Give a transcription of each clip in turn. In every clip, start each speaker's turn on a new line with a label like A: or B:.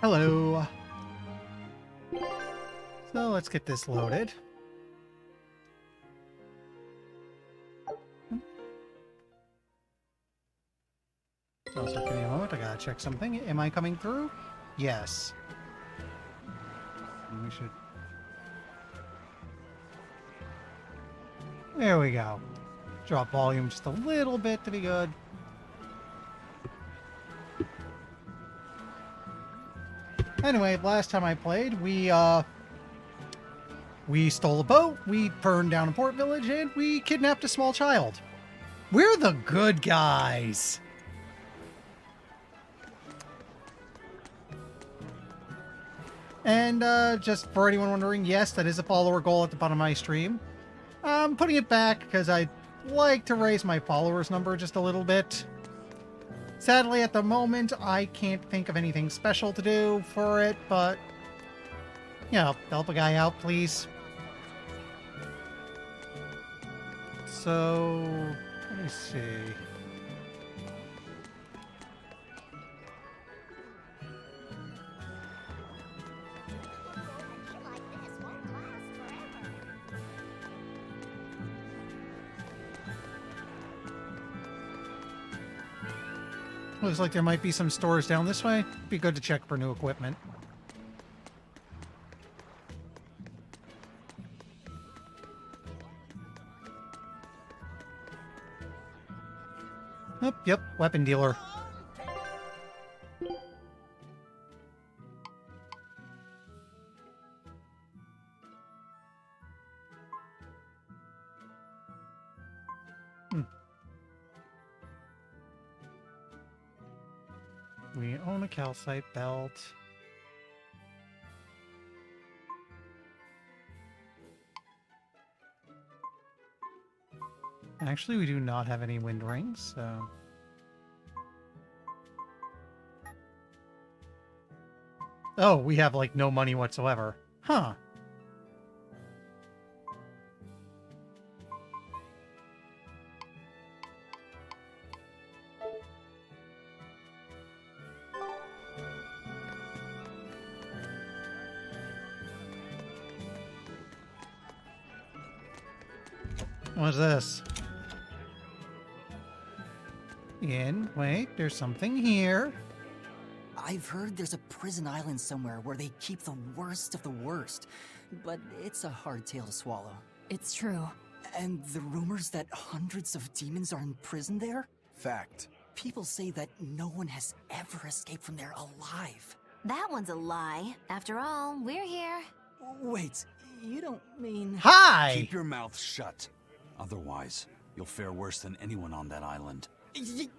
A: Hello. So let's get this loaded. Also, give me a moment. I gotta check something. Am I coming through? Yes. We should. There we go. Drop volume just a little bit to be good. Anyway, last time I played, we stole a boat, we burned down a port village, and we kidnapped a small child. We're the good guys. And just for anyone wondering, yes, that is a follower goal at the bottom of my stream. I'm putting it back because I'd like to raise my followers number just a little bit. Sadly, at the moment, I can't think of anything special to do for it, but, you know, help a guy out, please. So, let me see. Looks like there might be some stores down this way. Be good to check for new equipment. Oh, yep, weapon dealer. We own a calcite belt. Actually, we do not have any wind rings, so... Oh, we have, like, no money whatsoever. Huh. What's this? Wait, there's something here.
B: I've heard there's a prison island somewhere where they keep the worst of the worst, but it's a hard tale to swallow.
C: It's true.
B: And the rumors that hundreds of demons are imprisoned there?
D: Fact.
B: People say that no one has ever escaped from there alive.
C: That one's a lie. After all, we're here.
B: Wait, you don't mean...
A: Hi!
D: Keep your mouth shut. Otherwise, you'll fare worse than anyone on that island.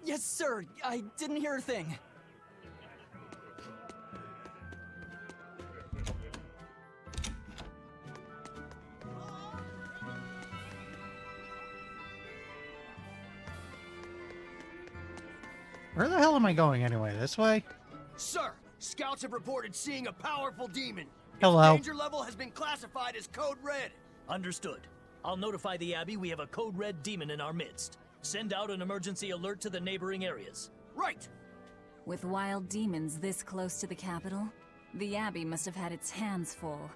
B: Yes, sir. I didn't hear a thing.
A: Where the hell am I going anyway? This way?
E: Sir, scouts have reported seeing a powerful demon.
A: Hello.
E: Its danger level has been classified as Code Red.
F: Understood. I'll notify the Abbey we have a Code Red demon in our midst. Send out an emergency alert to the neighboring areas.
E: Right.
C: With wild demons this close to the capital, the Abbey must have had its hands full.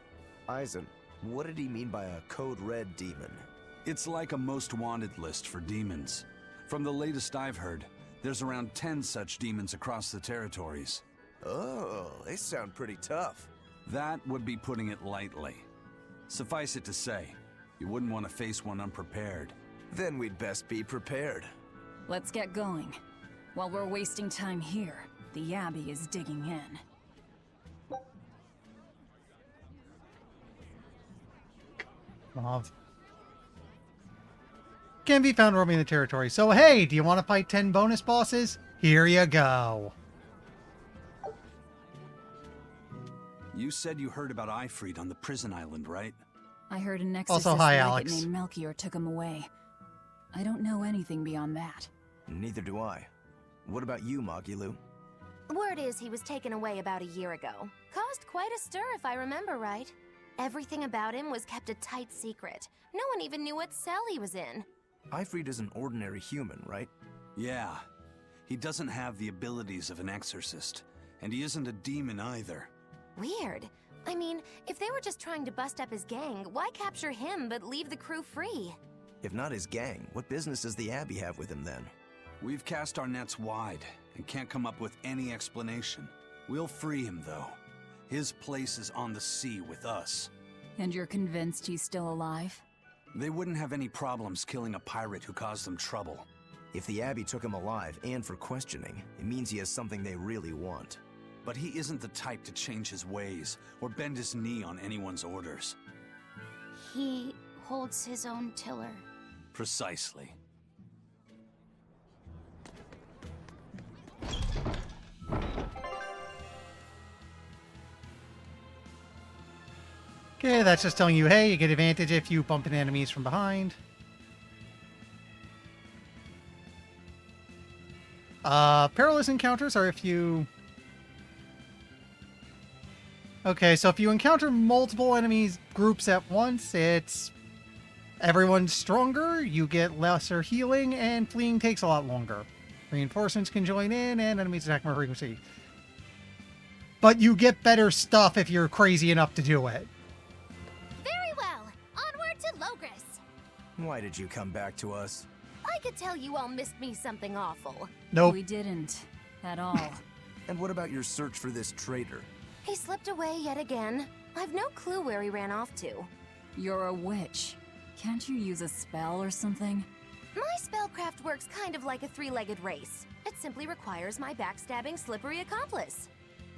G: Eisen, what did he mean by a Code Red demon?
D: It's like a most wanted list for demons. From the latest I've heard, there's around 10 such demons across the territories.
G: Oh, they sound pretty tough.
D: That would be putting it lightly. Suffice it to say, you wouldn't want to face one unprepared.
G: Then we'd best be prepared.
C: Let's get going. While we're wasting time here, the Abbey is digging in.
A: Can be found roaming the territory. So hey, do you want to fight 10 bonus bosses? Here you go.
D: You said you heard about Ifrit on the prison island, right?
C: I heard an
A: Also,
C: exorcist
A: hi,
C: like
A: Alex.
C: named Melchior took him away. I don't know anything beyond that.
G: Neither do I. What about you, Magilu?
H: Word is he was taken away about a year ago. Caused quite a stir, if I remember right. Everything about him was kept a tight secret. No one even knew what cell he was in.
G: Ifrit is an ordinary human, right?
D: Yeah. He doesn't have the abilities of an exorcist. And he isn't a demon either.
H: Weird. I mean, if they were just trying to bust up his gang, why capture him but leave the crew free?
G: If not his gang, what business does the Abbey have with him then?
D: We've cast our nets wide and can't come up with any explanation. We'll free him, though. His place is on the sea with us.
C: And you're convinced he's still alive?
D: They wouldn't have any problems killing a pirate who caused them trouble.
G: If the Abbey took him alive and for questioning, it means he has something they really want.
D: But he isn't the type to change his ways or bend his knee on anyone's orders.
I: He holds his own tiller.
D: Precisely.
A: Okay, that's just telling you, hey, you get advantage if you bump into enemies from behind. Perilous encounters are if you... Okay, so if you encounter multiple enemies groups at once, it's... Everyone's stronger, you get lesser healing, and fleeing takes a lot longer. Reinforcements can join in, and enemies attack more frequency. But you get better stuff if you're crazy enough to do it.
H: Very well. Onward to Logris.
G: Why did you come back to us?
H: I could tell you all missed me something awful.
A: Nope.
C: We didn't. At all.
G: And what about your search for this traitor?
H: He slipped away yet again. I've no clue where he ran off to.
C: You're a witch. Can't you use a spell or something?
H: My spellcraft works kind of like a three-legged race. It simply requires my backstabbing, slippery accomplice.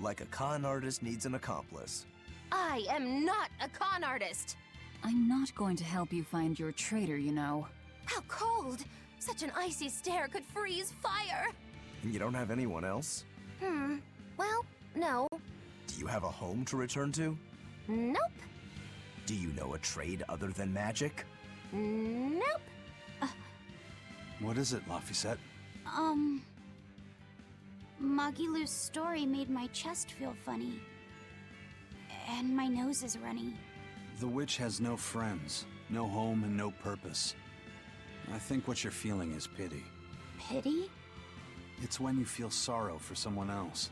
G: Like a con artist needs an accomplice.
H: I am not a con artist.
C: I'm not going to help you find your traitor, you know.
H: How cold! Such an icy stare could freeze fire!
G: And you don't have anyone else?
H: Well, no.
G: Do you have a home to return to?
H: Nope.
G: Do you know a trade other than magic?
H: Nope.
D: What is it, Laphicet?
I: Magilu's story made my chest feel funny. And my nose is runny.
D: The witch has no friends, no home, and no purpose. I think what you're feeling is pity.
I: Pity?
D: It's when you feel sorrow for someone else.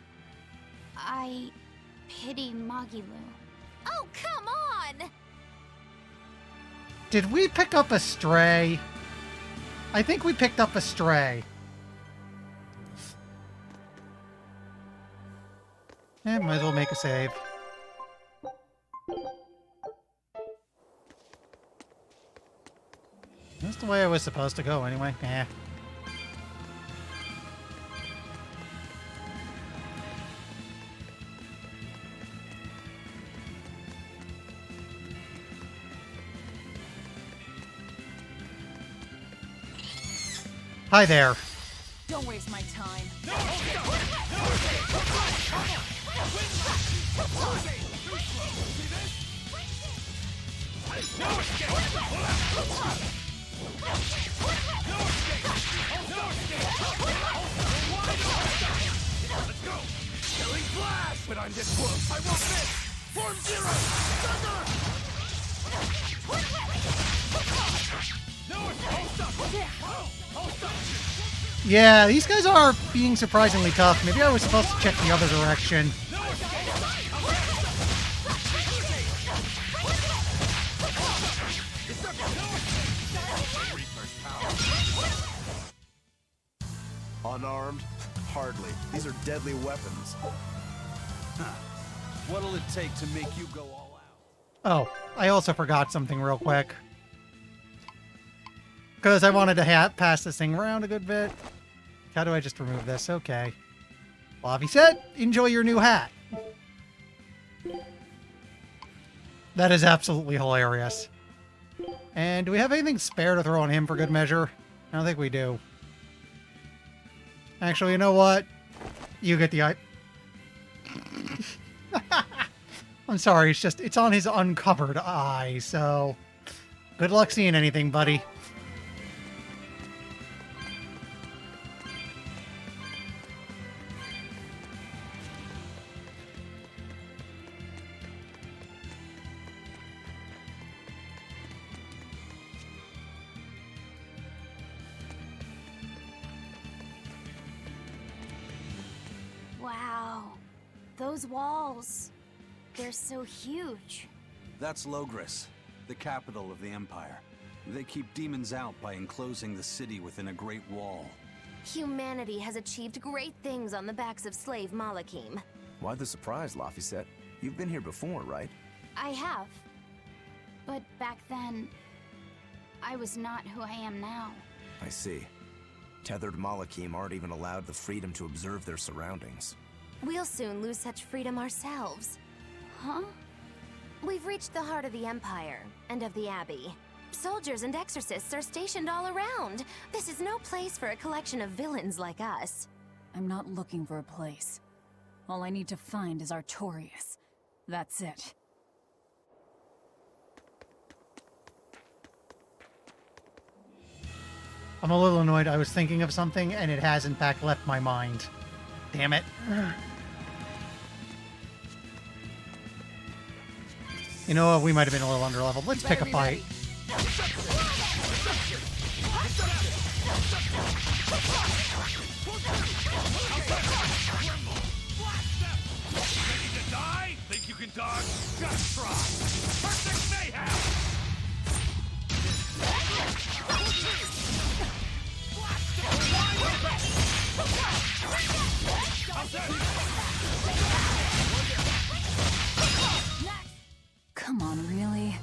I: I pity Magilu.
H: Oh, come on!
A: Did we pick up a stray? I think we picked up a stray. Eh, might as well make a save. That's the way I was supposed to go anyway. Eh. Hi there.
C: Don't waste my time.
E: But I'm this close. I won't miss. Form zero. Thunder. No, hold up.
A: Yeah, these guys are being surprisingly tough. Maybe I was supposed to check the other direction.
G: Unarmed? Hardly. These are deadly weapons.
D: What'll it take to make you go all out?
A: Oh, I also forgot something real quick. Because I wanted to pass this thing around a good bit. How do I just remove this? Okay. Lavi said, enjoy your new hat. That is absolutely hilarious. And do we have anything spare to throw on him for good measure? I don't think we do. Actually, you know what? You get the eye. I'm sorry, it's on his uncovered eye, so good luck seeing anything, buddy.
I: Wow. Those walls. They're so huge.
D: That's Logris, the capital of the Empire. They keep demons out by enclosing the city within a great wall.
H: Humanity has achieved great things on the backs of slave Malakim.
G: Why the surprise, Laphicet? You've been here before, right?
I: I have. But back then, I was not who I am now.
G: I see. Tethered Malakim aren't even allowed the freedom to observe their surroundings.
H: We'll soon lose such freedom ourselves.
I: Huh?
H: We've reached the heart of the Empire, and of the Abbey. Soldiers and exorcists are stationed all around. This is no place for a collection of villains like us.
C: I'm not looking for a place. All I need to find is Artorias. That's it.
A: I'm a little annoyed. I was thinking of something, and it has in fact left my mind. Damn it. You know what? We might have been a little underleveled. Let's pick a fight.
E: Ready to die? Think you can dodge? Just try. Perfect mayhem!
C: Come on, really?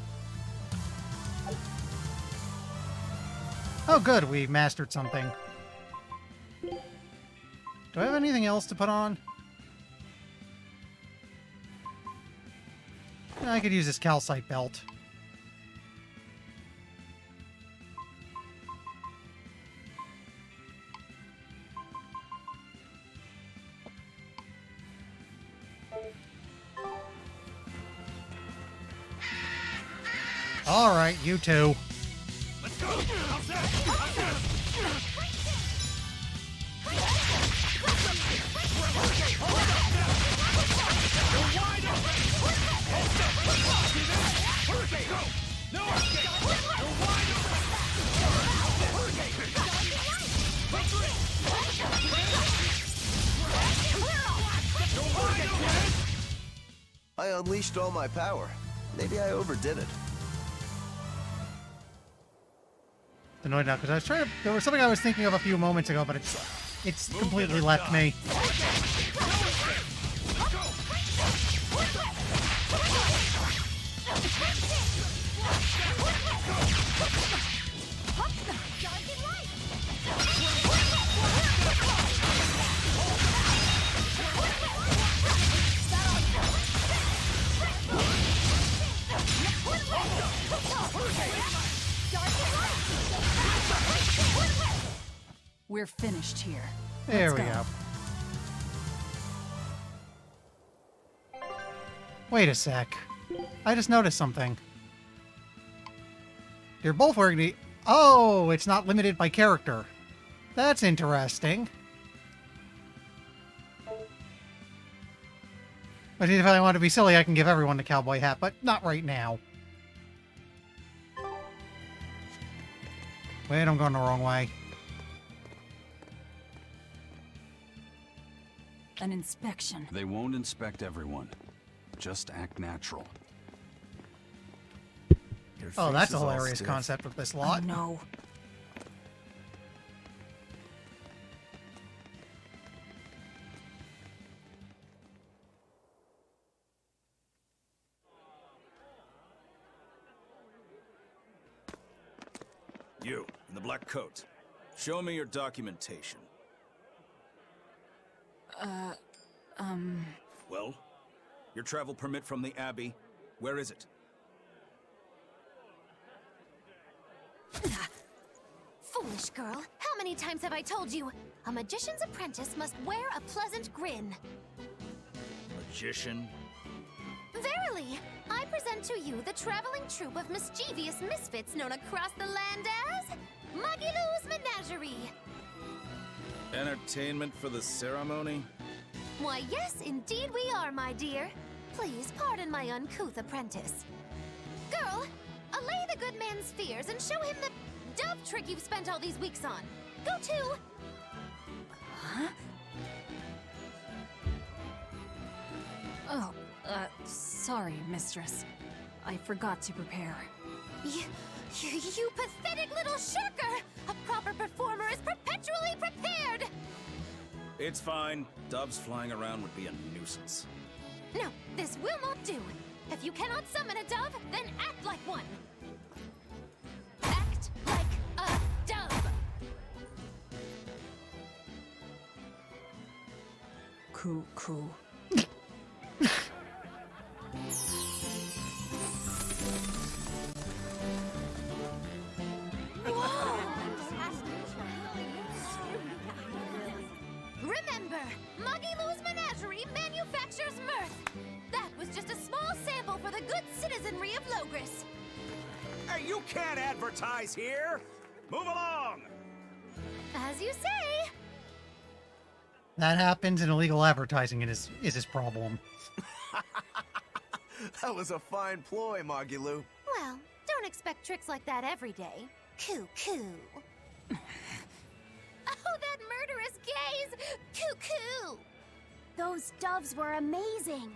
A: Oh, good. We mastered something. Do I have anything else to put on? I could use this calcite belt. All right, you two.
E: Let's go! How's that? How's that? You're wide open! Hurricane! Go! No escape! You're wide open! You're wide open!
G: I unleashed all my power. Maybe I overdid it.
A: Annoyed now because I was trying to. There was something I was thinking of a few moments ago, but it's completely left me.
C: We're finished here.
A: There
C: Let's
A: we go. Wait a sec. I just noticed something. You're both wearing the... Oh, it's not limited by character. That's interesting. But if I want to be silly, I can give everyone the cowboy hat, but not right now. Wait, I'm going the wrong way.
C: An inspection.
D: They won't inspect everyone. Just act natural.
G: Your
A: Oh,
G: face
A: that's
G: is
A: a
G: all
A: hilarious
G: stiff.
A: concept with this
C: Oh,
A: lot.
C: no.
J: You, in the black coat. Show me your documentation. Well? Your travel permit from the Abbey? Where is it?
H: Foolish girl, how many times have I told you? A magician's apprentice must wear a pleasant grin.
J: Magician?
H: Verily, I present to you the traveling troupe of mischievous misfits known across the land as Magilou's Menagerie.
J: Entertainment for the ceremony?
H: Why, yes, indeed we are, my dear. Please pardon my uncouth apprentice. Girl, allay the good man's fears and show him the dove trick you've spent all these weeks on. Go to...
C: Oh, sorry, mistress. I forgot to prepare.
H: You pathetic little shirker! A proper performer is perpetually prepared!
J: It's fine. Doves flying around would be a nuisance.
H: No, this will not do. If you cannot summon a dove, then act like one. Act like a dove!
C: Cool.
H: Remember, Muggy Lou's Menagerie manufactures mirth. That was just a small sample for the good citizenry of Logris.
J: Hey, you can't advertise here! Move along!
H: As you say.
A: That happens, and illegal advertising is his problem.
G: That was a fine ploy, Magilou.
H: Well, don't expect tricks like that every day. Coo. Oh, that murderous gaze! Coo.
I: Those doves were amazing.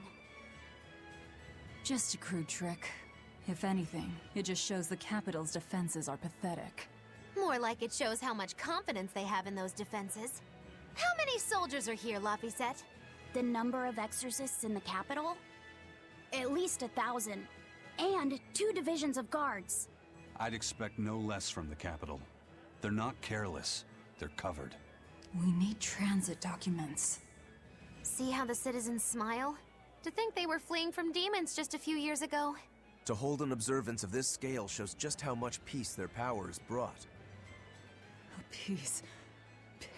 C: Just a crude trick. If anything, it just shows the capital's defenses are pathetic.
H: More like it shows how much confidence they have in those defenses. How many soldiers are here, Laphicet?
I: The number of exorcists in the capital? At least 1,000. And 2 divisions of guards.
D: I'd expect no less from the capital. They're not careless. They're covered.
C: We need transit documents.
H: See how the citizens smile? To think they were fleeing from demons just a few years ago.
G: To hold an observance of this scale shows just how much peace their powers brought.
C: A piece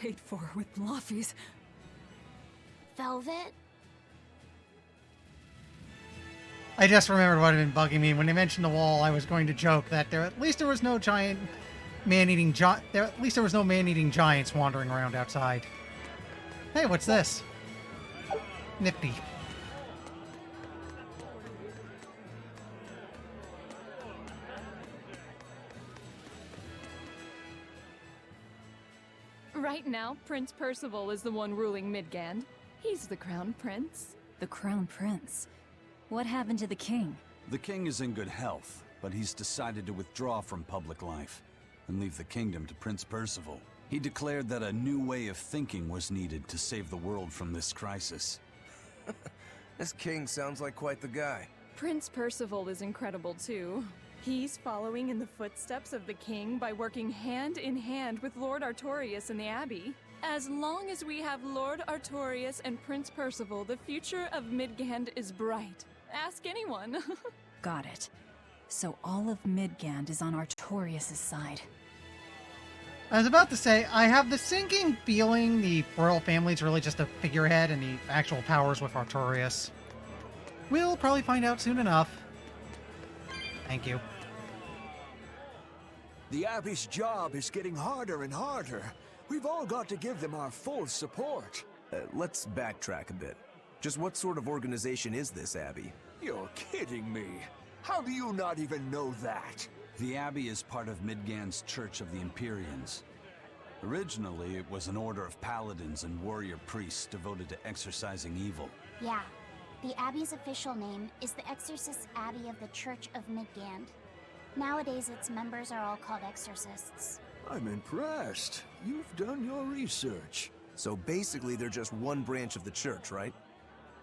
C: paid for with Laffy's.
I: Velvet?
A: I just remembered what had been bugging me. When they mentioned the wall, I was going to joke that at least there was no man-eating giants wandering around outside. Hey, what's this? Nifty.
K: Right now, Prince Percival is the one ruling Midgand. He's the crown prince.
C: The crown prince? What happened to the king?
D: The king is in good health, but he's decided to withdraw from public life and leave the kingdom to Prince Percival. He declared that a new way of thinking was needed to save the world from this crisis.
G: This king sounds like quite the guy.
K: Prince Percival is incredible too. He's following in the footsteps of the king by working hand in hand with Lord Artorias and the Abbey. As long as we have Lord Artorias and Prince Percival, the future of Midgand is bright. Ask anyone.
C: Got it. So all of Midgand is on Artorias' side.
A: I was about to say, I have the sinking feeling the royal family's really just a figurehead and the actual powers with Artorias. We'll probably find out soon enough. Thank you.
L: The Abbey's job is getting harder and harder. We've all got to give them our full support.
G: Let's backtrack a bit. Just what sort of organization is this Abbey?
L: You're kidding me. How do you not even know that?
D: The Abbey is part of Midgand's Church of the Empyreans. Originally, it was an order of paladins and warrior priests devoted to exorcising evil.
I: Yeah. The Abbey's official name is the Exorcist Abbey of the Church of Midgand. Nowadays, its members are all called exorcists.
L: I'm impressed. You've done your research.
G: So basically, they're just one branch of the church, right?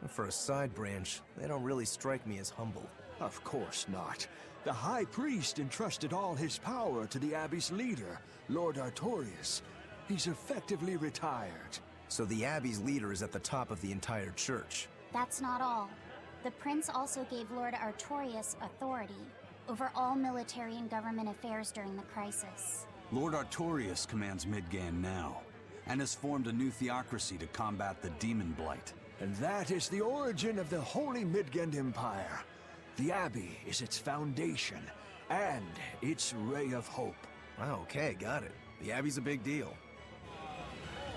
G: For a side branch, they don't really strike me as humble.
L: Of course not. The High Priest entrusted all his power to the Abbey's leader, Lord Artorias. He's effectively retired.
G: So the Abbey's leader is at the top of the entire church.
I: That's not all. The prince also gave Lord Artorias authority over all military and government affairs during the crisis.
D: Lord Artorias commands Midgand now, and has formed a new theocracy to combat the demon blight.
L: And that is the origin of the Holy Midgand Empire. The Abbey is its foundation, and its ray of hope.
G: Wow, okay, got it. The Abbey's a big deal.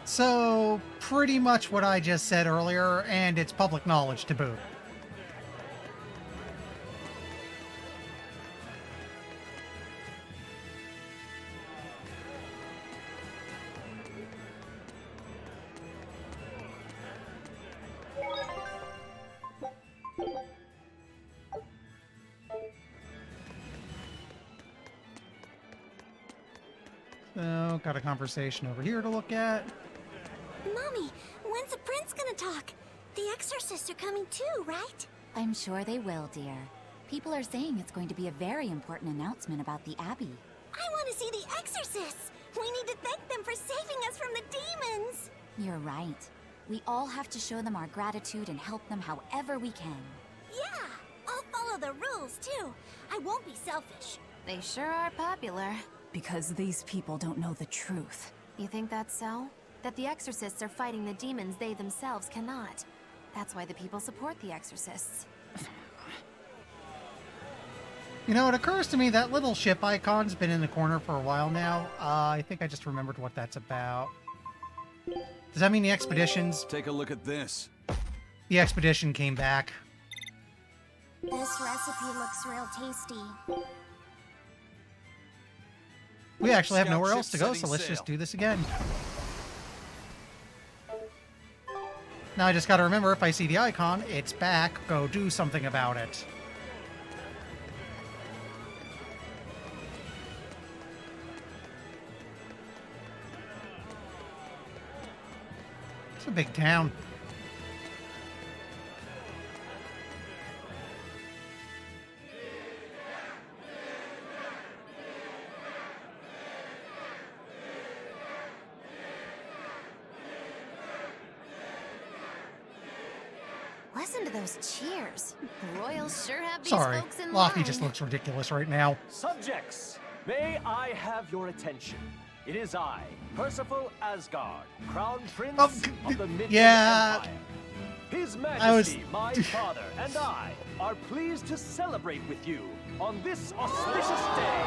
A: So, pretty much what I just said earlier, and it's public knowledge to boot. got a conversation over here to look at.
M: Mommy, when's the prince gonna talk? The exorcists are coming too, right?
N: I'm sure they will, dear. People are saying it's going to be a very important announcement about the Abbey.
M: I want to see the exorcists! We need to thank them for saving us from the demons!
N: You're right. We all have to show them our gratitude and help them however we can.
M: Yeah! I'll follow the rules, too. I won't be selfish.
H: They sure are popular.
C: Because these people don't know the truth.
H: You think that's so? That the exorcists are fighting the demons they themselves cannot. That's why the people support the exorcists.
A: You know, it occurs to me that little ship icon's been in the corner for a while now. I think I just remembered what that's about. Does that mean the expeditions?
D: Take a look at this.
A: The expedition came back.
I: This recipe looks real tasty.
A: We actually have
D: Scout
A: nowhere
D: ship
A: else to go,
D: setting
A: so let's
D: sail.
A: just do this again. Now I just gotta remember, if I see the icon, it's back. Go do something about it. It's a big town.
H: Listen to those cheers. The royals sure have these
A: Sorry,
H: folks in
A: Lofty
H: line.
A: just looks ridiculous right now.
O: Subjects, may I have your attention? It is I, Percival Asgard, Crown Prince of the Midgand
A: yeah.
O: Empire. His
A: I was-
O: Majesty, my father, and I are pleased to celebrate with you on this auspicious day.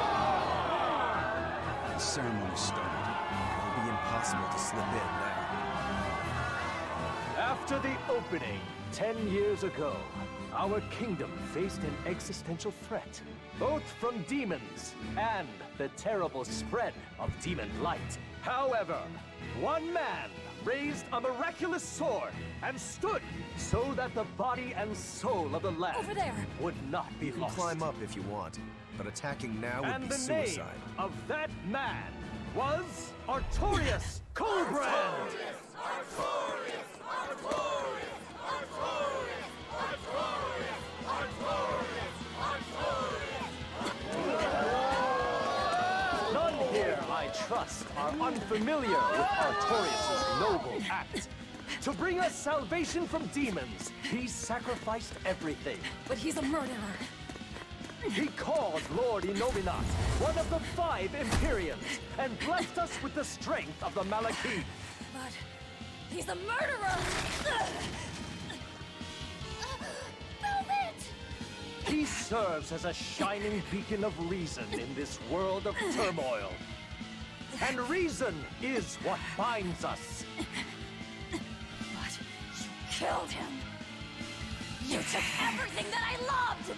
D: The ceremony started.
G: It'll be impossible to slip in now.
O: After the opening, 10 years ago, our kingdom faced an existential threat, both from demons and the terrible spread of demon light. However, one man raised a miraculous sword and stood so that the body and soul of the land
C: Over there.
O: would not be
G: You can
O: lost.
G: climb up if you want, but attacking now would
O: And
G: be
O: the name
G: suicide.
O: of that man was Artorius Coldbrand. None here, I trust, are unfamiliar with Artorius' noble act. To bring us salvation from demons, he sacrificed everything.
C: But he's a murderer.
O: He called Lord Inominat, one of the 5 Imperiums, and blessed us with the strength of the Malakith.
C: But he's a murderer!
H: Velvet!
O: He serves as a shining beacon of reason in this world of turmoil. And reason is what binds us.
C: But you killed him! You took everything that I loved!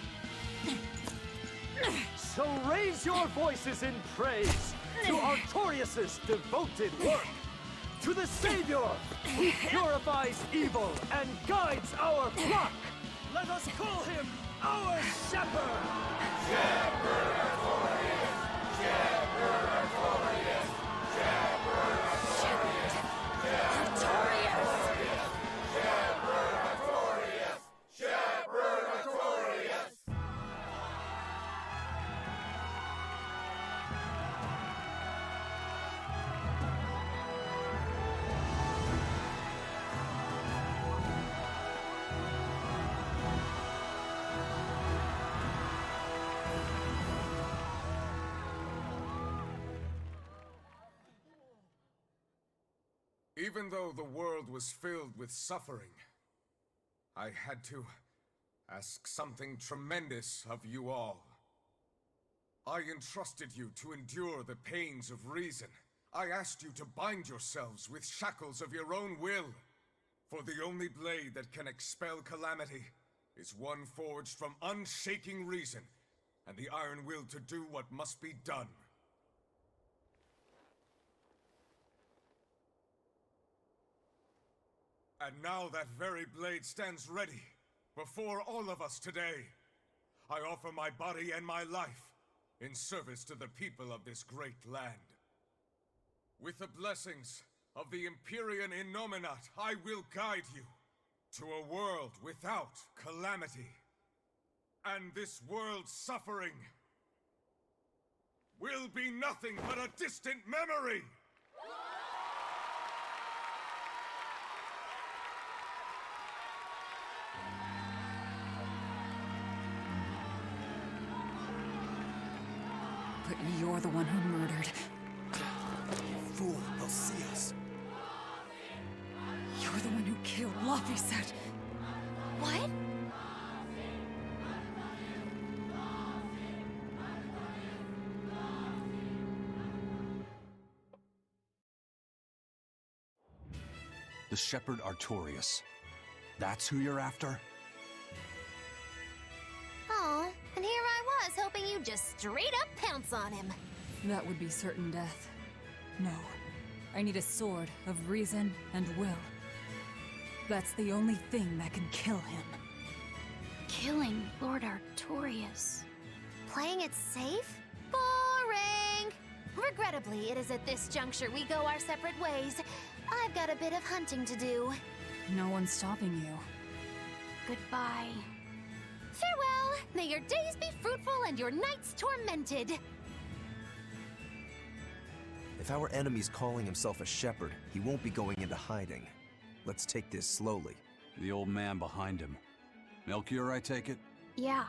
O: So raise your voices in praise to Artorius' devoted work, to the Savior who purifies evil and guides our flock. Let us call him our shepherd. Shepherd Artorius, Shepherd Artorius, Shepherd Artorius,
C: Artorius!
O: Shepherd Artorius, Shepherd Artorius.
P: Even though the world was filled with suffering, I had to ask something tremendous of you all. I entrusted you to endure the pains of reason. I asked you to bind yourselves with shackles of your own will. For the only blade that can expel calamity is one forged from unshaking reason and the iron will to do what must be done. And now that very blade stands ready before all of us today. I offer my body and my life in service to the people of this great land. With the blessings of the Empyrean Innominat, I will guide you to a world without calamity. And this world's suffering will be nothing but a distant memory!
C: But you're the one who murdered.
G: Fool, they'll see us.
C: You're the one who killed Laphicet.
H: What?
D: The Shepherd Artorias. That's who you're after?
H: Oh, and here I was, hoping you'd just straight up pounce on him.
C: That would be certain death. No. I need a sword of reason and will. That's the only thing that can kill him.
I: Killing Lord Artorias.
H: Playing it safe? Boring! Regrettably, it is at this juncture we go our separate ways. I've got a bit of hunting to do.
C: No one's stopping you.
I: Goodbye.
H: Farewell! May your days be fruitful and your nights tormented!
G: If our enemy's calling himself a shepherd, he won't be going into hiding. Let's take this slowly.
D: The old man behind him. Melchior, I take it?
I: Yeah.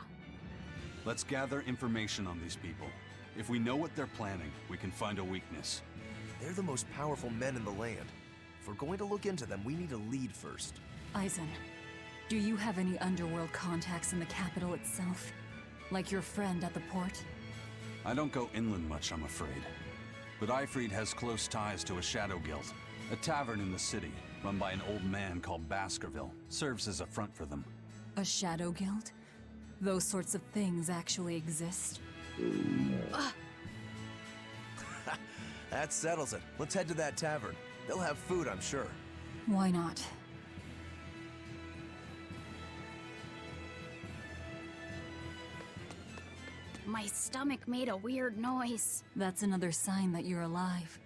D: Let's gather information on these people. If we know what they're planning, we can find a weakness.
G: They're the most powerful men in the land. If we're going to look into them, we need a lead first.
C: Eisen, do you have any underworld contacts in the capital itself? Like your friend at the port?
D: I don't go inland much, I'm afraid. But Eifried has close ties to a shadow guild. A tavern in the city, run by an old man called Baskerville, serves as a front for them.
C: A shadow guild? Those sorts of things actually exist?
G: That settles it. Let's head to that tavern. They'll have food, I'm sure.
C: Why not?
I: My stomach made a weird noise.
C: That's another sign that you're alive.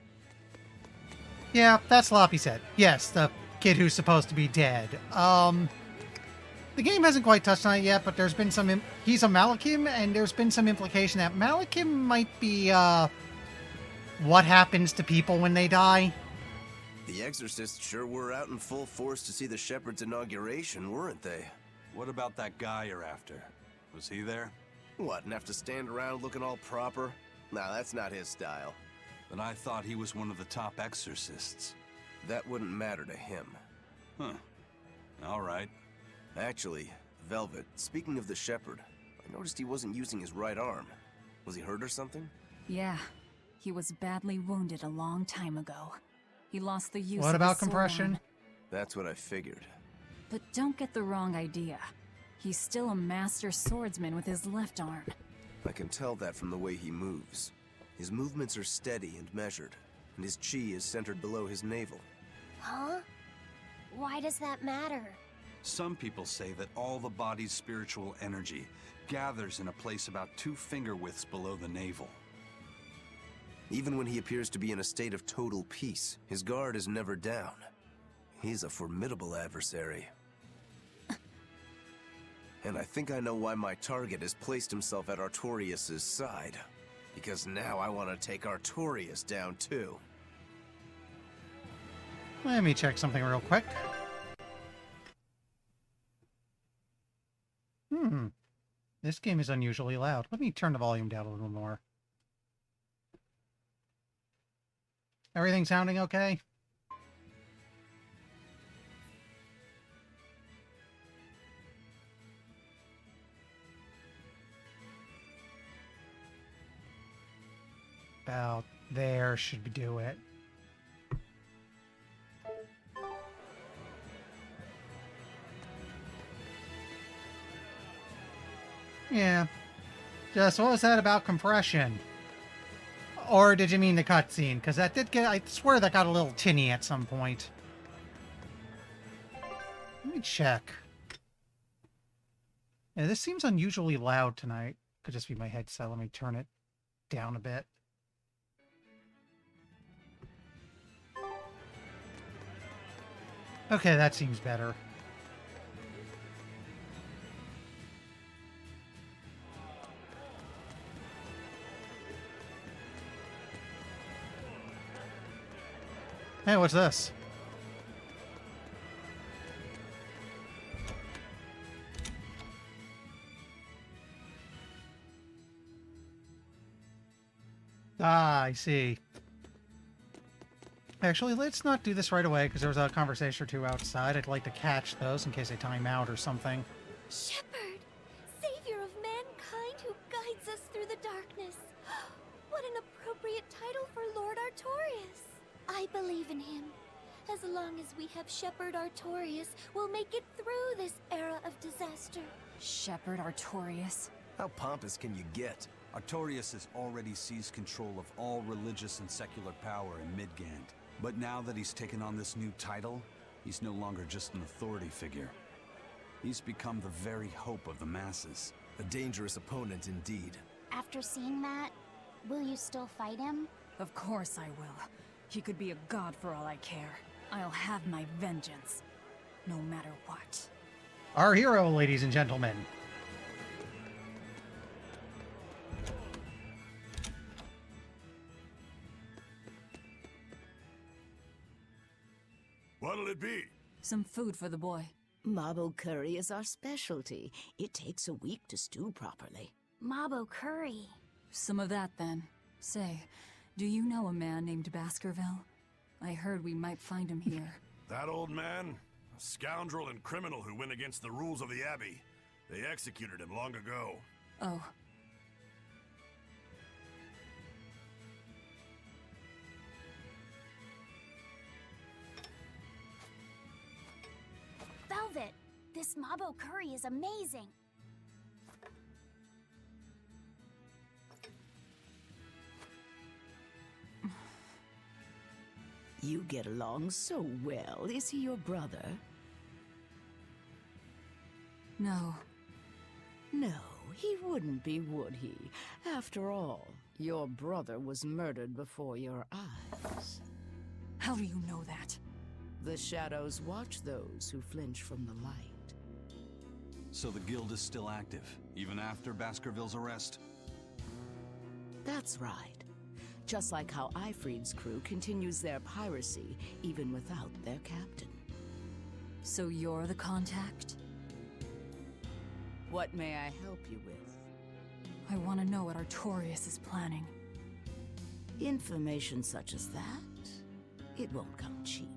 A: Yeah, that's Laphicet. Yes, the kid who's supposed to be dead. The game hasn't quite touched on it yet, but there's been some... He's a Malachim, and there's been some implication that Malachim might be, what happens to people when they die?
G: The exorcists sure were out in full force to see the shepherd's inauguration, weren't they?
D: What about that guy you're after? Was he there?
G: What, and have to stand around looking all proper? Nah, that's not his style.
D: But I thought he was one of the top exorcists.
G: That wouldn't matter to him.
D: Huh. All right.
G: Actually, Velvet, speaking of the shepherd, I noticed he wasn't using his right arm. Was he hurt or something?
C: Yeah. He was badly wounded a long time ago. He lost the use
A: What
C: of
A: about
C: his sword
A: compression?
C: arm.
G: That's what I figured.
C: But don't get the wrong idea. He's still a master swordsman with his left arm.
G: I can tell that from the way he moves. His movements are steady and measured, and his chi is centered below his navel.
I: Huh? Why does that matter?
D: Some people say that all the body's spiritual energy gathers in a place about 2 finger widths below the navel.
G: Even when he appears to be in a state of total peace, his guard is never down. He's a formidable adversary. And I think I know why my target has placed himself at Artorias' side. Because now I want to take Artorias down too.
A: Let me check something real quick. This game is unusually loud. Let me turn the volume down a little more. Everything sounding okay? About there should do it. Yeah. Just what was that about compression? Or did you mean the cutscene? Because that did get... I swear that got a little tinny at some point. Let me check. Yeah, this seems unusually loud tonight. Could just be my headset. Let me turn it down a bit. Okay, that seems better. Hey, what's this? Ah, I see. Actually, let's not do this right away, because there was a conversation or two outside. I'd like to catch those in case they time out or something.
M: Shepherd, savior of mankind who guides us through the darkness. What an appropriate title for Lord Artorias. I believe in him. As long as we have Shepherd Artorias, we'll make it through this era of disaster.
C: Shepherd Artorias?
G: How pompous can you get?
D: Artorias has already seized control of all religious and secular power in Midgand. But now that he's taken on this new title, he's no longer just an authority figure. He's become the very hope of the masses.
G: A dangerous opponent indeed.
I: After seeing that, will you still fight him?
C: Of course I will. He could be a god for all I care. I'll have my vengeance, no matter what.
A: Our hero, ladies and gentlemen.
E: What'll it be?
C: Some food for the boy.
Q: Mabo curry is our specialty. It takes a week to stew properly.
I: Mabo curry.
C: Some of that, then. Say, do you know a man named Baskerville? I heard we might find him here.
E: That old man? A scoundrel and criminal who went against the rules of the Abbey. They executed him long ago.
C: Oh.
I: Velvet, this Mabo curry is amazing.
Q: You get along so well. Is he your brother?
C: No.
Q: No, he wouldn't be, would he? After all, your brother was murdered before your eyes.
C: How do you know that?
Q: The shadows watch those who flinch from the light.
D: So the guild is still active, even after Baskerville's arrest?
Q: That's right. Just like how Ifrid's crew continues their piracy, even without their captain.
C: So you're the contact?
Q: What may I help you with?
C: I want to know what Artorias is planning.
Q: Information such as that? It won't come cheap.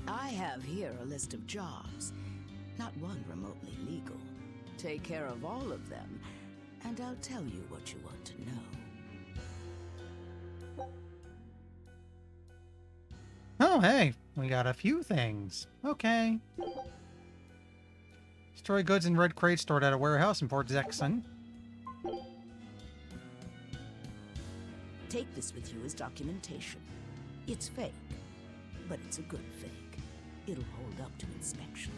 Q: I have here a list of jobs, not one remotely legal. Take care of all of them, and I'll tell you what you want to know.
A: Oh, hey, we got a few things. Okay. Destroy goods in red crates stored at a warehouse in Port Zexon.
Q: Take this with you as documentation. It's fake, but it's a good fake. It'll hold up to inspection.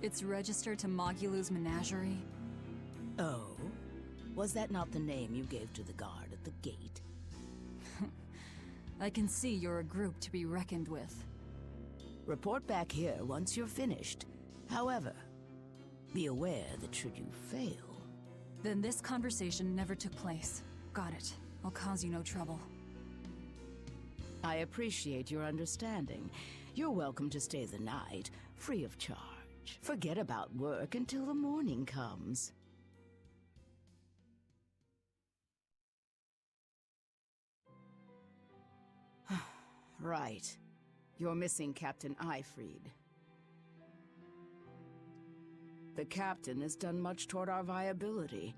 C: It's registered to Mogulu's menagerie?
Q: Oh? Was that not the name you gave to the guard at the gate?
C: I can see you're a group to be reckoned with.
Q: Report back here once you're finished. However, be aware that should you fail...
C: Then this conversation never took place. Got it. I'll cause you no trouble.
Q: I appreciate your understanding. You're welcome to stay the night, free of charge. Forget about work until the morning comes. Right. You're missing Captain Ifrid. The captain has done much toward our viability.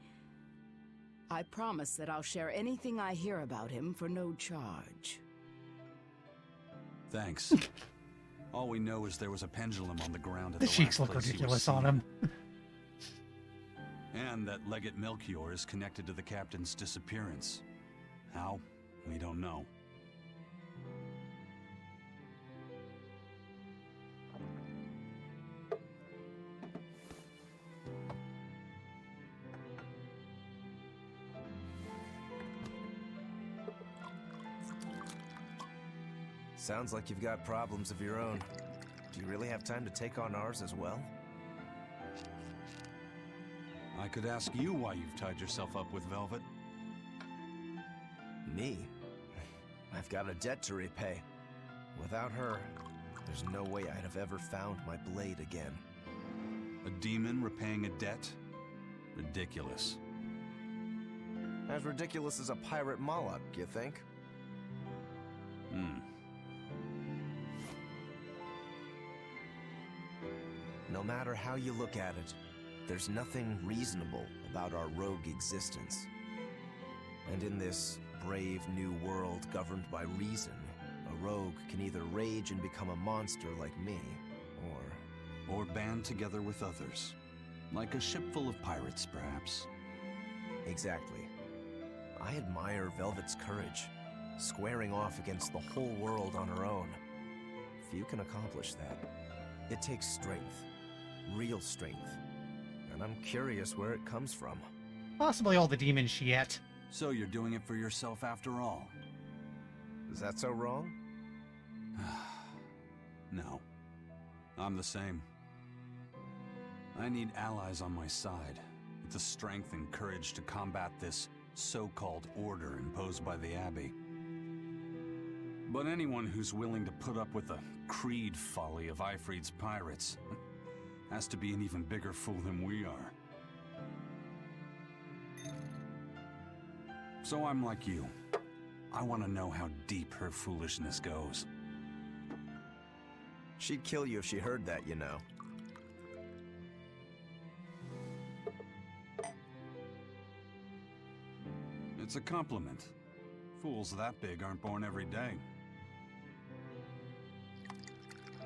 Q: I promise that I'll share anything I hear about him for no charge.
D: Thanks. All we know is there was a pendulum on the ground at
A: The
D: the
A: cheeks
D: last
A: look
D: place he was
A: ridiculous
D: seen.
A: on him.
D: And that Legate Melchior is connected to the captain's disappearance. How? We don't know.
G: Sounds like you've got problems of your own. Do you really have time to take on ours as well?
D: I could ask you why you've tied yourself up with Velvet.
G: Me? I've got a debt to repay. Without her, there's no way I'd have ever found my blade again.
D: A demon repaying a debt? Ridiculous.
G: As ridiculous as a pirate Moloch, you think? No matter how you look at it, there's nothing reasonable about our rogue existence. And in this brave new world governed by reason, a rogue can either rage and become a monster like me,
D: or band together with others. Like a ship full of pirates, perhaps.
G: Exactly. I admire Velvet's courage, squaring off against the whole world on her own. Few can accomplish that. It takes strength. Real strength. And I'm curious where it comes from.
A: Possibly all the demon shit.
D: So you're doing it for yourself after all?
G: Is that so wrong?
D: No. I'm the same. I need allies on my side, with the strength and courage to combat this so-called order imposed by the Abbey. But anyone who's willing to put up with the creed folly of Ifrid's pirates has to be an even bigger fool than we are. So I'm like you. I want to know how deep her foolishness goes.
G: She'd kill you if she heard that, you know.
D: It's a compliment. Fools that big aren't born every day.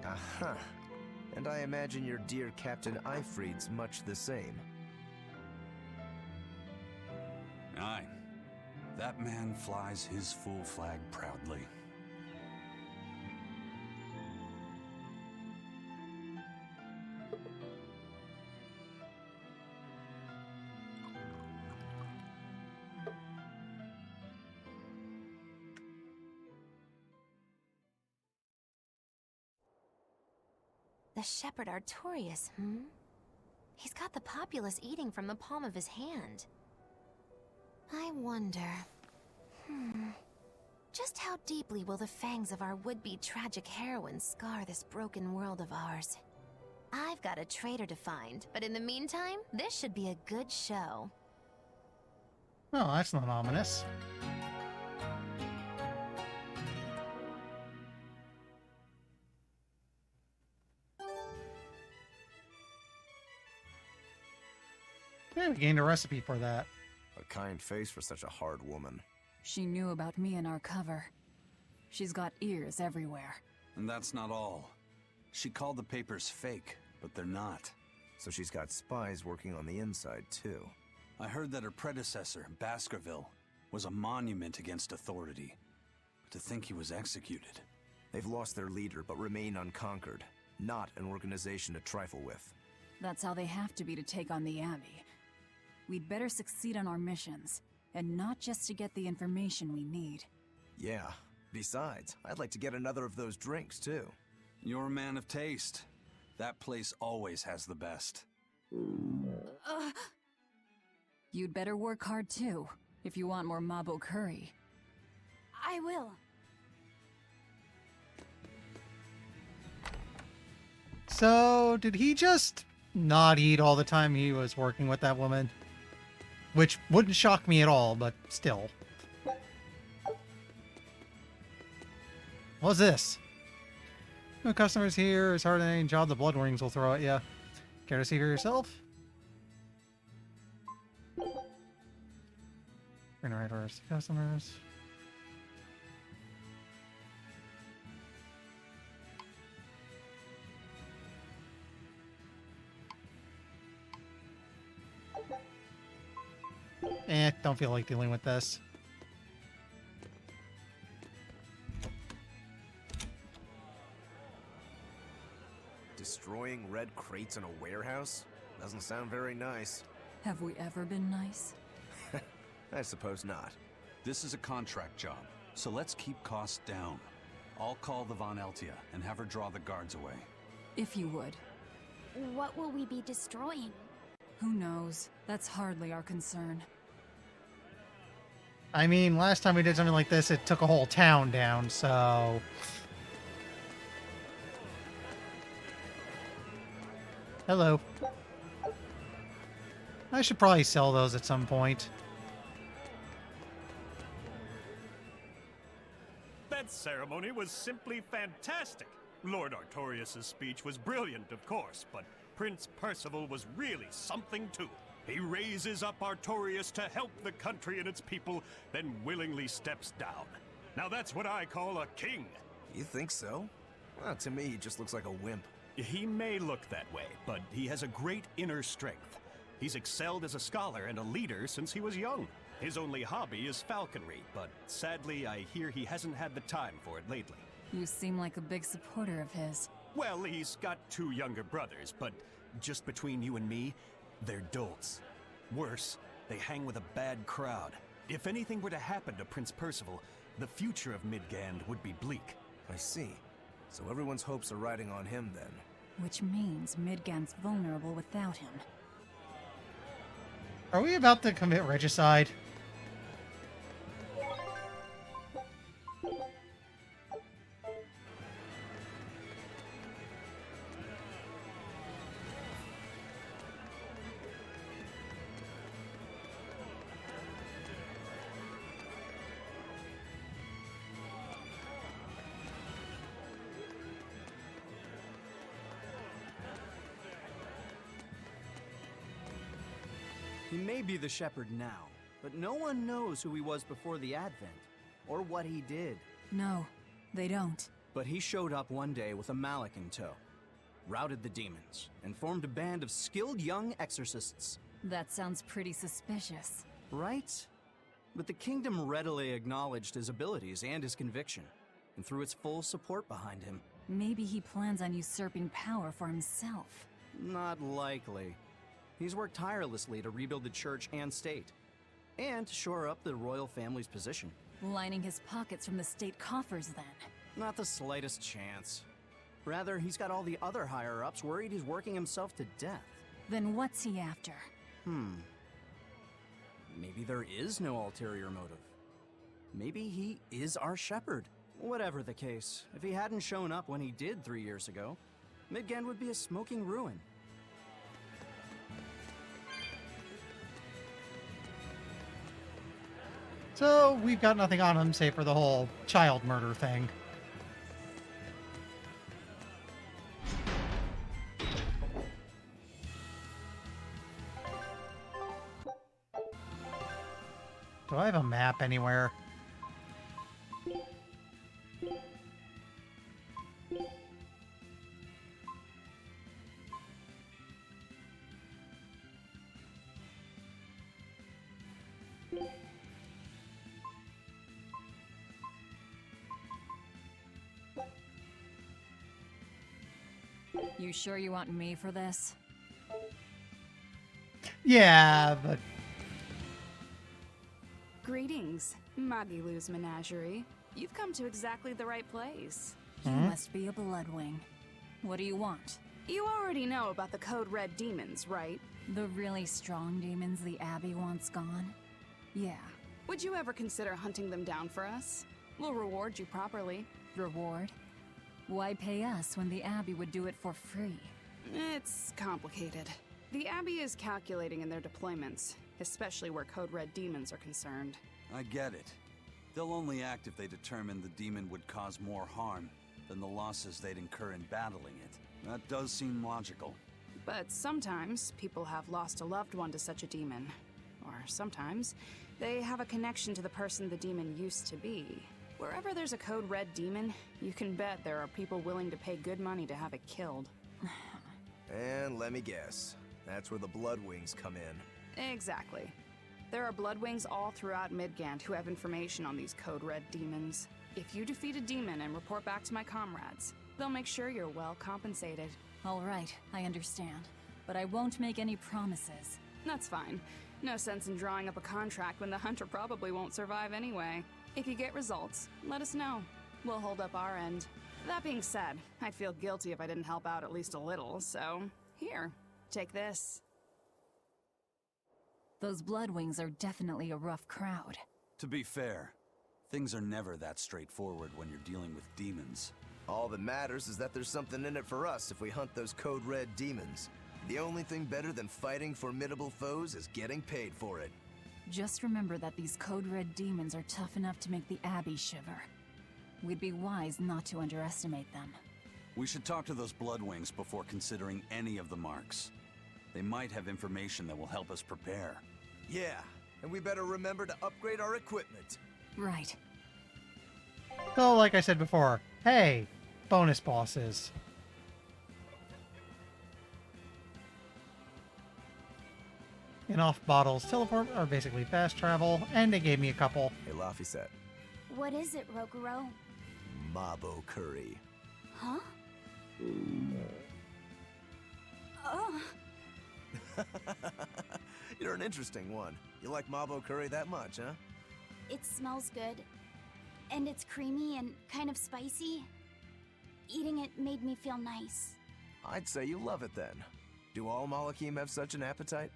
G: Aha. And I imagine your dear Captain Ifrid's much the same.
D: Aye. That man flies his full flag proudly.
H: The shepherd Artorias, He's got the populace eating from the palm of his hand. I wonder... Just how deeply will the fangs of our would-be tragic heroine scar this broken world of ours? I've got a traitor to find, but in the meantime, this should be a good show.
A: Oh, that's not ominous. Yeah, we gained a recipe for that.
G: A kind face for such a hard woman.
C: She knew about me and our cover. She's got ears everywhere.
D: And that's not all. She called the papers fake, but they're not.
G: So she's got spies working on the inside, too.
D: I heard that her predecessor, Baskerville, was a monument against authority. But to think he was executed.
G: They've lost their leader, but remain unconquered. Not an organization to trifle with.
C: That's how they have to be to take on the Abbey. We'd better succeed on our missions, and not just to get the information we need.
G: Yeah. Besides, I'd like to get another of those drinks, too.
D: You're a man of taste. That place always has the best.
C: You'd better work hard, too, if you want more Mabo curry.
M: I will.
A: So, did he just not eat all the time he was working with that woman? Which wouldn't shock me at all, but still. What's this? No customers here. It's hard any job the blood wings will throw at you. Care to see for yourself? Bring the right orders to customers. Don't feel like dealing with this.
G: Destroying red crates in a warehouse? Doesn't sound very nice.
C: Have we ever been nice?
G: I suppose not.
D: This is a contract job, so let's keep costs down. I'll call the Von Eltia and have her draw the guards away.
C: If you would.
I: What will we be destroying?
C: Who knows? That's hardly our concern.
A: I mean, last time we did something like this, it took a whole town down, so... Hello. I should probably sell those at some point.
R: That ceremony was simply fantastic. Lord Artorias' speech was brilliant, of course, but Prince Percival was really something too. He raises up Artorias to help the country and its people, then willingly steps down. Now that's what I call a king.
G: You think so? Well, to me, he just looks like a wimp.
R: He may look that way, but he has a great inner strength. He's excelled as a scholar and a leader since he was young. His only hobby is falconry, but sadly I hear he hasn't had the time for it lately.
C: You seem like a big supporter of his.
R: Well, he's got 2 younger brothers, but just between you and me, they're dolts. Worse, they hang with a bad crowd. If anything were to happen to Prince Percival, the future of Midgand would be bleak.
G: I see. So everyone's hopes are riding on him then.
C: Which means Midgand's vulnerable without him.
A: Are we about to commit regicide?
S: He may be the shepherd now, but no one knows who he was before the Advent, or what he did.
C: No, they don't.
S: But he showed up one day with a mallet in tow, routed the demons, and formed a band of skilled young exorcists.
C: That sounds pretty suspicious.
S: Right? But the kingdom readily acknowledged his abilities and his conviction, and threw its full support behind him.
C: Maybe he plans on usurping power for himself.
S: Not likely. He's worked tirelessly to rebuild the church and state, and to shore up the royal family's position.
C: Lining his pockets from the state coffers, then.
S: Not the slightest chance. Rather, he's got all the other higher-ups worried he's working himself to death.
C: Then what's he after?
S: Maybe there is no ulterior motive. Maybe he is our shepherd. Whatever the case, if he hadn't shown up when he did 3 years ago, Midgand would be a smoking ruin.
A: So, we've got nothing on him, save for the whole child murder thing. Do I have a map anywhere?
C: You sure you want me for this?
A: Yeah, but...
K: Greetings, Magilou's Menagerie. You've come to exactly the right place.
C: You must be a Bloodwing. What do you want?
K: You already know about the Code Red demons, right?
C: The really strong demons the Abbey wants gone? Yeah.
K: Would you ever consider hunting them down for us? We'll reward you properly.
C: Reward? Why pay us when the Abbey would do it for free?
K: It's complicated. The Abbey is calculating in their deployments, especially where Code Red demons are concerned.
D: I get it. They'll only act if they determine the demon would cause more harm than the losses they'd incur in battling it. That does seem logical.
K: But sometimes people have lost a loved one to such a demon. Or sometimes they have a connection to the person the demon used to be. Wherever there's a Code Red demon, you can bet there are people willing to pay good money to have it killed.
G: And let me guess, that's where the Bloodwings come in.
K: Exactly. There are Bloodwings all throughout Midgand who have information on these Code Red demons. If you defeat a demon and report back to my comrades, they'll make sure you're well compensated.
C: All right, I understand. But I won't make any promises.
K: That's fine. No sense in drawing up a contract when the hunter probably won't survive anyway. If you get results, let us know.
T: We'll hold up our end. That being said, I'd feel guilty if I didn't help out at least a little, so... Here, take this.
C: Those Bloodwings are definitely a rough crowd.
D: To be fair, things are never that straightforward when you're dealing with demons.
G: All that matters is that there's something in it for us if we hunt those Code Red demons. The only thing better than fighting formidable foes is getting paid for it.
C: Just remember that these Code Red demons are tough enough to make the Abbey shiver. We'd be wise not to underestimate them.
D: We should talk to those Bloodwings before considering any of the marks. They might have information that will help us prepare.
G: Yeah, and we better remember to upgrade our equipment.
C: Right.
A: So, like I said before, hey, bonus bosses. Enough bottles teleport are basically fast travel, and they gave me a couple.
G: Hey, Laphicet.
I: What is it, Roguro?
G: Mabo curry.
I: Huh? Oh.
G: You're an interesting one. You like Mabo curry that much, huh?
I: It smells good. And it's creamy and kind of spicy. Eating it made me feel nice.
G: I'd say you love it then. Do all Malakim have such an appetite?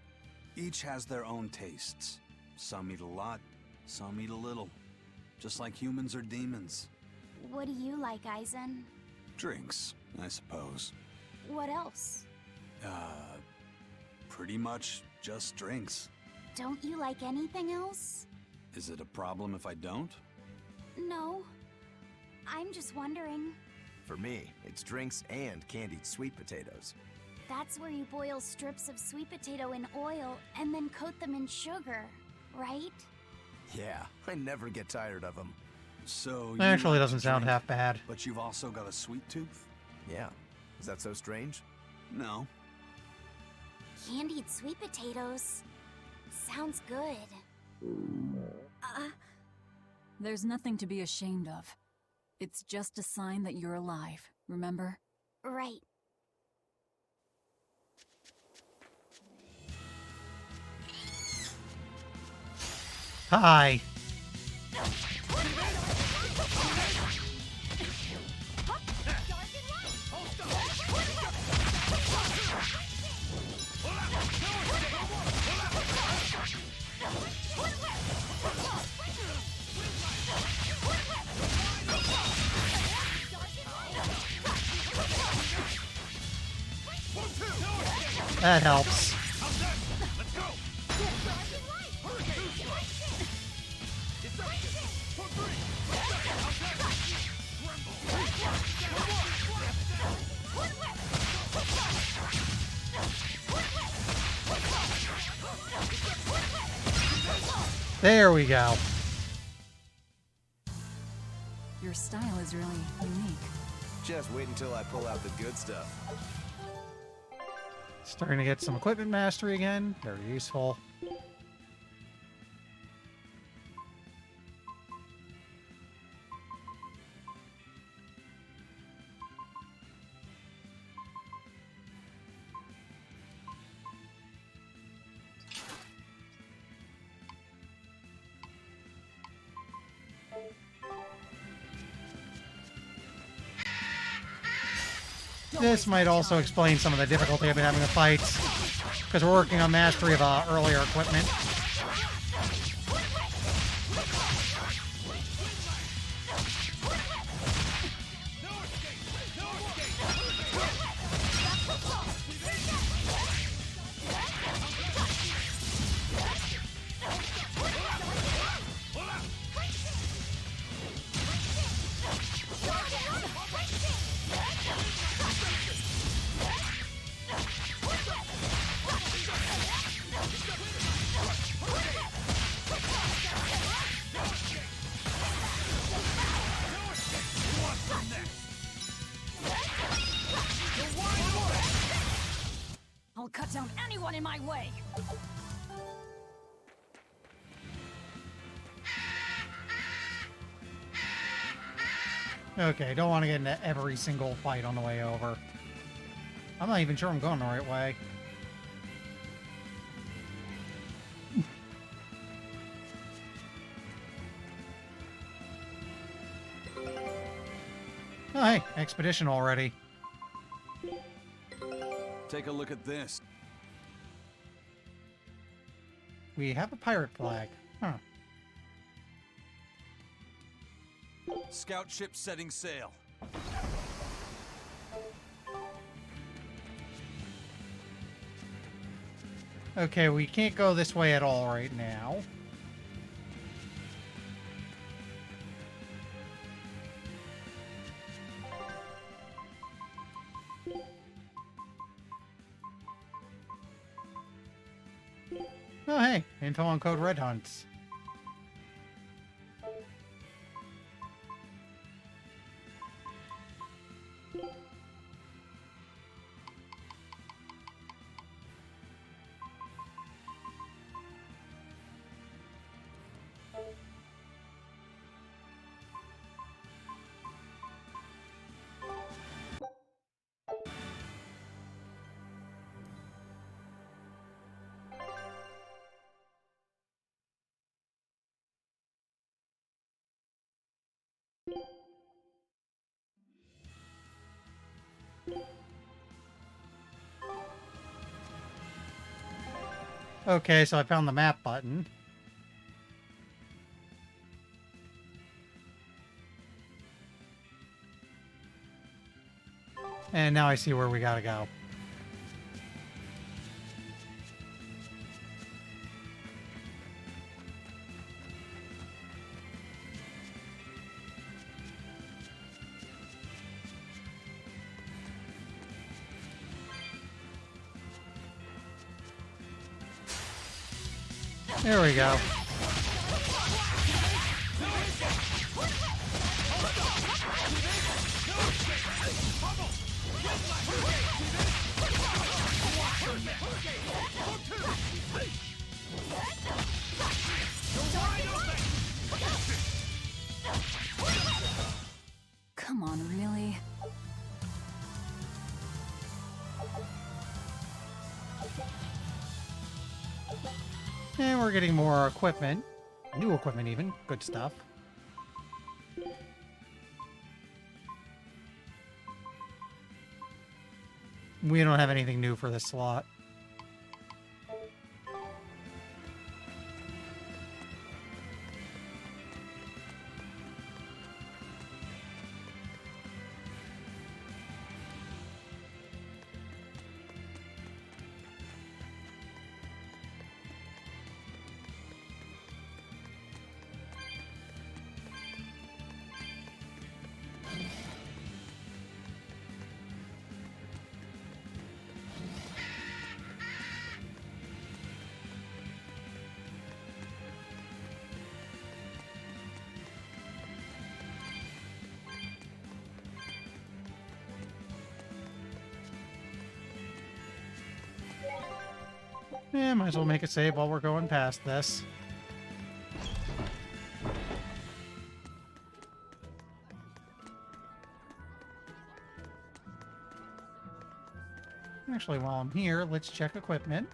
D: Each has their own tastes. Some eat a lot, some eat a little. Just like humans or demons.
I: What do you like, Aizen?
D: Drinks, I suppose.
I: What else?
D: Pretty much just drinks.
I: Don't you like anything else?
D: Is it a problem if I don't?
I: No. I'm just wondering.
G: For me, it's drinks and candied sweet potatoes.
I: That's where you boil strips of sweet potato in oil and then coat them in sugar, right?
G: Yeah, I never get tired of them.
D: So
A: That actually doesn't sound half bad.
D: But you've also got a sweet tooth?
G: Yeah. Is that so strange?
D: No.
I: Candied sweet potatoes. Sounds good.
C: There's nothing to be ashamed of. It's just a sign that you're alive, remember?
I: Right.
A: Hi. That helps. There we go.
C: Your style is really unique.
G: Just wait until I pull out the good stuff.
A: Starting to get some equipment mastery again. Very useful. This might also explain some of the difficulty I've been having to fight, because we're working on mastery of earlier equipment.
C: I'll cut down anyone in my way!
A: Okay, don't want to get into every single fight on the way over. I'm not even sure I'm going the right way. expedition already.
D: Take a look at this.
A: We have a pirate flag. Huh.
D: Scout ship setting sail.
A: Okay, we can't go this way at all right now. Oh, hey, info on Code Red hunts. Okay, so I found the map button. And now I see where we gotta go. There we go.
C: Come on, really?
A: And we're getting more equipment. New equipment even. Good stuff. We don't have anything new for this slot. Yeah, might as well make a save while we're going past this. Actually, while I'm here, let's check equipment.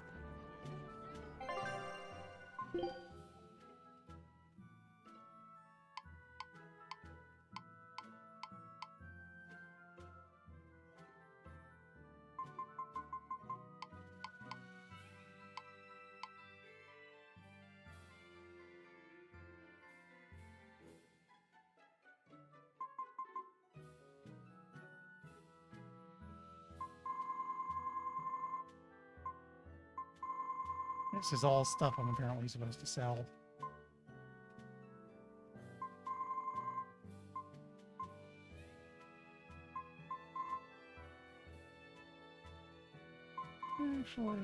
A: This is all stuff I'm apparently supposed to sell. Actually...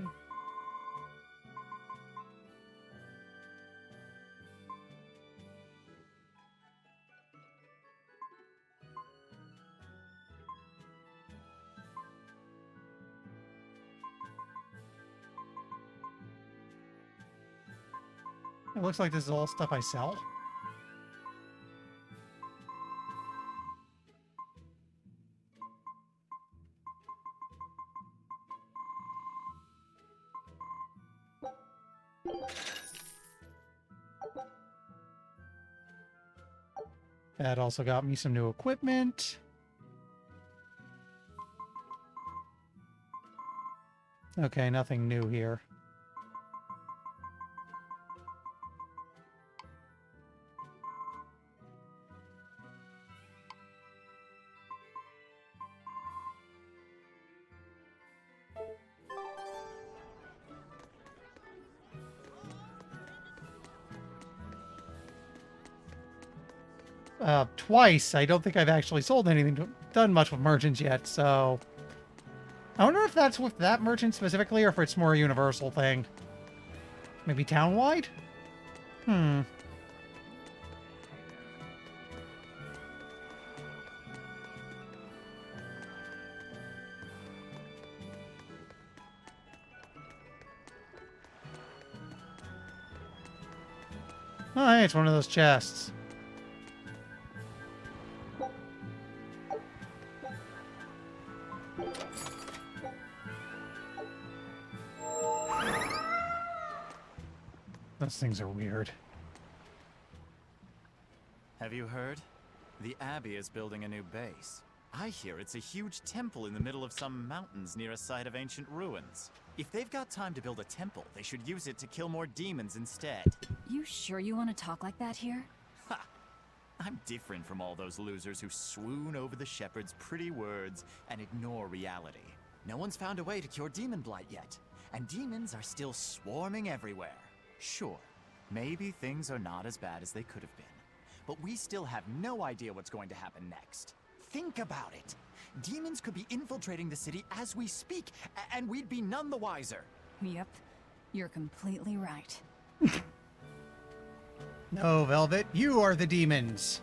A: It looks like this is all stuff I sell. That also got me some new equipment. Okay, nothing new here. Twice. I don't think I've actually sold anything, done much with merchants yet, so... I wonder if that's with that merchant specifically, or if it's more a universal thing. Maybe town-wide? Hmm. Oh, hey, it's one of those chests. Those things are weird.
U: Have you heard? The Abbey is building a new base. I hear it's a huge temple in the middle of some mountains near a site of ancient ruins. If they've got time to build a temple, they should use it to kill more demons instead.
C: You sure you want to talk like that here?
U: Ha! I'm different from all those losers who swoon over the shepherd's pretty words and ignore reality. No one's found a way to cure demon blight yet, and demons are still swarming everywhere. Sure, maybe things are not as bad as they could have been, but we still have no idea what's going to happen next. Think about it. Demons could be infiltrating the city as we speak, and we'd be none the wiser.
C: Yep, you're completely right.
A: No, Velvet, you are the demons.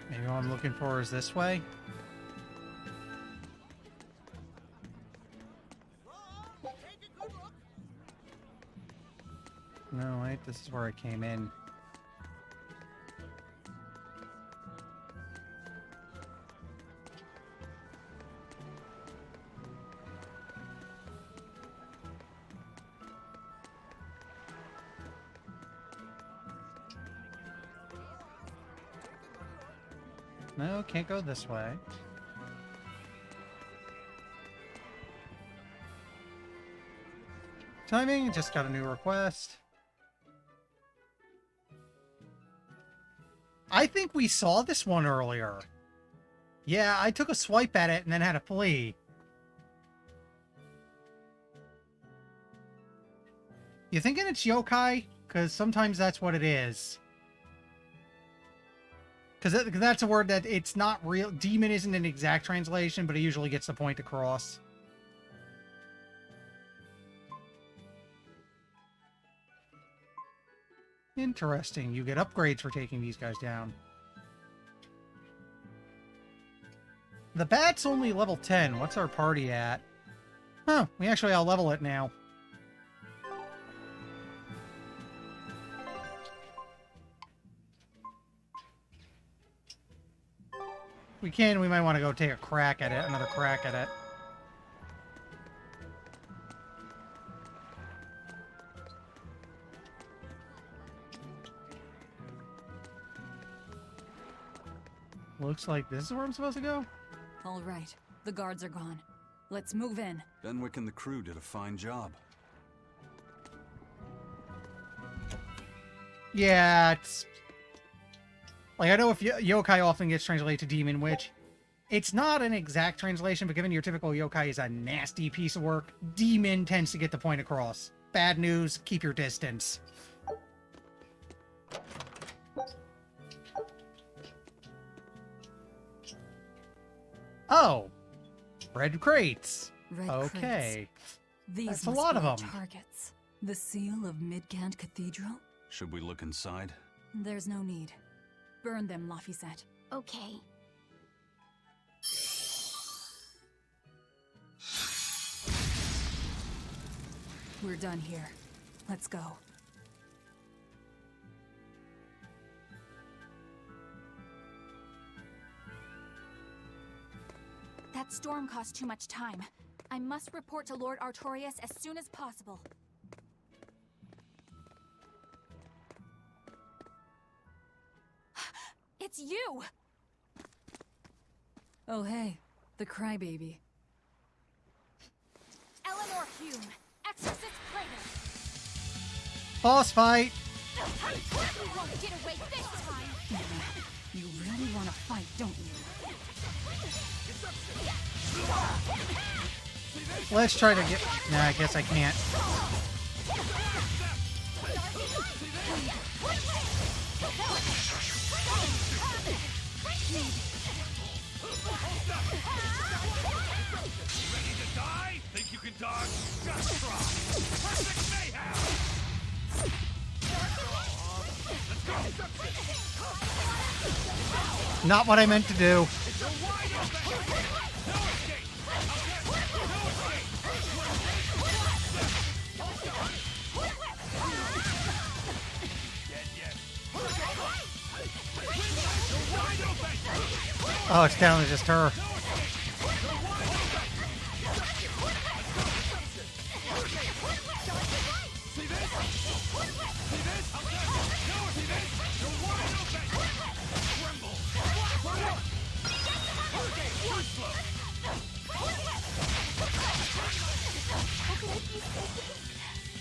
A: Maybe what I'm looking for is this way? No, wait, this is where I came in. No, can't go this way. Timing, just got a new request. I think we saw this one earlier. Yeah, I took a swipe at it and then had to flee. You thinking it's yokai? Because sometimes that's what it is. Because that's a word that it's not real. Demon isn't an exact translation, but it usually gets the point across. Interesting. You get upgrades for taking these guys down. The bat's only level 10. What's our party at? Huh, we actually all level it now. We can, we might want to go take a crack at it, another crack at it. Looks like this is where I'm supposed to go?
C: All right, the guards are gone. Let's move in.
D: Benwick and the crew did a fine job.
A: Yeah, it's... Like, I know if yokai often gets translated to demon witch. It's not an exact translation, but given your typical yokai is a nasty piece of work, demon tends to get the point across. Bad news, keep your distance. Oh, red crates.
C: Red
A: okay.
C: Crates. These
A: That's a
C: must
A: lot
C: be
A: of
C: our
A: them.
C: targets. The seal of Midgand Cathedral?
D: Should we look inside?
C: There's no need. Burn them, Laphicet.
I: Okay.
C: We're done here. Let's go.
B: That storm caused too much time. I must report to Lord Artorias as soon as possible. It's you!
C: Oh hey, the crybaby.
B: Eleanor Hume, Exorcist Praetor!
A: Boss fight!
B: You won't get away this time!
C: You really want to fight, don't you?
A: Let's try to get... Nah, I guess I can't.
E: Ready to die? Think you can dodge? Just try. Perfect mayhem!
A: Not what I meant to do. Oh, it's down to just her.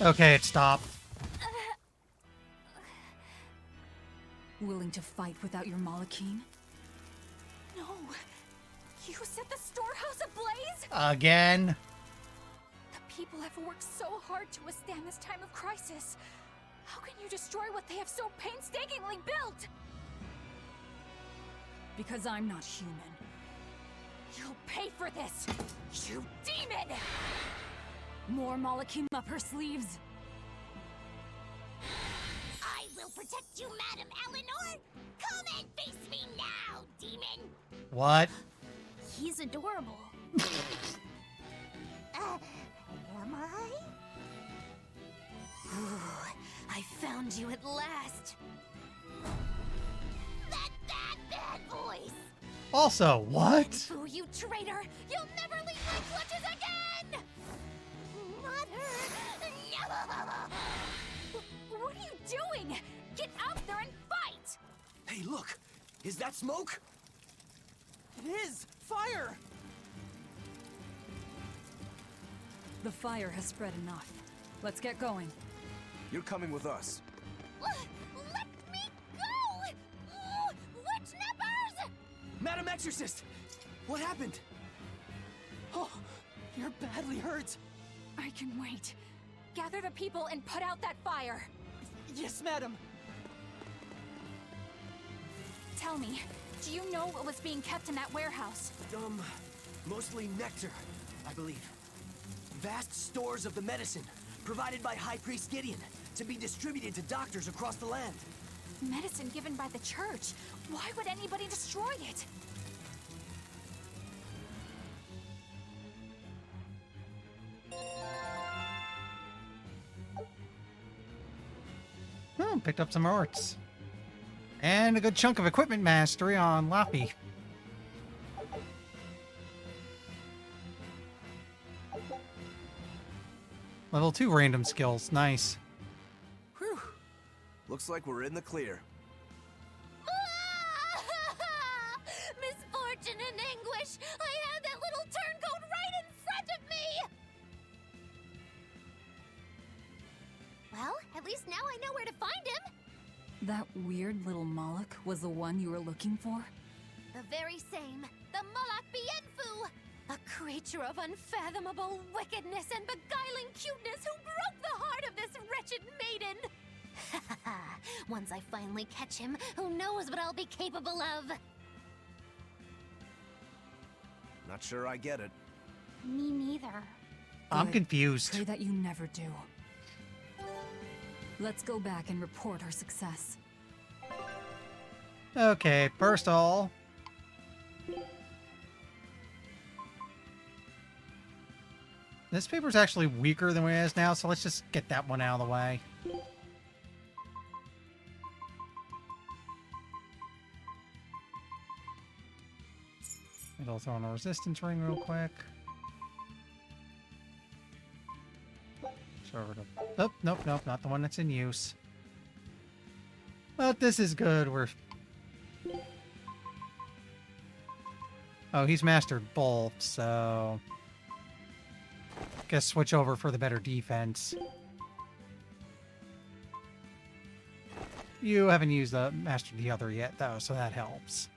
A: Okay, it stopped.
C: Willing to fight without your Malachine?
B: No! You set the storehouse ablaze?
A: Again?
B: The people have worked so hard to withstand this time of crisis. How can you destroy what they have so painstakingly built?
C: Because I'm not human.
B: You'll pay for this, you demon!
C: More Malachim up her sleeves.
M: I will protect you, Madam Eleanor! Come and face me now, demon!
A: What?
M: He's adorable. Am I?
B: Ooh, I found you at last.
M: That bad voice!
A: Also, what?
B: Fu, you traitor! You'll never leave my clutches again!
M: Mother! No!
B: What are you doing? Get out there and fight!
G: Hey, look! Is that smoke?
S: It is! Fire!
C: The fire has spread enough. Let's get going.
G: You're coming with us.
M: Let me go! Witch nippers!
S: Madam Exorcist! What happened? Oh, you're badly hurt.
B: I can wait. Gather the people and put out that fire.
S: Yes, madam.
B: Tell me, do you know what was being kept in that warehouse?
S: Mostly nectar, I believe. Vast stores of the medicine, provided by High Priest Gideon, to be distributed to doctors across the land.
B: Medicine given by the church. Why would anybody destroy it?
A: Oh, picked up some arts. And a good chunk of equipment mastery on Lappy. Level 2 random skills. Nice.
G: Whew. Looks like we're in the clear.
M: Misfortune and anguish! I had that little turncoat right in front of me! Well, at least now I know where to find him!
C: That weird little Moloch was the one you were looking for?
M: The very same. The Moloch Bienfu! A creature of unfathomable wickedness and beguiling cuteness who broke the heart of this wretched maiden! Once I finally catch him, who knows what I'll be capable of?
G: Not sure I get it.
I: Me neither.
A: I'm confused.
C: Pray that you never do. Let's go back and report our success.
A: Okay, first of all, This paper's actually weaker than what it is now, so let's just get that one out of the way. It'll throw in a resistance ring real quick. So over to... Oh, nope, not the one that's in use. But this is good. Oh, he's mastered both, so... Guess switch over for the better defense. You haven't mastered the other yet, though, so that helps.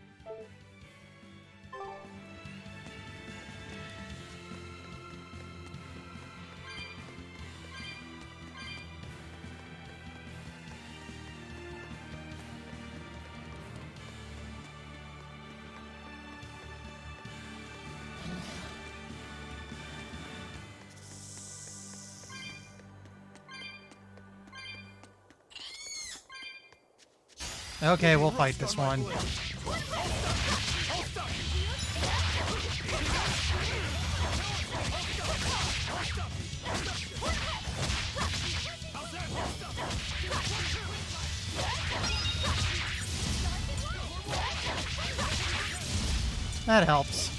A: Okay, we'll fight this one. That helps.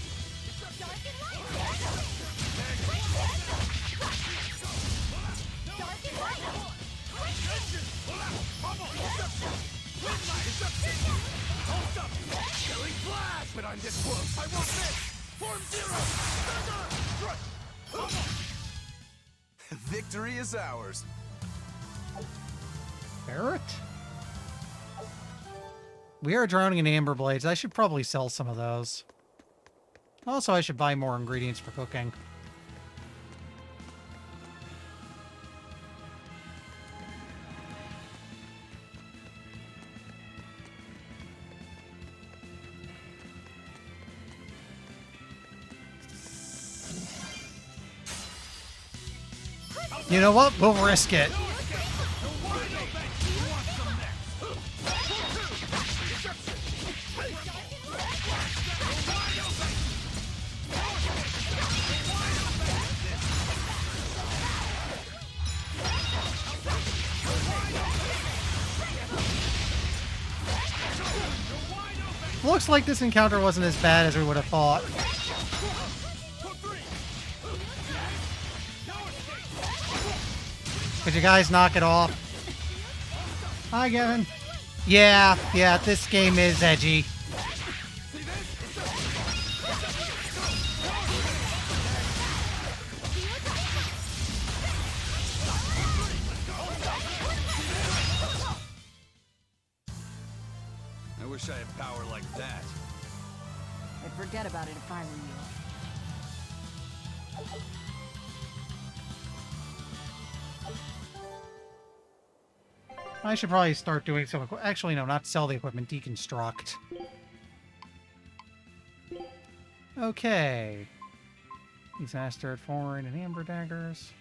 O: But I'm this close, I won't miss! Form zero!
G: Victory is ours.
A: Barrett? We are drowning in amber blades. I should probably sell some of those. Also, I should buy more ingredients for cooking. You know what? We'll risk it. Looks like this encounter wasn't as bad as we would have thought. Could you guys knock it off? Hi, Gavin. Yeah, this game is edgy.
D: I wish I had power like that.
C: I'd forget about it if I were you.
A: I should probably start doing some... Actually, no, not sell the equipment. Deconstruct. Okay. He's mastered foreign and amber daggers.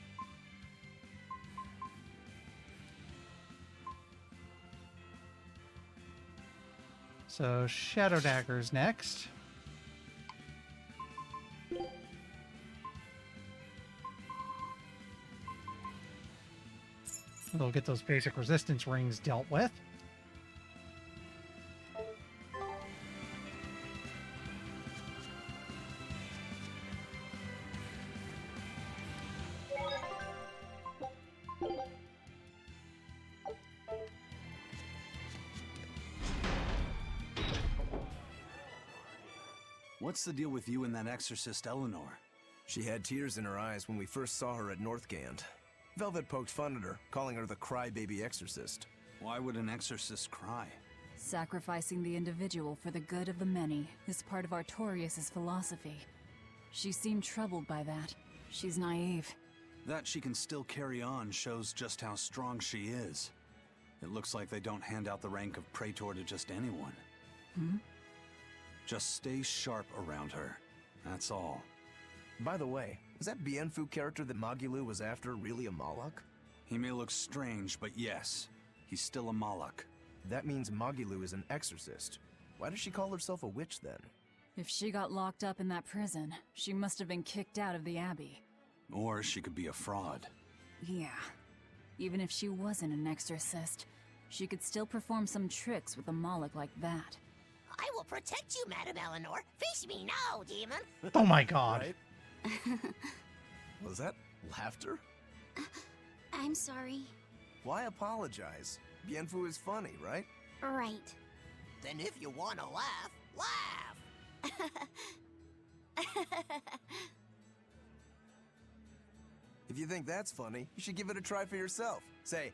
A: So, shadow daggers next. We'll get those basic resistance rings dealt with.
D: What's the deal with you and that exorcist Eleanor?
G: She had tears in her eyes when we first saw her at Northgand. Velvet poked fun at her, calling her the crybaby exorcist.
D: Why would an exorcist cry?
C: Sacrificing the individual for the good of the many is part of Artorias' philosophy. She seemed troubled by that. She's naive.
D: That she can still carry on shows just how strong she is. It looks like they don't hand out the rank of Praetor to just anyone. Just stay sharp around her. That's all.
G: By the way, was that Bienfu character that Magilou was after really a Moloch?
D: He may look strange, but yes, he's still a Moloch.
G: That means Magilou is an exorcist. Why does she call herself a witch then?
C: If she got locked up in that prison, she must have been kicked out of the Abbey.
D: Or she could be a fraud.
C: Yeah. Even if she wasn't an exorcist, she could still perform some tricks with a Moloch like that.
F: I will protect you, Madam Eleanor. Face me now, demon.
A: Oh my god.
G: Was that laughter?
I: I'm sorry.
G: Why apologize? Bienfu is funny, right?
I: Right.
F: Then if you want to laugh, laugh!
G: If you think that's funny, you should give it a try for yourself. Say,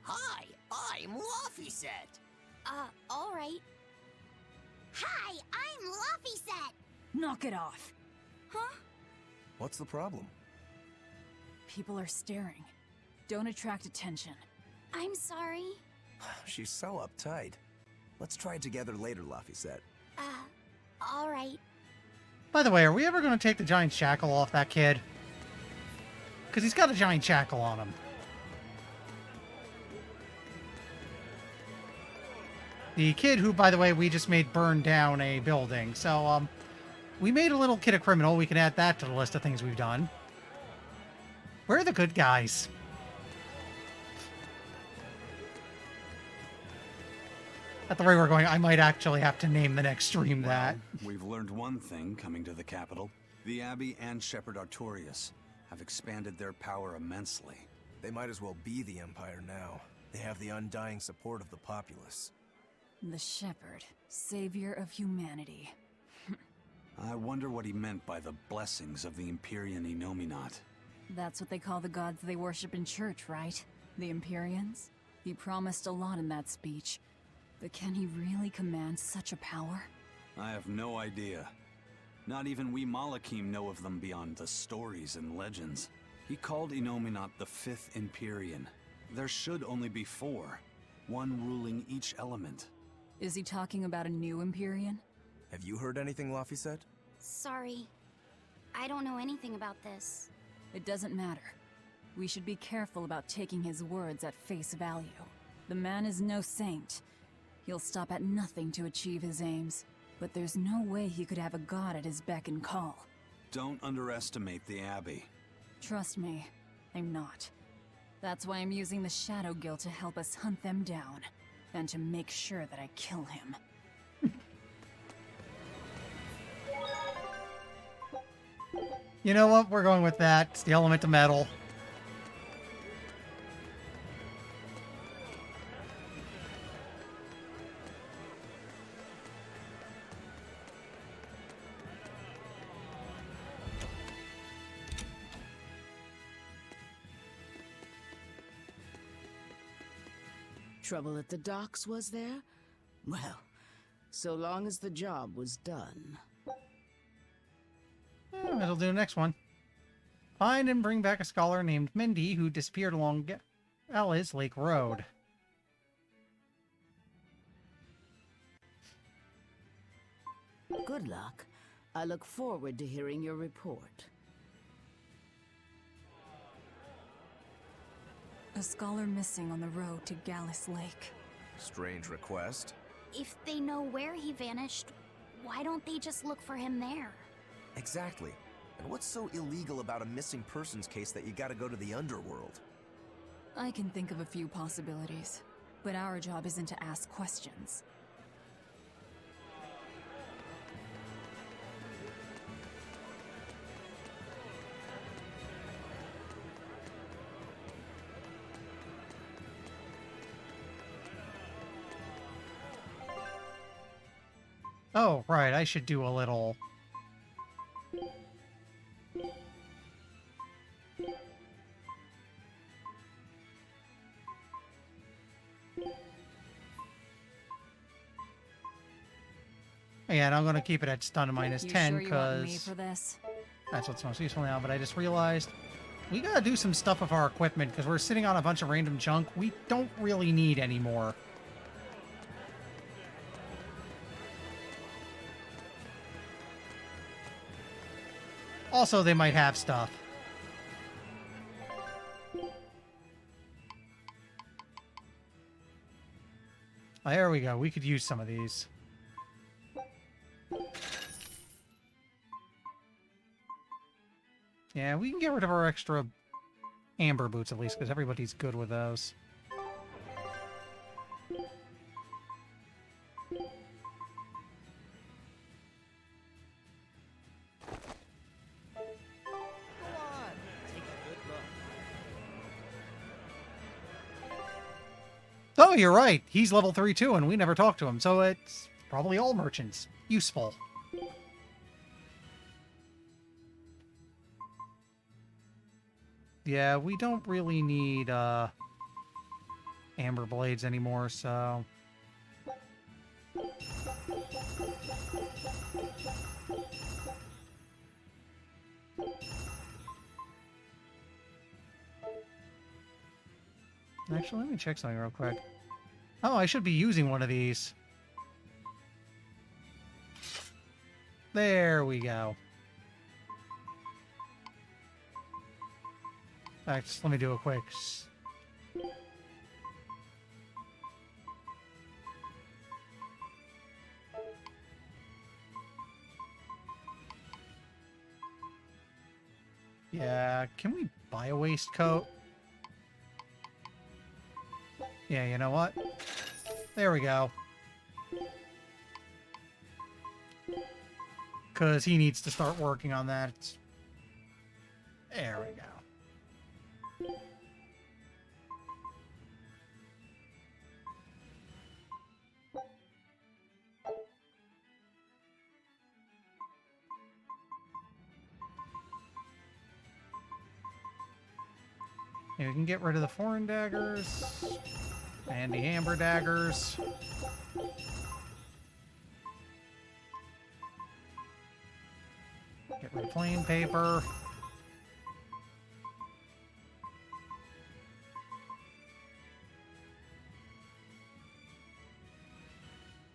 F: Hi, I'm Laffyset.
I: All right. Hi, I'm Laffyset.
C: Knock it off.
I: Huh?
G: what's the problem?
C: People are staring. Don't attract attention.
I: I'm sorry.
G: She's so uptight. Let's try it together later, Laffyset.
I: All right.
A: By the way, are we ever going to take the giant shackle off that kid? Because he's got a giant shackle on him. The kid who, by the way, we just made burn down a building. So, we made a little kid a criminal. We can add that to the list of things we've done. Where are the good guys? At the rate we're going, I might actually have to name the next stream that.
D: We've learned one thing coming to the capital. The Abbey and Shepherd Artorius have expanded their power immensely.
G: They might as well be the Empire now. They have the undying support of the populace.
C: The Shepherd, savior of humanity.
D: I wonder what he meant by the blessings of the Empyrean Enominat.
C: That's what they call the gods they worship in church, right? The Empyreans? He promised a lot in that speech. But can he really command such a power?
D: I have no idea. Not even we Malachim know of them beyond the stories and legends. He called Enominat the Fifth Empyrean. There should only be four, one ruling each element.
C: Is he talking about a new Empyrean?
G: Have you heard anything, Laffyset?
I: Sorry. I don't know anything about this.
C: It doesn't matter. We should be careful about taking his words at face value. The man is no saint. He'll stop at nothing to achieve his aims. But there's no way he could have a god at his beck and call.
D: Don't underestimate the Abbey.
C: Trust me, I'm not. That's why I'm using the Shadow Guild to help us hunt them down. And to make sure that I kill him.
A: You know what? We're going with that. It's the element of metal.
Q: Trouble at the docks, was there? Well, so long as the job was done.
A: That'll do the next one. Find and bring back a scholar named Mindy who disappeared along Alice Lake Road.
Q: Good luck. I look forward to hearing your report.
C: A scholar missing on the road to Gallus Lake.
G: Strange request.
I: If they know where he vanished, why don't they just look for him there?
G: Exactly. And what's so illegal about a missing persons case that you gotta go to the underworld?
C: I can think of a few possibilities, but our job isn't to ask questions.
A: Oh, right. I should do a little... Again, I'm going to keep it at stun minus 10 because that's what's most useful now. But I just realized we got to do some stuff with our equipment because we're sitting on a bunch of random junk we don't really need anymore. Also, they might have stuff. Oh, there we go. We could use some of these. Yeah, we can get rid of our extra amber boots at least, because everybody's good with those. Oh, you're right. He's level 3 too, and we never talked to him, so it's probably all merchants. Useful. Yeah, we don't really need amber blades anymore, so... Actually, let me check something real quick. Oh, I should be using one of these. There we go. In fact, let me do a quick... Yeah, can we buy a waistcoat? Yeah, you know what? There we go. Because he needs to start working on that. There we go. Yeah, we can get rid of the foreign daggers. And the amber daggers. Get rid of plain paper.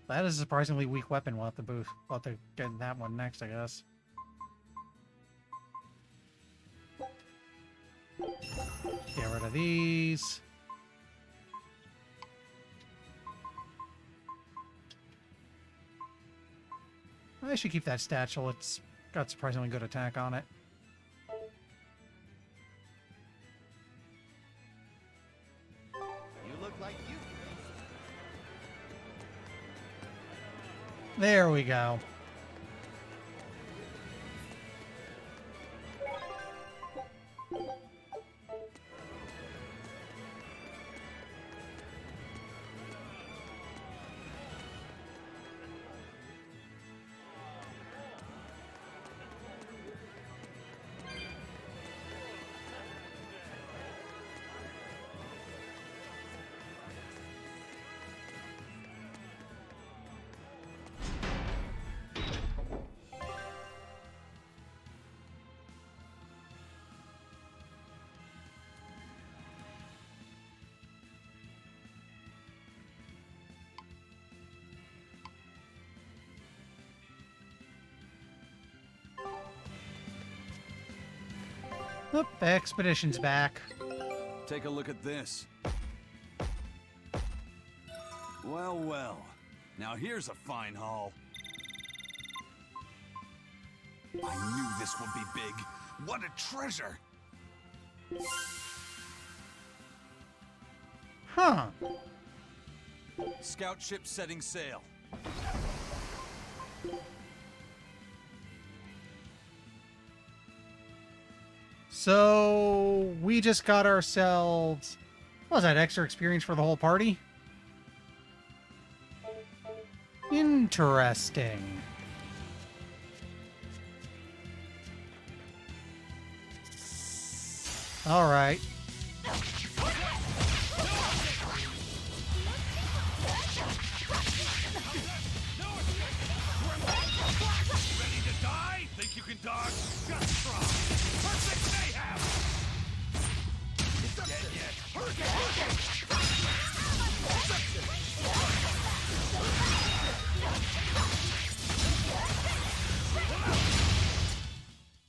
A: That is a surprisingly weak weapon. We'll have to boost. We'll have to get that one next, I guess. Get rid of these. I should keep that satchel. It's got surprisingly good attack on it.
U: You look like you.
A: There we go. Oop, the expedition's back.
D: Take a look at this. Well, well. Now here's a fine haul. I knew this would be big. What a treasure!
A: Huh.
D: Scout ship setting sail.
A: So, we just got ourselves... What was that, extra experience for the whole party? Interesting. Alright.
E: Ready to die? Think you can dodge? Just try. Perfect mayhem! Dead yet.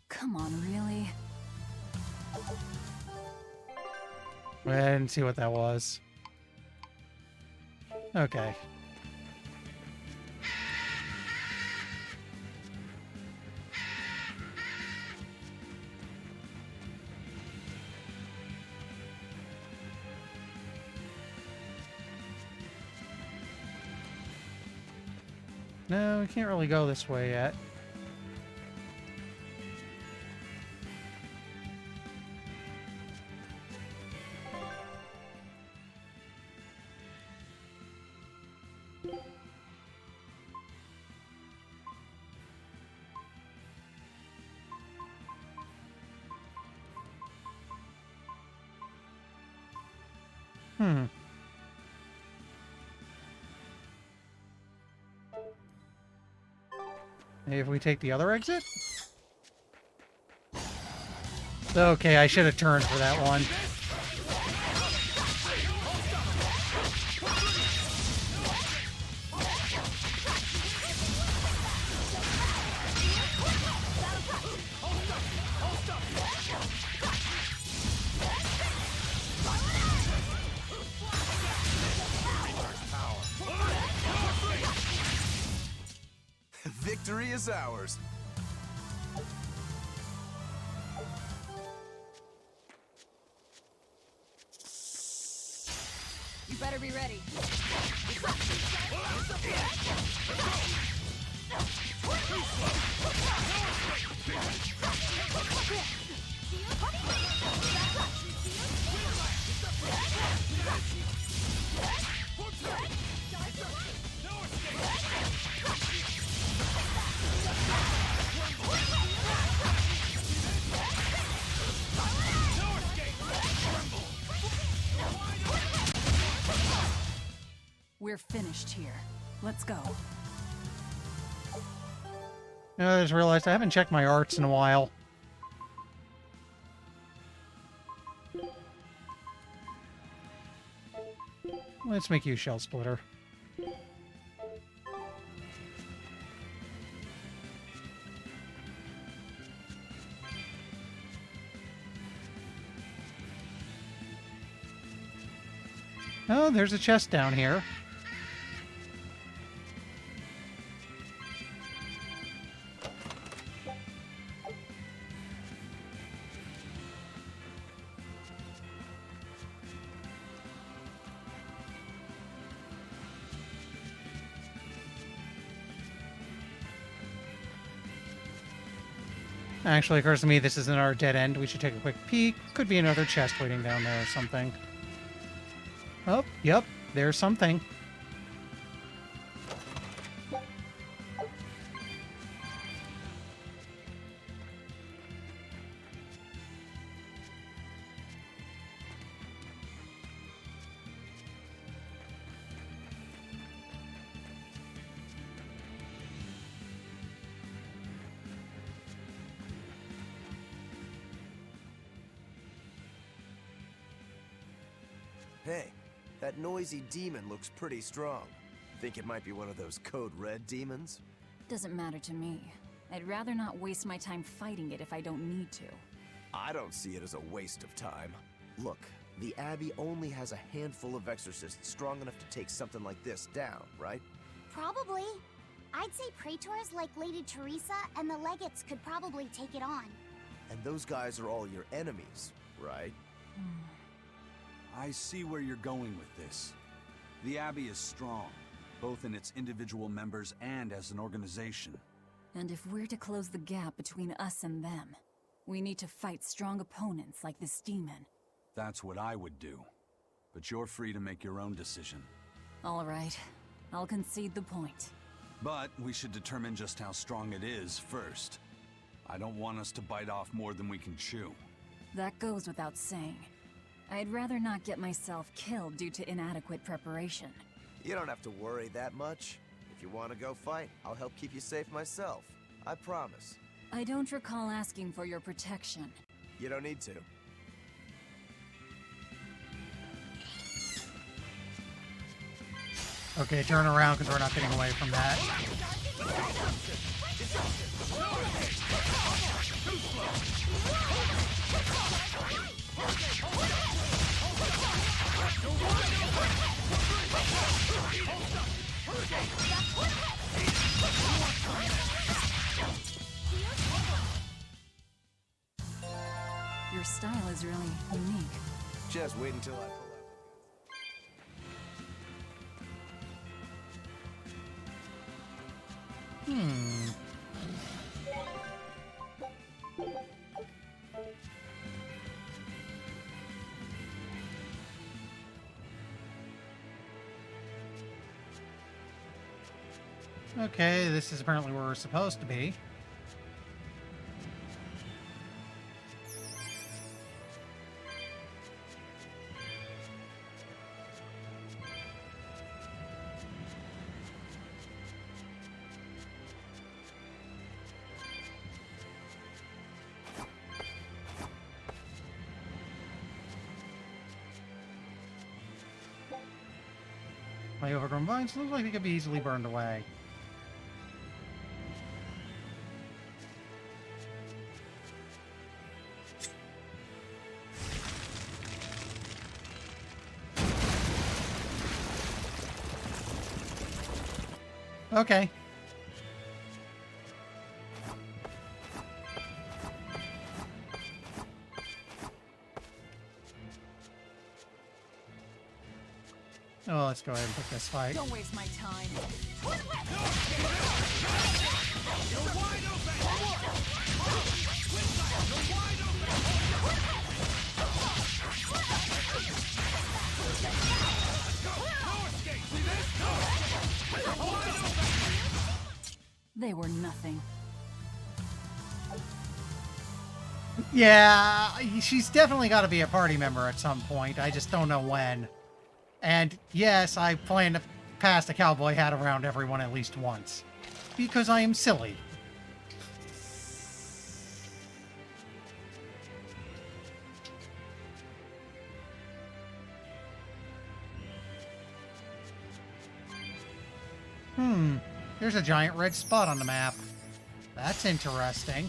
C: Come on, really?
A: I didn't see what that was. Okay. No, we can't really go this way yet. Maybe if we take the other exit? Okay, I should have turned for that one.
G: Victory is ours.
C: You better be ready. We're finished here. Let's go.
A: I just realized I haven't checked my arts in a while. Let's make you Shell Splitter. Oh, there's a chest down here. Actually, occurs to me this isn't our dead end. We should take a quick peek. Could be another chest waiting down there or something. Oh, yep, there's something.
G: Hey, that noisy demon looks pretty strong. Think it might be one of those Code Red demons?
C: Doesn't matter to me. I'd rather not waste my time fighting it if I don't need to.
G: I don't see it as a waste of time. Look, the Abbey only has a handful of exorcists strong enough to take something like this down, right?
I: Probably. I'd say praetors like Lady Teresa and the legates could probably take it on.
G: And those guys are all your enemies, right?
D: I see where you're going with this. The Abbey is strong, both in its individual members and as an organization.
C: And if we're to close the gap between us and them, we need to fight strong opponents like this demon.
D: That's what I would do. But you're free to make your own decision.
C: All right. I'll concede the point.
D: But we should determine just how strong it is first. I don't want us to bite off more than we can chew.
C: That goes without saying. I'd rather not get myself killed due to inadequate preparation.
G: You don't have to worry that much. If you want to go fight, I'll help keep you safe myself. I promise.
C: I don't recall asking for your protection.
G: You don't need to.
A: Okay, turn around because we're not getting away from that.
C: Your style is really unique.
G: Just wait until I pull out.
A: Okay, this is apparently where we're supposed to be. My overgrown vines look like they could be easily burned away. Okay. Oh, let's go ahead and pick this fight.
C: Don't waste my time. They were nothing.
A: Yeah, she's definitely got to be a party member at some point. I just don't know when. And yes, I plan to pass the cowboy hat around everyone at least once. Because I am silly. There's a giant red spot on the map. That's interesting.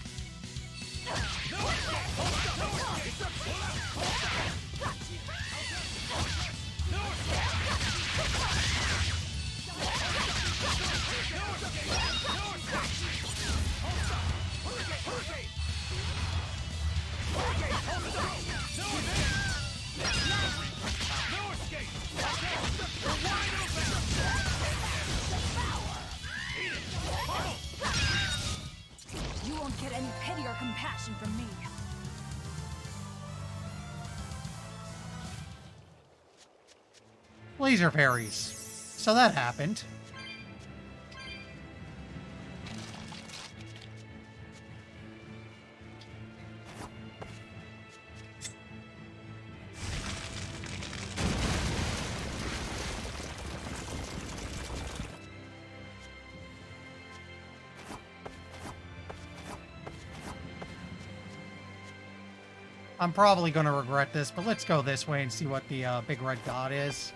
C: You won't get any pity or compassion from me.
A: Laser parries. So that happened. I'm probably going to regret this, but let's go this way and see what the big red dot is.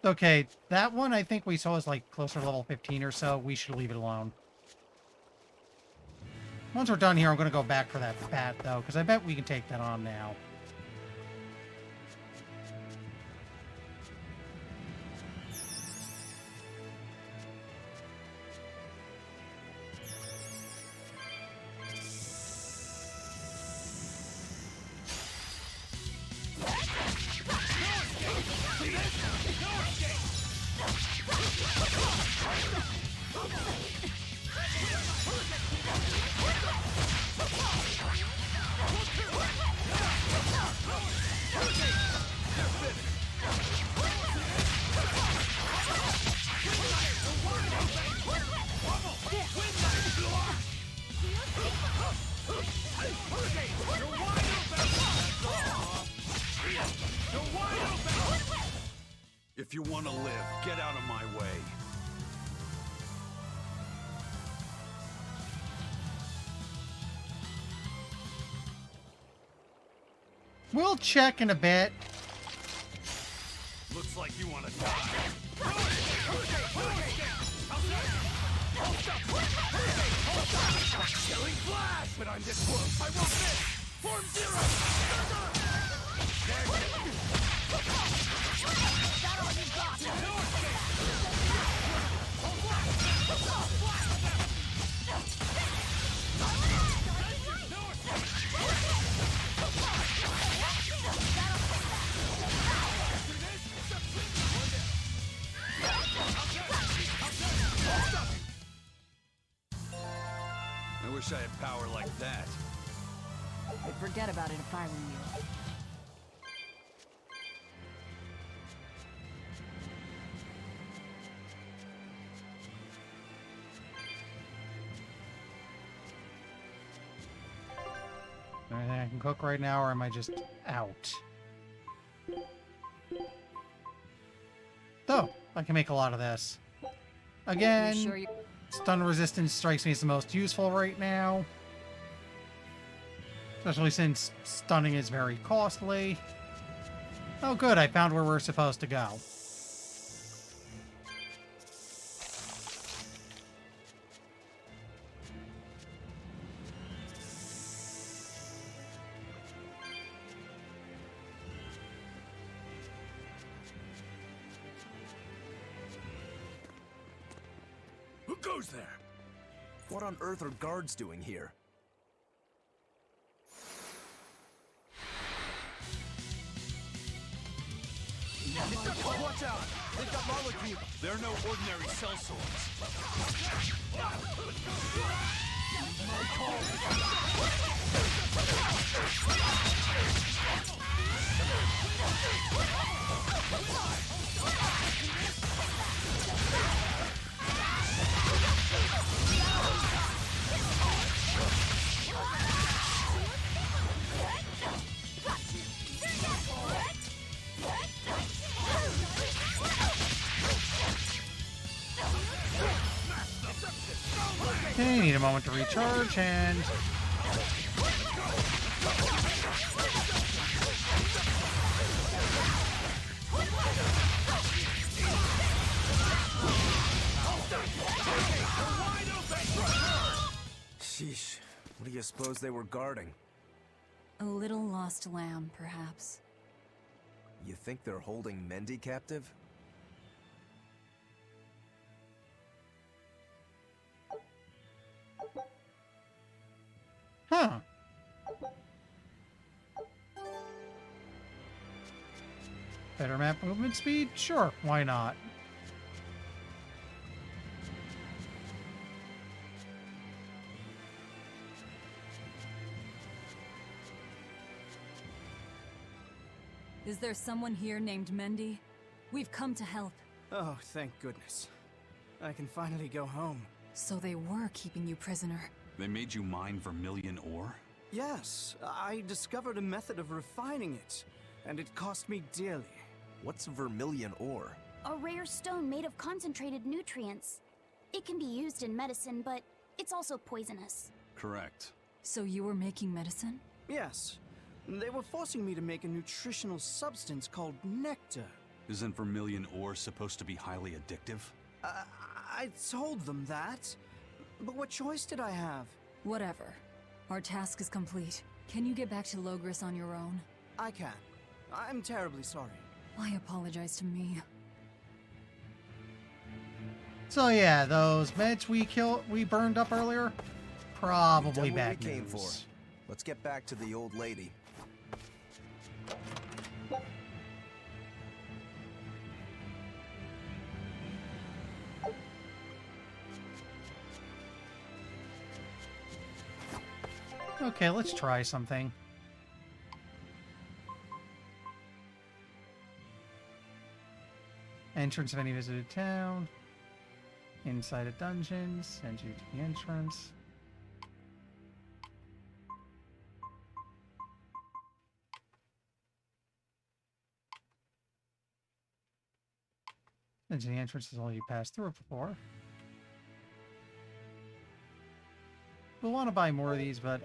A: Okay, that one I think we saw is like closer to level 15 or so. We should leave it alone. Once we're done here, I'm going to go back for that bat, though, because I bet we can take that on now.
D: If you want to live, get out of my way.
A: We'll check in a bit.
E: Looks like you want to die. Killing flash, but I'm this close. I won't miss. Form zero.
D: I wish I had power like that.
C: I'd forget about it if I were you.
A: Anything I can cook right now, or am I just out? Oh, I can make a lot of this. Again,
C: You sure
A: stun resistance strikes me as the most useful right now. Especially since stunning is very costly. Oh good, I found where we're supposed to go.
P: Who goes there?
G: What on earth are guards doing here?
L: Watch out! They've got molecules!
D: They're no ordinary cell swords.
A: Okay, need a moment to recharge and...
G: Sheesh. What do you suppose they were guarding?
C: A little lost lamb, perhaps.
G: You think they're holding Mendy captive?
A: Huh. Better map movement speed? Sure, why not?
C: Is there someone here named Mendy? We've come to help.
S: Oh, thank goodness. I can finally go home.
C: So they were keeping you prisoner.
D: They made you mine vermilion ore?
S: Yes, I discovered a method of refining it, and it cost me dearly.
G: What's vermilion ore?
I: A rare stone made of concentrated nutrients. It can be used in medicine, but it's also poisonous.
D: Correct.
C: So you were making medicine?
S: Yes. They were forcing me to make a nutritional substance called nectar.
D: Isn't vermilion ore supposed to be highly addictive?
S: I told them that. But what choice did I have?
C: Whatever. Our task is complete. Can you get back to Logris on your own?
S: I can. I'm terribly sorry.
C: Why apologize to me?
A: So yeah, those meds we burned up earlier, probably
G: We've done
A: bad
G: what we came for.
A: news.
G: Let's get back to the old lady.
A: Okay, let's try something. Entrance of any visited town. Inside a dungeon. Send you to the entrance. Send you to the entrance is all you passed through before. We'll want to buy more of these, but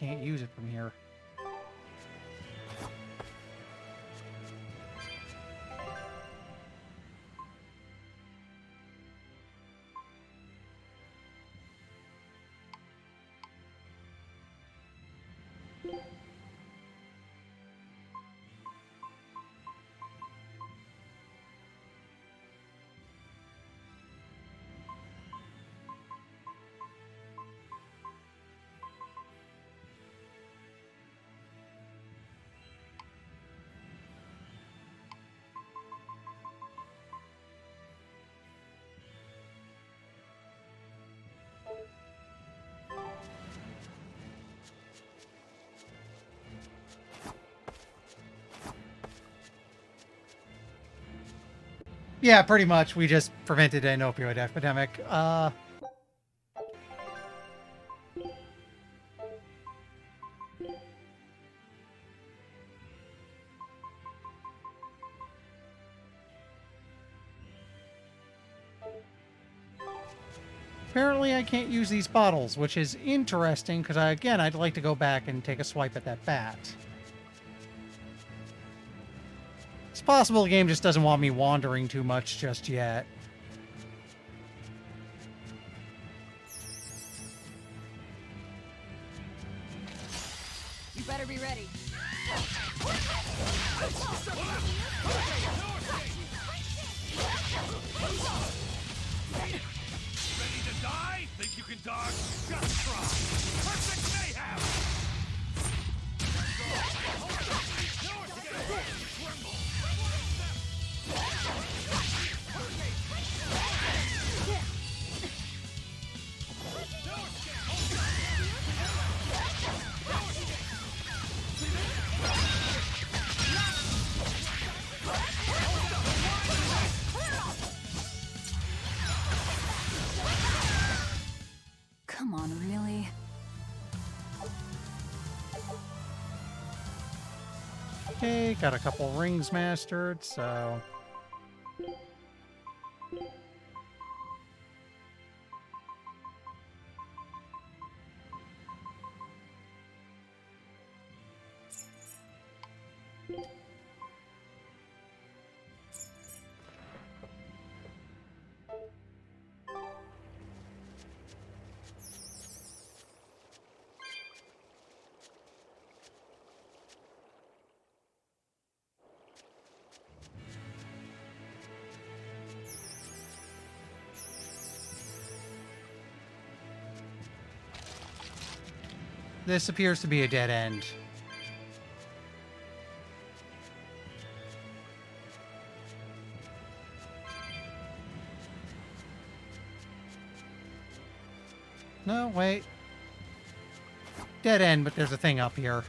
A: can't use it from here. Yeah, pretty much. We just prevented an opioid epidemic. Apparently I can't use these bottles, which is interesting, because I'd like to go back and take a swipe at that bat. It's possible the game just doesn't want me wandering too much just yet.
C: You better be ready.
E: Ready to die? Think you can dodge? Just try. Perfect mayhem!
C: Come on, really?
A: Okay, got a couple rings mastered, so... This appears to be a dead end. No, wait. Dead end, but there's a thing up here.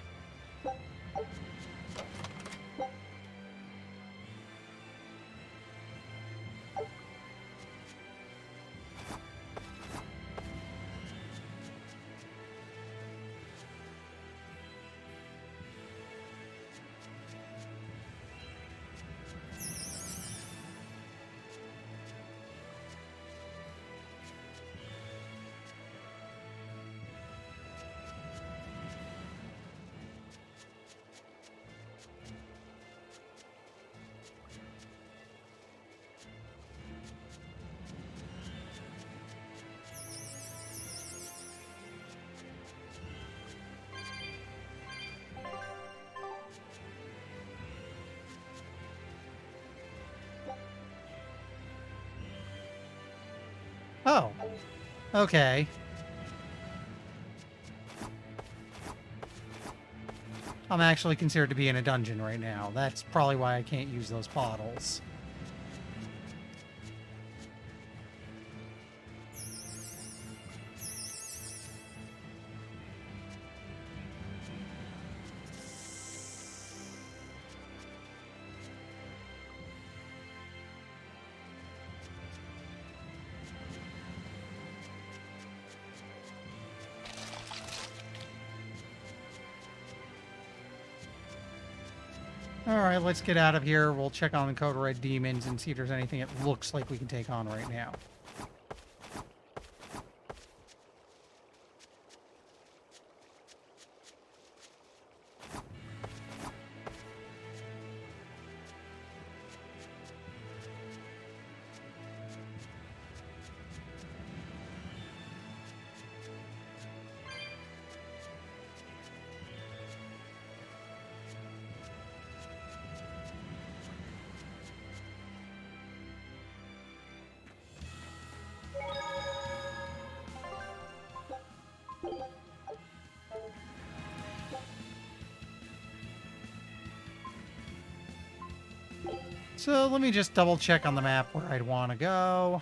A: Oh. Okay. I'm actually considered to be in a dungeon right now. That's probably why I can't use those bottles. Alright, let's get out of here. We'll check on the Code Red demons and see if there's anything it looks like we can take on right now. So let me just double check on the map where I'd want to go.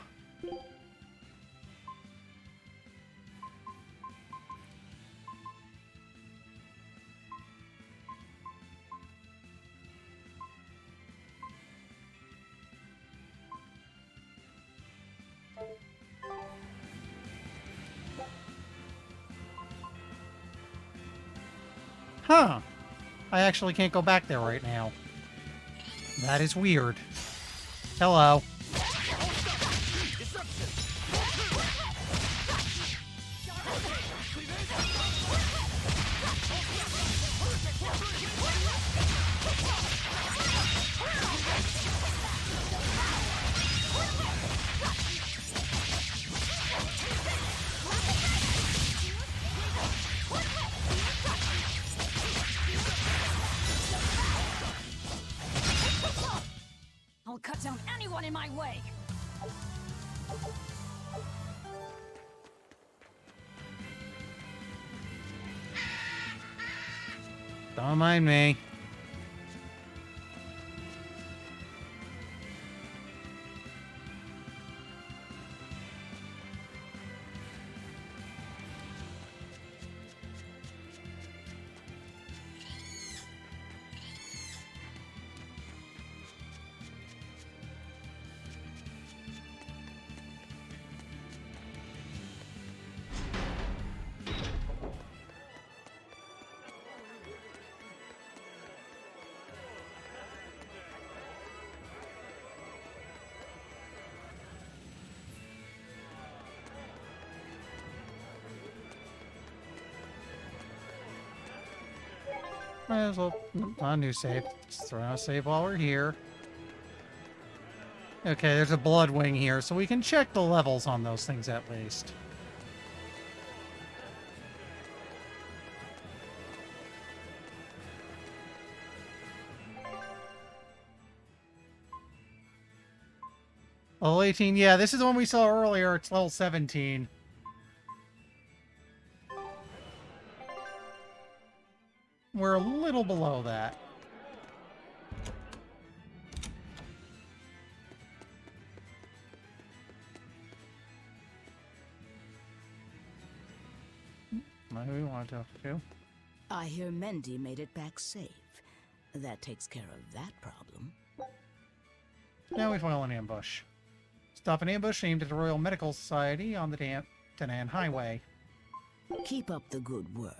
A: Huh. I actually can't go back there right now. That is weird. Hello.
C: I'll cut down anyone in my way!
A: Don't mind me. Might as well, not new save. Just throw out a save while we're here. Okay, there's a blood wing here, so we can check the levels on those things at least. Level 18, yeah, this is the one we saw earlier. It's level 17. We're a little below that. Not who we want to talk to.
Q: I hear Mendy made it back safe. That takes care of that problem.
A: Now we foil an ambush. Stop an ambush aimed at the Royal Medical Society on the Danan Highway.
Q: Keep up the good work.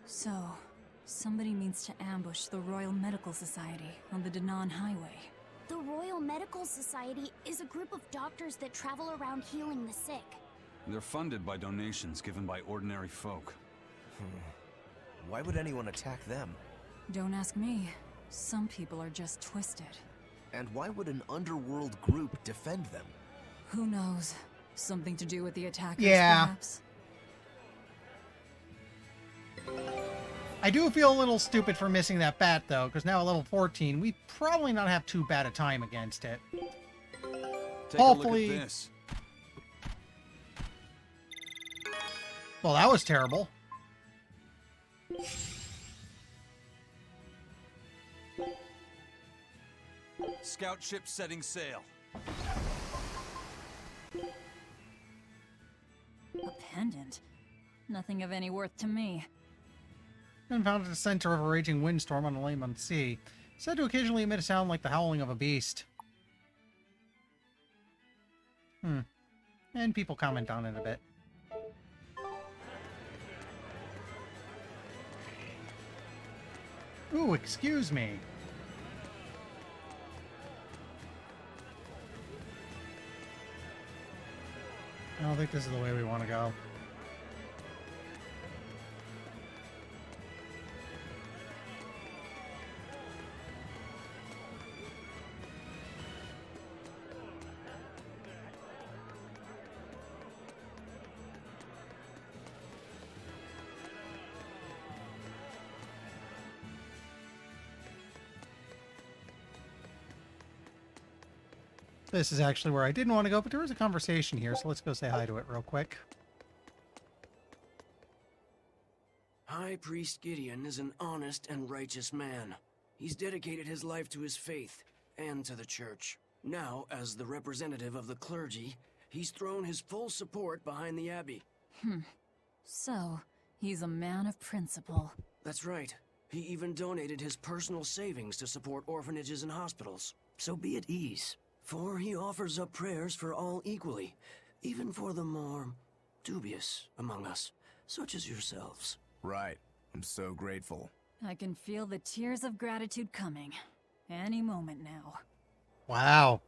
C: So, somebody means to ambush the Royal Medical Society on the Danan Highway.
I: The Royal Medical Society is a group of doctors that travel around healing the sick.
D: They're funded by donations given by ordinary folk.
G: Why would anyone attack them?
C: Don't ask me. Some people are just twisted.
G: And why would an underworld group defend them?
C: Who knows? Something to do with the attackers,
A: Yeah.
C: perhaps?
A: I do feel a little stupid for missing that bat, though, because now at level 14, we probably not have too bad a time against it.
D: Take
A: Hopefully.
D: a look at this.
A: Well, that was terrible.
D: Scout ship setting sail.
C: A pendant? Nothing of any worth to me.
A: And found at the center of a raging windstorm on a Lehman Sea. Said to occasionally emit a sound like the howling of a beast. And people comment on it a bit. Ooh, excuse me. I don't think this is the way we want to go. This is actually where I didn't want to go, but there is a conversation here, so let's go say hi to it real quick.
J: High Priest Gideon is an honest and righteous man. He's dedicated his life to his faith and to the church. Now, as the representative of the clergy, he's thrown his full support behind the Abbey.
C: So, he's a man of principle.
J: That's right. He even donated his personal savings to support orphanages and hospitals. So be at ease. For he offers up prayers for all equally, even for the more dubious among us, such as yourselves.
G: Right. I'm so grateful.
C: I can feel the tears of gratitude coming. Any moment now.
A: Wow.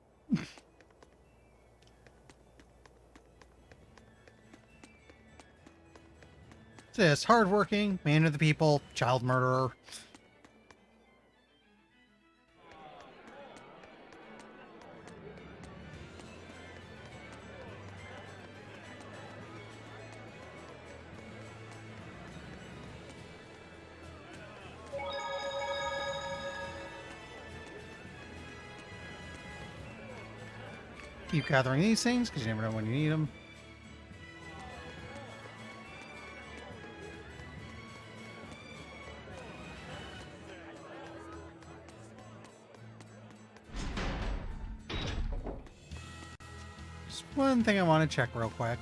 A: This hardworking, man of the people, child murderer. Keep gathering these things because you never know when you need them. Just one thing I want to check real quick.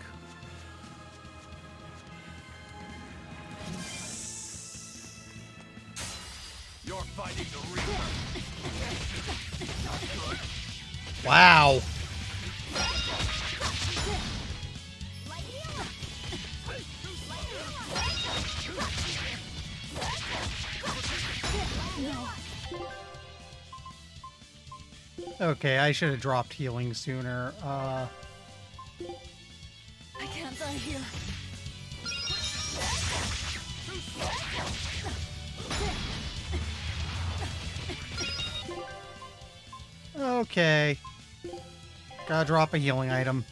E: You're fighting the Reaper.
A: Wow. Okay, I should have dropped healing sooner.
C: I can't die here.
A: Okay. Gotta drop a healing item.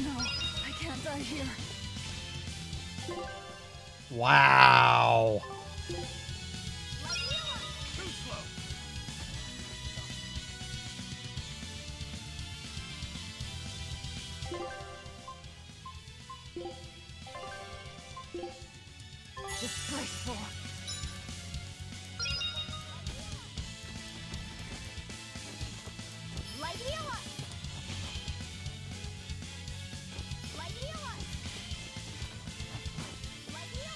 C: No, I can't die here.
A: Wow.
C: Disgraceful.
M: Light healer! Light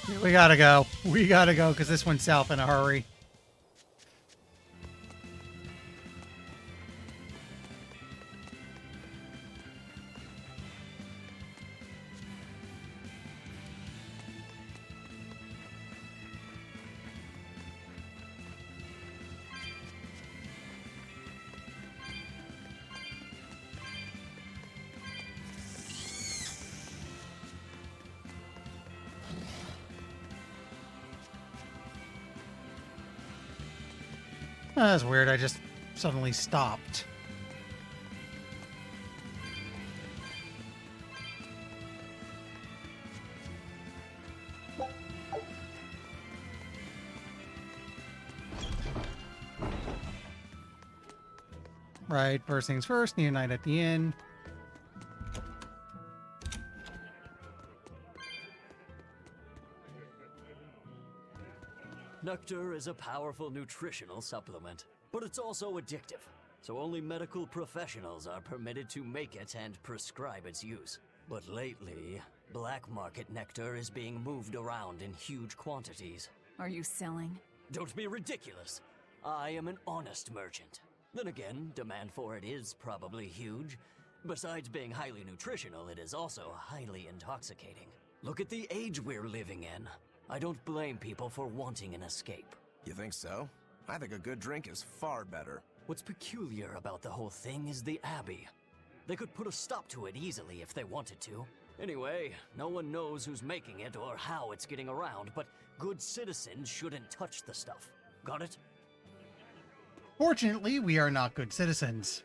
M: healer!
A: We gotta go. We gotta go because this went south in a hurry. That's weird. I just suddenly stopped. Right, first things first, need a night at the inn.
N: Nectar is a powerful nutritional supplement, but it's also addictive, so only medical professionals are permitted to make it and prescribe its use. But lately, black market nectar is being moved around in huge quantities.
C: Are you selling?
N: Don't be ridiculous. I am an honest merchant. Then again, demand for it is probably huge. Besides being highly nutritional, it is also highly intoxicating. Look at the age we're living in. I don't blame people for wanting an escape.
G: You think so? I think a good drink is far better.
N: What's peculiar about the whole thing is the Abbey. They could put a stop to it easily if they wanted to. Anyway, no one knows who's making it or how it's getting around, but good citizens shouldn't touch the stuff. Got it?
A: Fortunately, we are not good citizens.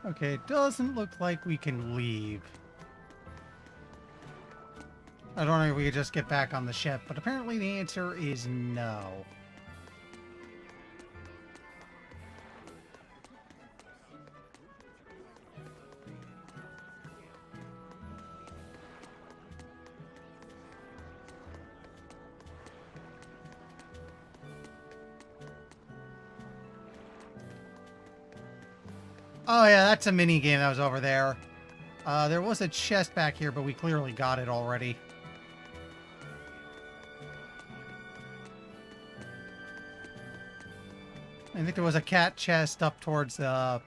A: Okay, it doesn't look like we can leave. I don't know if we could just get back on the ship, but apparently the answer is no. Oh yeah, that's a mini game that was over there. There was a chest back here, but we clearly got it already. I think there was a cat chest up towards the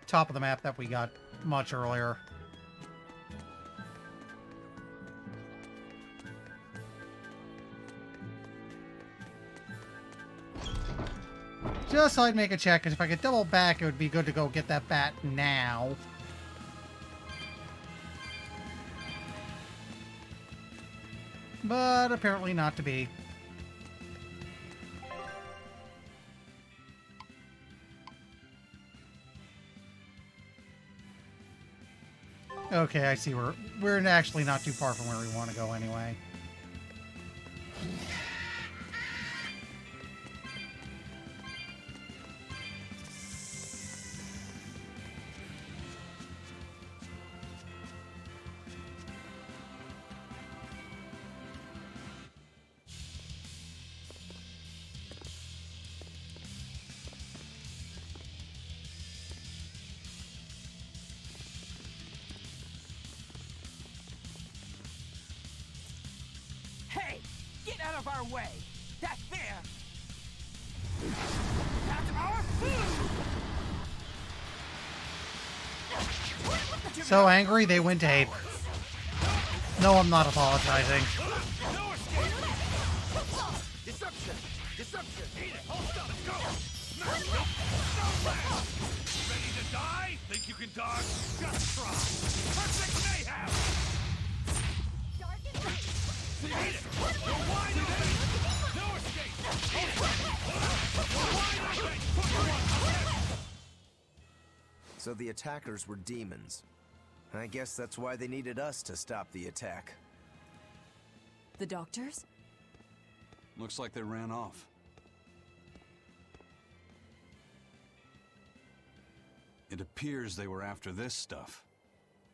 A: top of the map that we got much earlier. Just so I'd make a check, because if I could double back, it would be good to go get that bat now. But apparently not to be. Okay, I see. We're actually not too far from where we want to go anyway.
H: Hey, get out of our way! That's there! That's our food!
A: So angry, they went ape. No, I'm not apologizing.
H: Deception! Deception! Eat it! Hold up! Let's go!
E: Ready to die? Think you can dodge? Just try! Perfect mayhem! Eat it! You're wide open! No escape! Eat it! You're wide open! Put your one!
G: So the attackers were demons. I guess that's why they needed us to stop the attack.
C: The doctors?
D: Looks like they ran off. It appears they were after this stuff.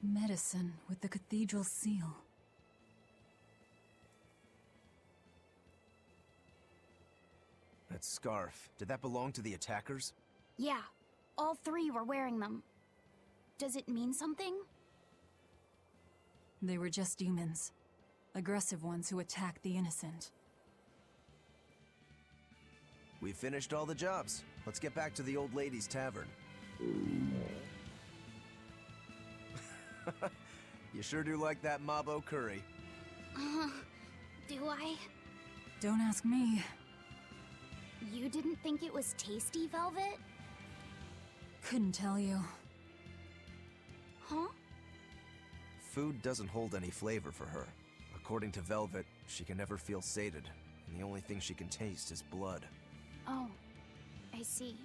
C: Medicine with the cathedral seal.
G: That scarf, did that belong to the attackers?
I: Yeah, all three were wearing them. Does it mean something?
C: They were just demons. Aggressive ones who attack the innocent.
G: We finished all the jobs. Let's get back to the old lady's tavern. You sure do like that Mabo curry.
I: Do I?
C: Don't ask me.
I: You didn't think it was tasty, Velvet?
C: Couldn't tell you.
I: Huh?
G: Food doesn't hold any flavor for her. According to Velvet, she can never feel sated, and the only thing she can taste is blood.
I: Oh, I see.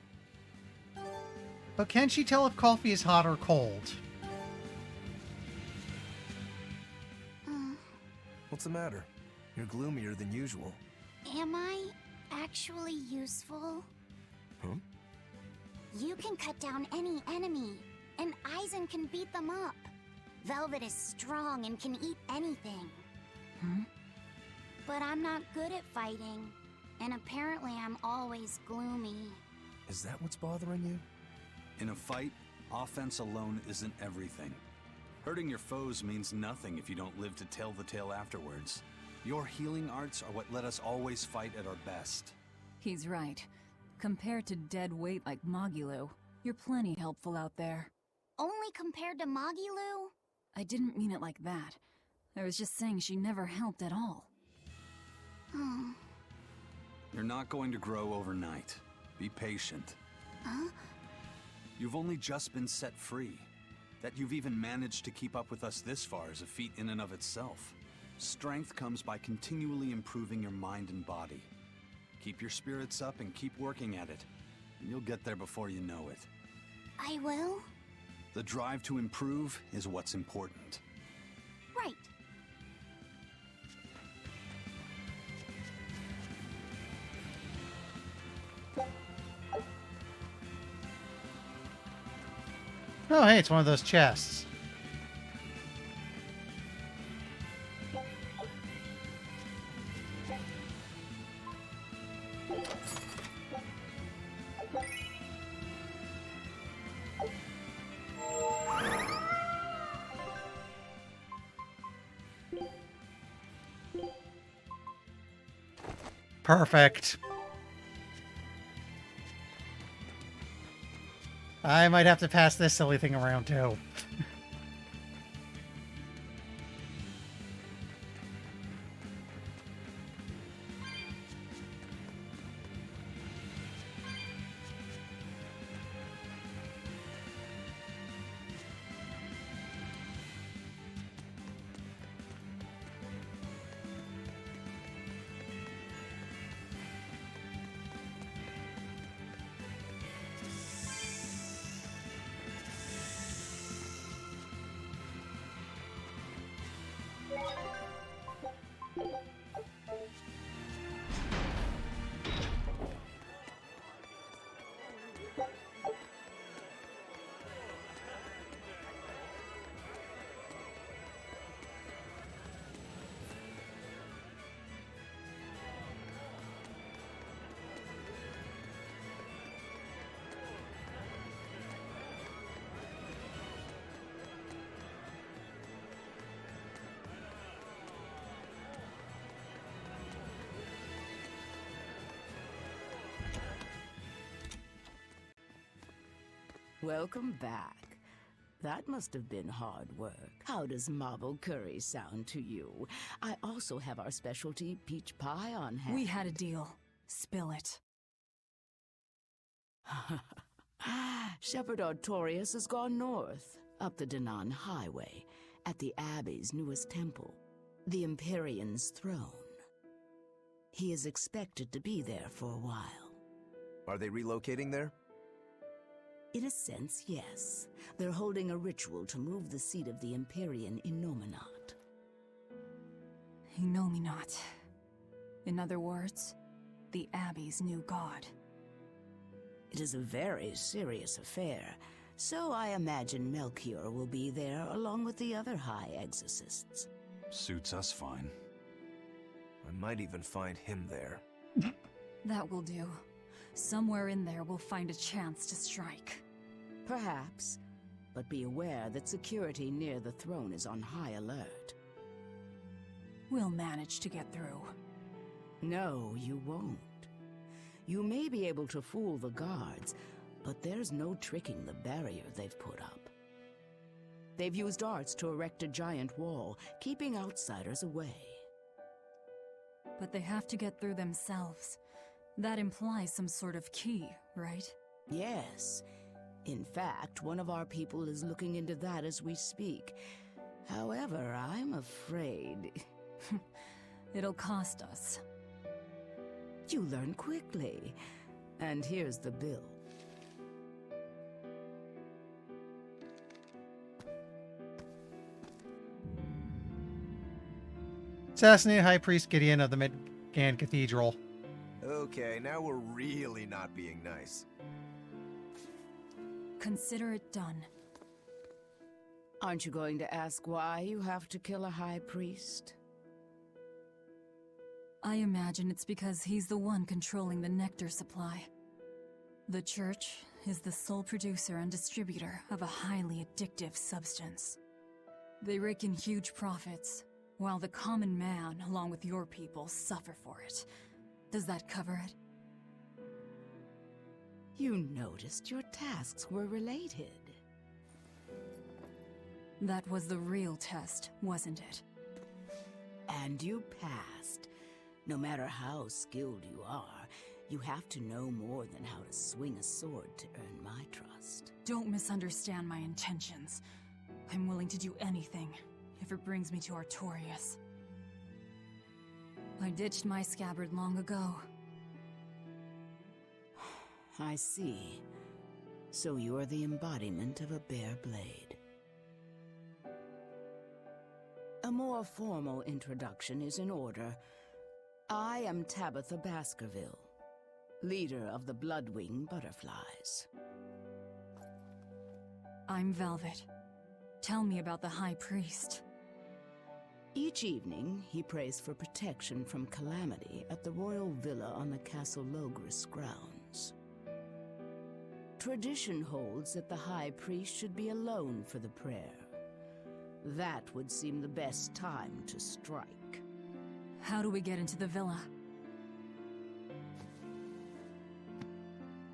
A: But can she tell if coffee is hot or cold?
G: What's the matter? You're gloomier than usual.
I: Am I actually useful?
G: Huh?
I: You can cut down any enemy, and Eisen can beat them up. Velvet is strong and can eat anything. But I'm not good at fighting, and apparently I'm always gloomy.
G: Is that what's bothering you?
D: In a fight, offense alone isn't everything. Hurting your foes means nothing if you don't live to tell the tale afterwards. Your healing arts are what let us always fight at our best.
C: He's right. Compared to dead weight like Magilu, you're plenty helpful out there.
I: Only compared to Magilu?
C: I didn't mean it like that. I was just saying she never helped at all.
D: You're not going to grow overnight. Be patient.
I: Huh?
D: You've only just been set free. That you've even managed to keep up with us this far is a feat in and of itself. Strength comes by continually improving your mind and body. Keep your spirits up and keep working at it. And you'll get there before you know it.
I: I will?
D: The drive to improve is what's important.
I: Right.
A: Oh, hey, it's one of those chests. Perfect. I might have to pass this silly thing around too.
Q: Welcome back. That must have been hard work. How does marble curry sound to you? I also have our specialty peach pie on hand.
C: We had a deal. Spill it.
Q: Shepherd Artorius has gone north, up the Danan Highway, at the Abbey's newest temple, the Empyrean's throne. He is expected to be there for a while.
G: Are they relocating there?
Q: In a sense, yes. They're holding a ritual to move the seat of the Empyrean in Nominat.
C: Nominat. In other words, the Abbey's new god.
Q: It is a very serious affair, so I imagine Melchior will be there along with the other high exorcists.
D: Suits us fine.
G: I might even find him there.
C: That will do. Somewhere in there we'll find a chance to strike.
Q: Perhaps, but be aware that security near the throne is on high alert.
C: We'll manage to get through.
Q: No, you won't. You may be able to fool the guards, but there's no tricking the barrier they've put up. They've used arts to erect a giant wall, keeping outsiders away.
C: But they have to get through themselves. That implies some sort of key, right?
Q: Yes. In fact, one of our people is looking into that as we speak. However, I'm afraid...
C: It'll cost us.
Q: You learn quickly. And here's the bill.
A: Assassinate High Priest Gideon of the Midgand Cathedral.
G: Okay, now we're really not being nice.
C: Consider it done.
Q: Aren't you going to ask why you have to kill a high priest?
C: I imagine it's because he's the one controlling the nectar supply. The Church is the sole producer and distributor of a highly addictive substance. They rake in huge profits, while the common man, along with your people, suffer for it. Does that cover it?
Q: You noticed your tasks were related.
C: That was the real test, wasn't it?
Q: And you passed. No matter how skilled you are, you have to know more than how to swing a sword to earn my trust.
C: Don't misunderstand my intentions. I'm willing to do anything, if it brings me to Artorius. I ditched my scabbard long ago.
Q: I see. So you're the embodiment of a bare blade. A more formal introduction is in order. I am Tabitha Baskerville, leader of the Bloodwing Butterflies.
C: I'm Velvet. Tell me about the High Priest.
Q: Each evening, he prays for protection from calamity at the royal villa on the Castle Logris grounds. Tradition holds that the High Priest should be alone for the prayer. That would seem the best time to strike.
C: How do we get into the villa?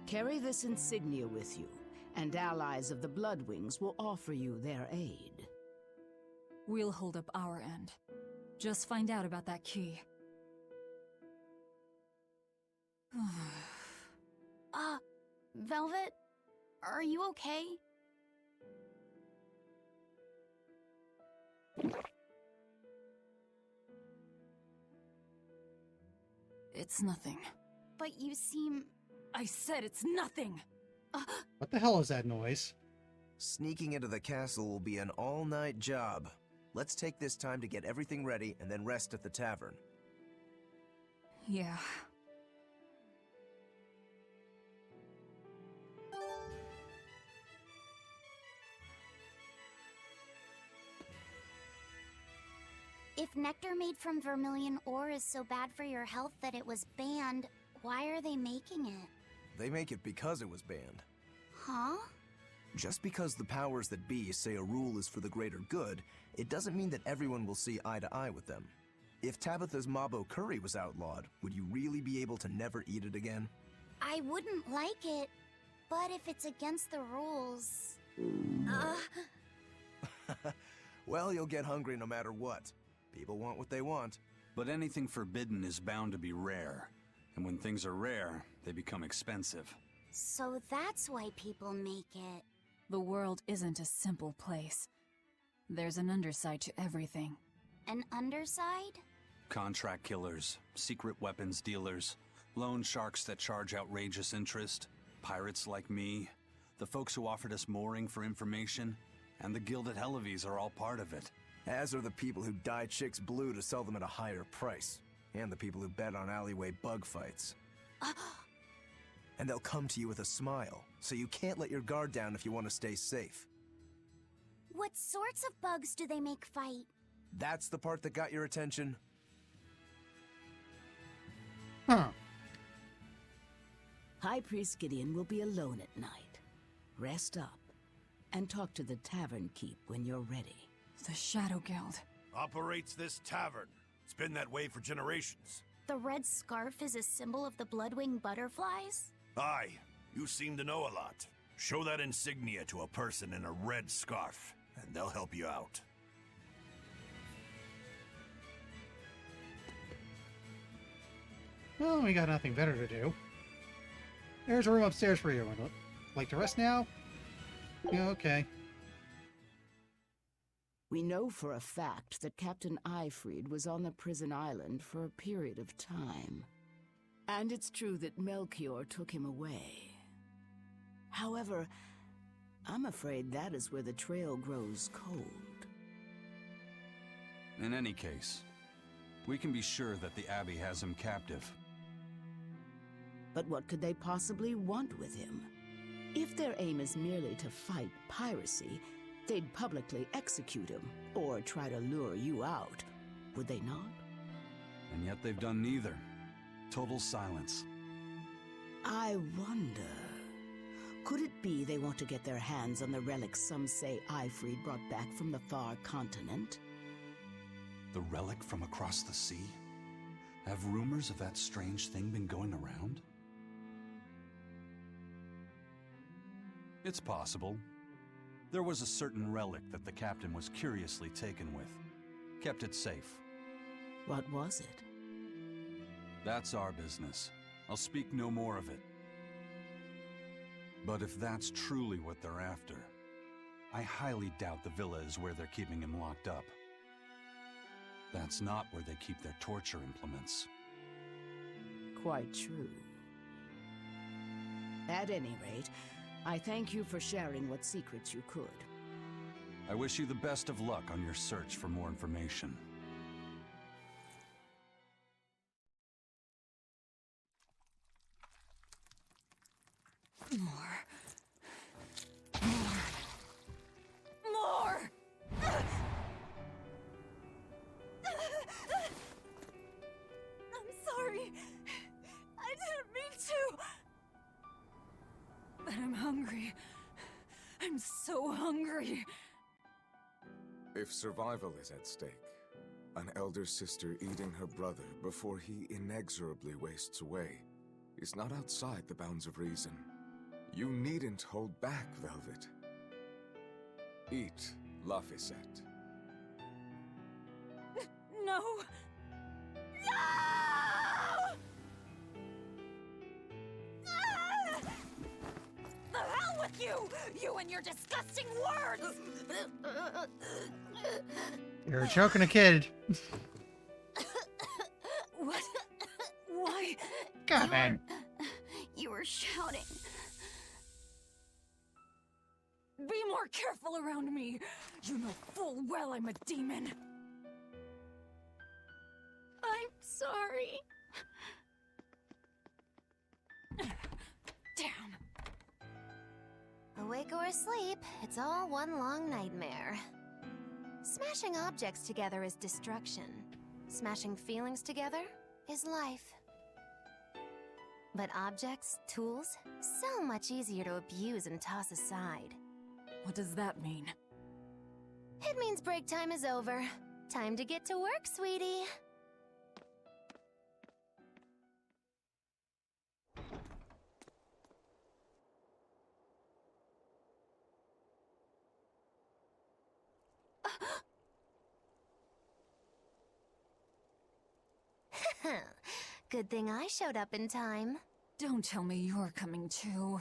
Q: Carry this insignia with you, and allies of the Bloodwings will offer you their aid.
C: We'll hold up our end. Just find out about that key.
I: Velvet? Are you okay?
C: It's nothing.
I: But you seem...
C: I said it's nothing!
A: What the hell is that noise?
G: Sneaking into the castle will be an all-night job. Let's take this time to get everything ready and then rest at the tavern.
C: Yeah.
I: If nectar made from vermilion ore is so bad for your health that it was banned, why are they making it?
G: They make it because it was banned.
I: Huh?
G: Just because the powers that be say a rule is for the greater good, it doesn't mean that everyone will see eye to eye with them. If Tabitha's Mabo curry was outlawed, would you really be able to never eat it again?
I: I wouldn't like it, but if it's against the rules...
G: Well, you'll get hungry no matter what. People want what they want.
D: But anything forbidden is bound to be rare. And when things are rare, they become expensive.
I: So that's why people make it.
C: The world isn't a simple place. There's an underside to everything.
I: An underside?
D: Contract killers, secret weapons dealers, loan sharks that charge outrageous interest, pirates like me, the folks who offered us mooring for information, and the Gilded Hellevies are all part of it.
G: As are the people who dye chicks blue to sell them at a higher price. And the people who bet on alleyway bug fights. And they'll come to you with a smile, so you can't let your guard down if you want to stay safe.
I: What sorts of bugs do they make fight?
G: That's the part that got your attention?
A: Huh.
Q: High Priest Gideon will be alone at night. Rest up, and talk to the tavern keep when you're ready.
C: The Shadow Guild.
E: Operates this tavern. It's been that way for generations.
I: The red scarf is a symbol of the Bloodwing Butterflies?
E: Aye, you seem to know a lot. Show that insignia to a person in a red scarf, and they'll help you out.
A: Well, we got nothing better to do. There's a room upstairs for you. Like to rest now? Yeah, okay.
Q: We know for a fact that Captain Eifried was on the prison island for a period of time. And it's true that Melchior took him away. However, I'm afraid that is where the trail grows cold.
D: In any case, we can be sure that the Abbey has him captive.
Q: But what could they possibly want with him? If their aim is merely to fight piracy, they'd publicly execute him, or try to lure you out, would they not?
D: And yet they've done neither. Total silence.
Q: I wonder... Could it be they want to get their hands on the relics some say Eifried brought back from the far continent?
D: The relic from across the sea? Have rumors of that strange thing been going around? It's possible. There was a certain relic that the captain was curiously taken with. Kept it safe.
Q: What was it?
D: That's our business. I'll speak no more of it. But if that's truly what they're after, I highly doubt the villa is where they're keeping him locked up. That's not where they keep their torture implements.
Q: Quite true. At any rate, I thank you for sharing what secrets you could.
D: I wish you the best of luck on your search for more information.
C: More.
B: I'm sorry. I didn't mean to.
C: But I'm hungry. I'm so hungry.
P: If survival is at stake, an elder sister eating her brother before he inexorably wastes away is not outside the bounds of reason. You needn't hold back, Velvet. Eat, Laphicet.
B: No. No!
C: The hell with you! You and your disgusting words!
A: You're choking a kid.
C: What? Why?
A: God, man.
C: You were shouting. Be more careful around me. You know full well I'm a demon.
B: I'm sorry.
C: Damn.
R: Awake or asleep, it's all one long nightmare. Smashing objects together is destruction. Smashing feelings together is life. But objects, tools, so much easier to abuse and toss aside.
C: What does that mean?
R: It means break time is over. Time to get to work, sweetie. Good thing I showed up in time.
C: Don't tell me you're coming too.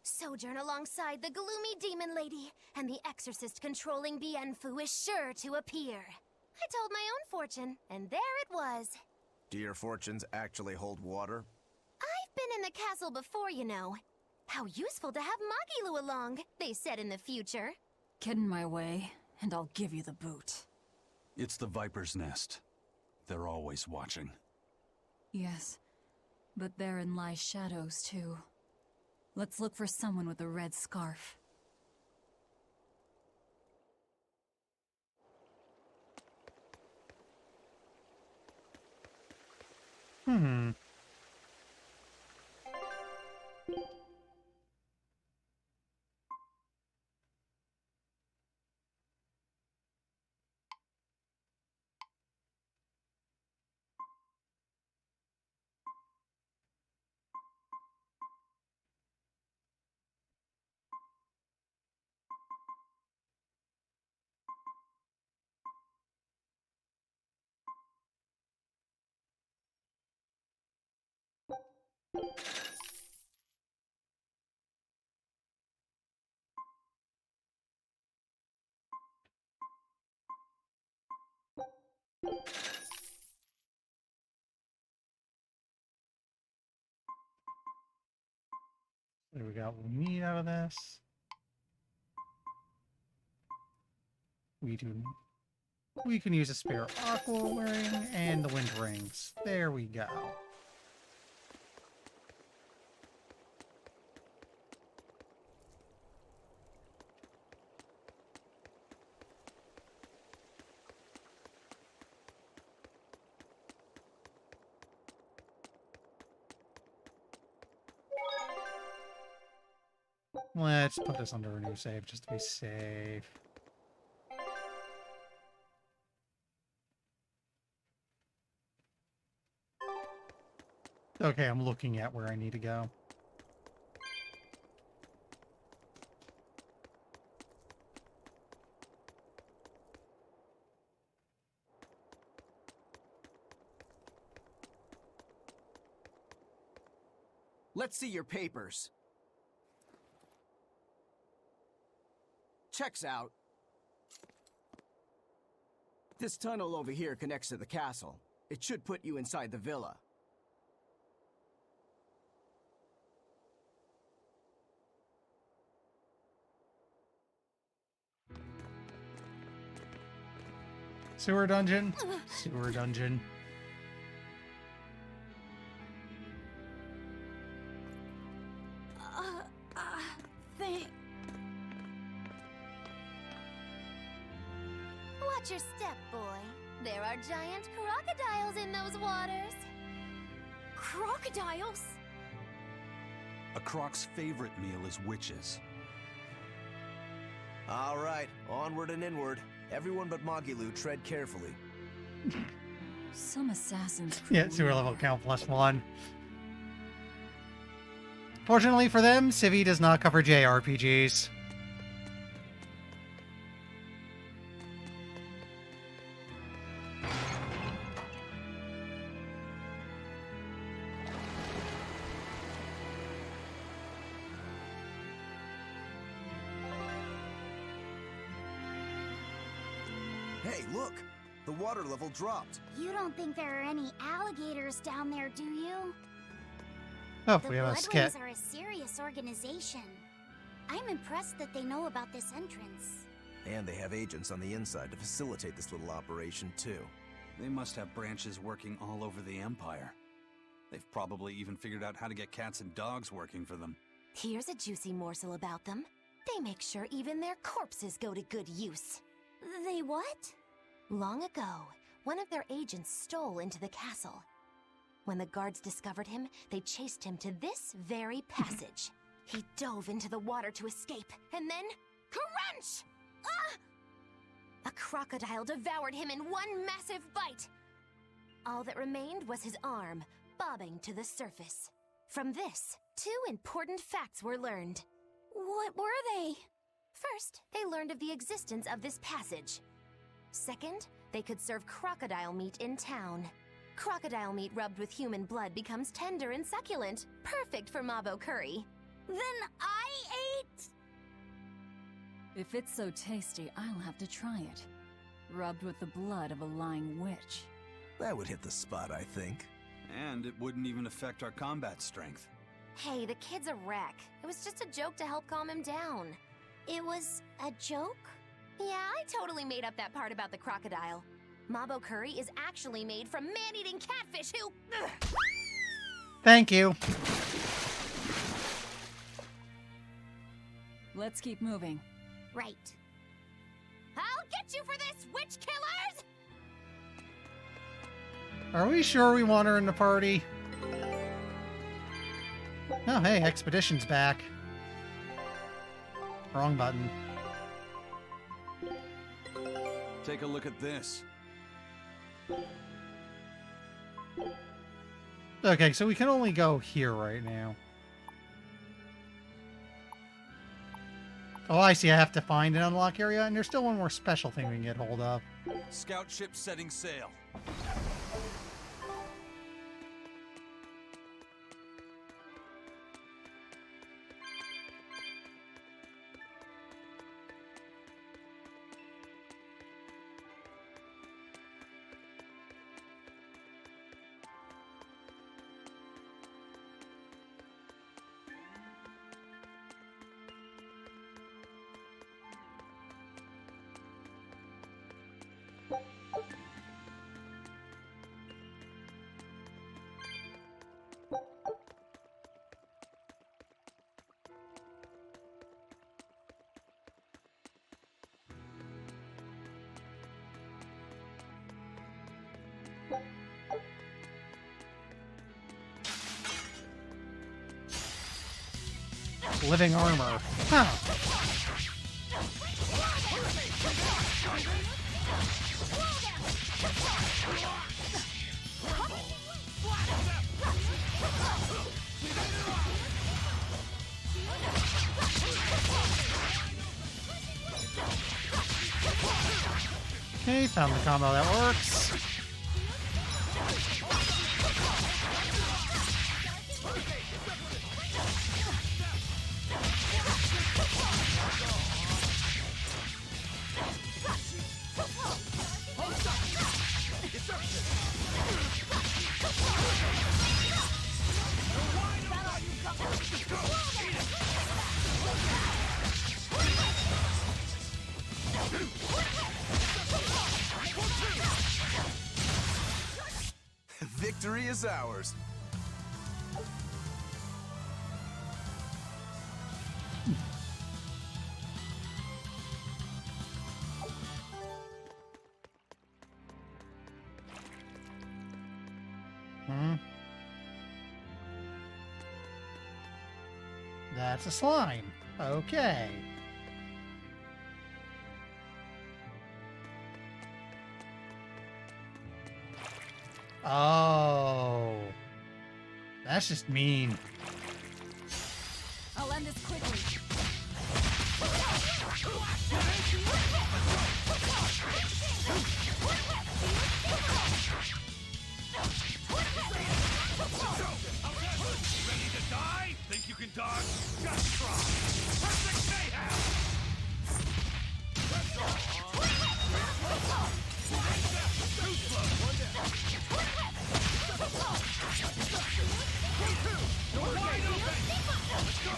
R: Sojourn alongside the gloomy demon lady, and the exorcist controlling Bienfu is sure to appear. I told my own fortune, and there it was.
G: Do your fortunes actually hold water?
R: I've been in the castle before, you know. How useful to have Magilu along, they said in the future.
C: Get in my way, and I'll give you the boot.
D: It's the Viper's Nest. They're always watching.
C: Yes, but therein lie shadows too. Let's look for someone with a red scarf.
A: What do we got? What we need out of this? We can use a spare aqua ring and the wind rings. There we go. Let's put this under a new save just to be safe. Okay, I'm looking at where I need to go.
S: Let's see your papers. Checks out. This tunnel over here connects to the castle. It should put you inside the villa.
A: Sewer dungeon. Sewer dungeon.
M: Thank...
R: Watch your step, boy. There are giant crocodiles in those waters.
M: Crocodiles?
D: A Croc's favorite meal is witches.
G: All right, onward and inward. Everyone but Magilu, tread carefully.
C: Some assassins.
A: Yeah, sewer level count +1. Fortunately for them, Civi does not cover JRPGs.
G: Hey, look! The water level dropped.
I: You don't think there are any alligators down there, do you?
A: Oh,
I: The
A: we have a skit.
I: Bloodwings are a serious organization. I'm impressed that they know about this entrance.
G: And they have agents on the inside to facilitate this little operation, too.
D: They must have branches working all over the Empire. They've probably even figured out how to get cats and dogs working for them.
R: Here's a juicy morsel about them. They make sure even their corpses go to good use.
M: They what?
R: Long ago, one of their agents stole into the castle. When the guards discovered him, they chased him to this very passage. He dove into the water to escape, and then... crunch! Ah! A crocodile devoured him in one massive bite. All that remained was his arm, bobbing to the surface. From this, 2 important facts were learned.
M: What were they?
R: First, they learned of the existence of this passage. Second, they could serve crocodile meat in town. Crocodile meat rubbed with human blood becomes tender and succulent, perfect for Mabo curry.
M: Then I ate...
C: If it's so tasty, I'll have to try it. Rubbed with the blood of a lying witch.
G: That would hit the spot, I think.
D: And it wouldn't even affect our combat strength.
R: Hey, the kid's a wreck. It was just a joke to help calm him down.
I: It was a joke?
R: Yeah, I totally made up that part about the crocodile. Mabo curry is actually made from man-eating catfish who...
A: Thank you.
C: Let's keep moving.
I: Right.
R: I'll get you for this, witch killers!
A: Are we sure we want her in the party? Oh, hey, Expedition's back. Wrong button.
D: Take a look at this.
A: Okay, so we can only go here right now. Oh, I see. I have to find an unlock area, and there's still one more special thing we can get hold of.
D: Scout ship setting sail.
A: Living armor. Huh. Okay, found the combo that works.
G: Victory is ours.
A: That's a slime. Okay. Oh. That's just mean.
C: I'll end this quickly.
E: Ready to die? Think you can dodge? Just try. Perfect mayhem! Let's go! Too slow. One down. You're wide open! Let's go!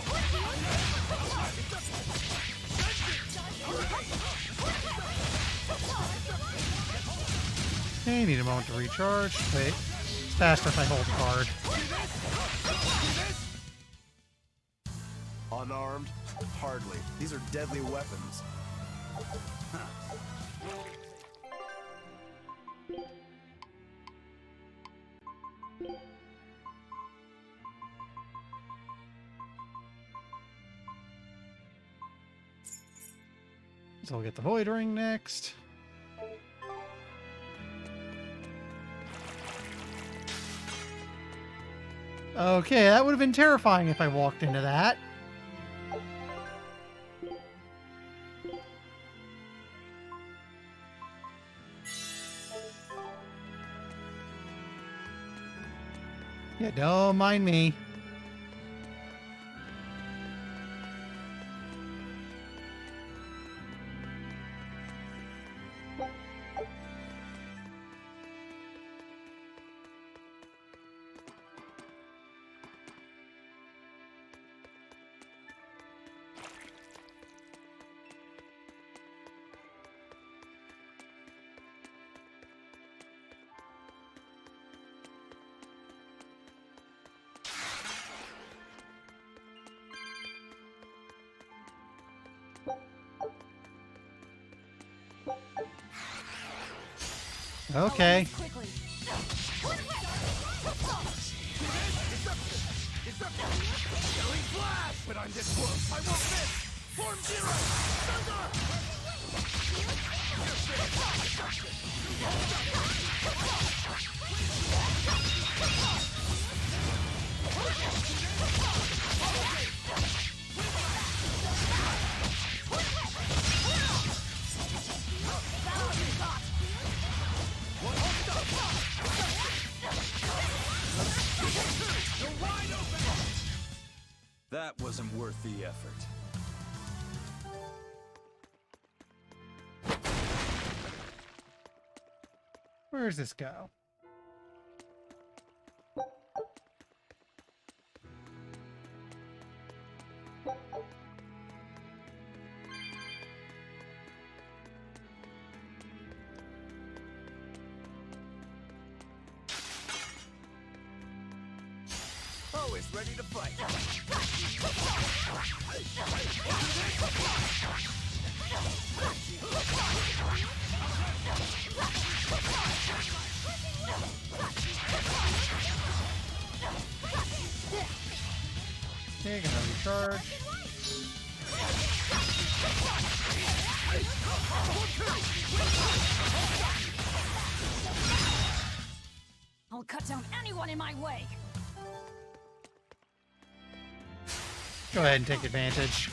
A: Okay, need a moment to recharge. Wait. It's faster if I hold card.
G: Unarmed? Hardly. These are deadly weapons.
A: So we'll get the Void Ring next. Okay, that would have been terrifying if I walked into that. Yeah, don't mind me. Okay.
E: But I'm this wolf. I won't miss. Form zero.
D: That wasn't worth the effort.
A: Where does this go?
G: Always ready to fight.
A: Okay, gonna recharge.
C: I'll cut down anyone in my way.
A: Go ahead and take advantage.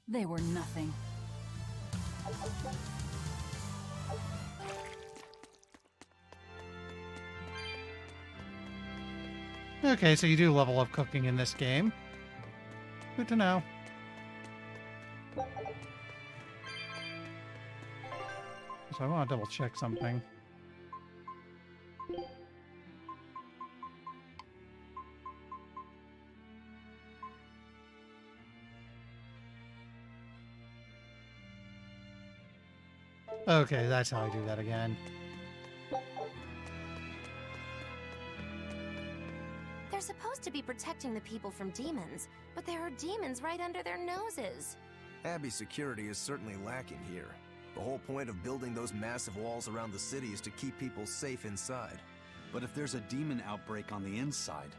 C: They were nothing.
A: Okay, so you do level up cooking in this game. Good to know. So I want to double check something. Okay, that's how I do that again.
R: They're supposed to be protecting the people from demons, but there are demons right under their noses.
G: Abbey security is certainly lacking here. The whole point of building those massive walls around the city is to keep people safe inside.
D: But if there's a demon outbreak on the inside,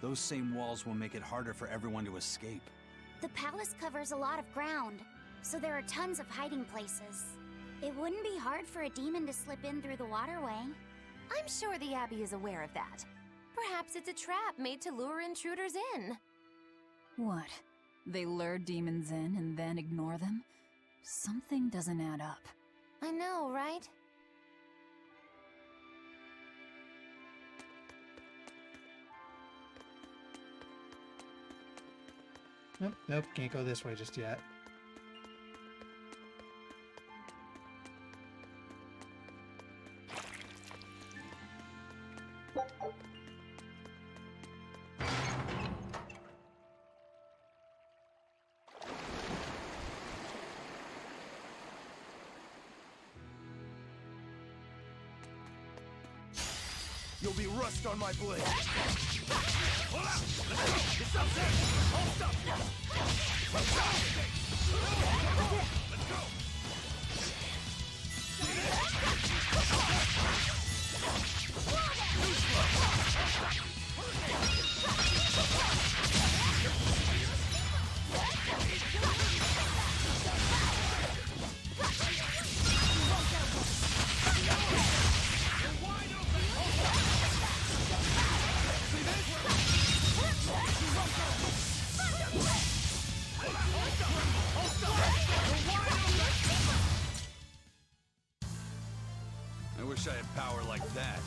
D: those same walls will make it harder for everyone to escape.
I: The palace covers a lot of ground, so there are tons of hiding places. It wouldn't be hard for a demon to slip in through the waterway.
R: I'm sure the Abbey is aware of that. Perhaps it's a trap made to lure intruders in.
C: What? They lure demons in and then ignore them? Something doesn't add up.
R: I know, right?
A: Nope, nope, can't go this way just yet.
G: You'll be rust on my blade.
E: Hold up! Let's go! It's up there! Hold up! Let's go! Let's go!
D: I wish I had power like that.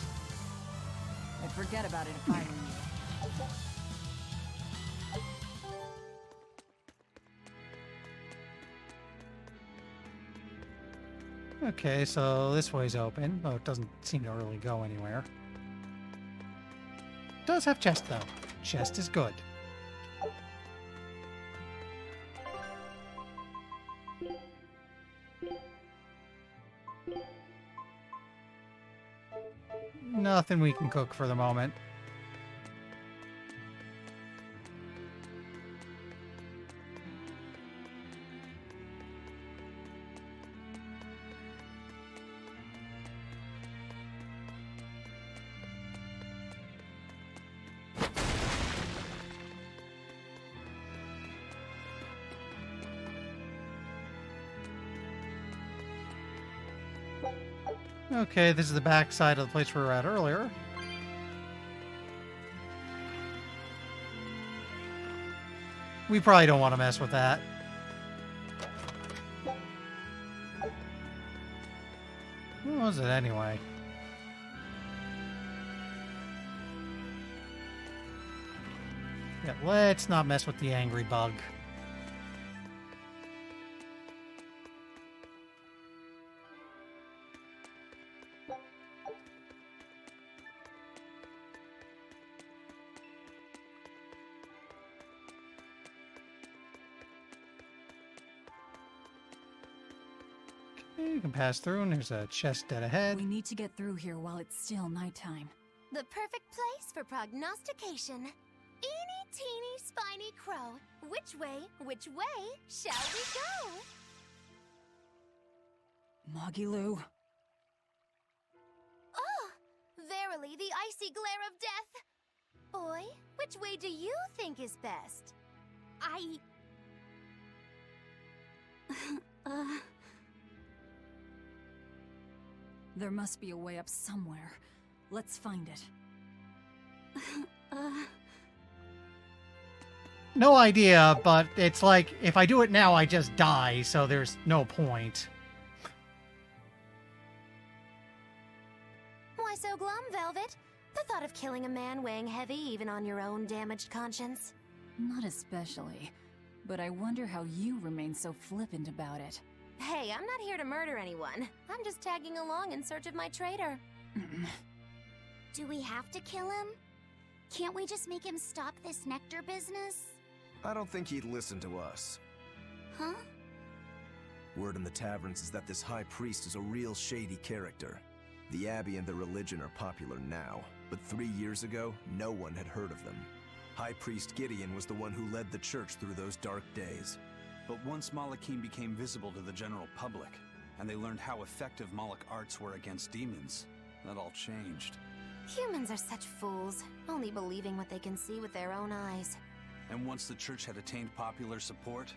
C: I'd forget about it if I were you.
A: Okay, so this way's open, though it doesn't seem to really go anywhere. Does have chest, though. Chest is good. Nothing we can cook for the moment. Okay, this is the back side of the place we were at earlier. We probably don't want to mess with that. What was it anyway? Yeah, let's not mess with the angry bug. You can pass through, and there's a chest dead ahead.
C: We need to get through here while it's still nighttime.
R: The perfect place for prognostication. Eeny, teeny, spiny crow. Which way shall we go?
C: Magilu.
R: Oh, verily the icy glare of death. Boy, which way do you think is best?
C: There must be a way up somewhere. Let's find it.
A: No idea, but it's like, if I do it now, I just die, so there's no point.
R: Why so glum, Velvet? The thought of killing a man weighing heavy even on your own damaged conscience?
C: Not especially. But I wonder how you remain so flippant about it.
R: Hey, I'm not here to murder anyone. I'm just tagging along in search of my traitor.
I: Do we have to kill him? Can't we just make him stop this nectar business?
G: I don't think he'd listen to us.
I: Huh?
G: Word in the taverns is that this high priest is a real shady character. The Abbey and their religion are popular now, but 3 years ago, no one had heard of them. High Priest Gideon was the one who led the church through those dark days.
D: But once Malachim became visible to the general public, and they learned how effective Moloch arts were against demons, that all changed.
R: Humans are such fools, only believing what they can see with their own eyes.
D: And once the church had attained popular support,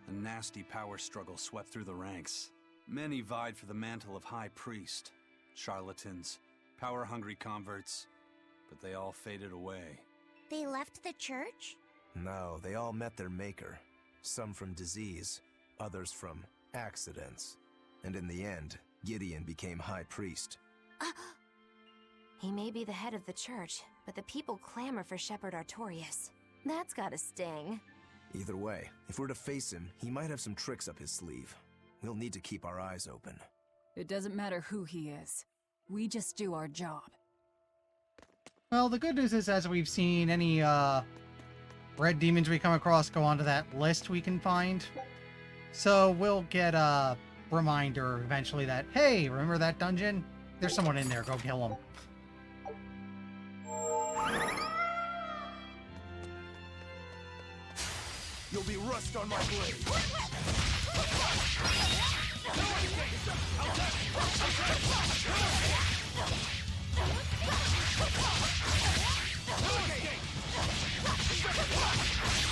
D: a nasty power struggle swept through the ranks. Many vied for the mantle of high priest. Charlatans, power-hungry converts, but they all faded away.
I: They left the church?
G: No, they all met their maker. Some from disease, others from accidents. And in the end, Gideon became high priest.
R: He may be the head of the church, but the people clamor for Shepherd Artorius. That's gotta sting.
G: Either way, if we're to face him, he might have some tricks up his sleeve. We'll need to keep our eyes open.
C: It doesn't matter who he is. We just do our job.
A: Well, the good news is, as we've seen, any red demons we come across go onto that list we can find. So we'll get a reminder eventually that, hey, remember that dungeon? There's someone in there, go kill him.
E: You'll be rust on my blade.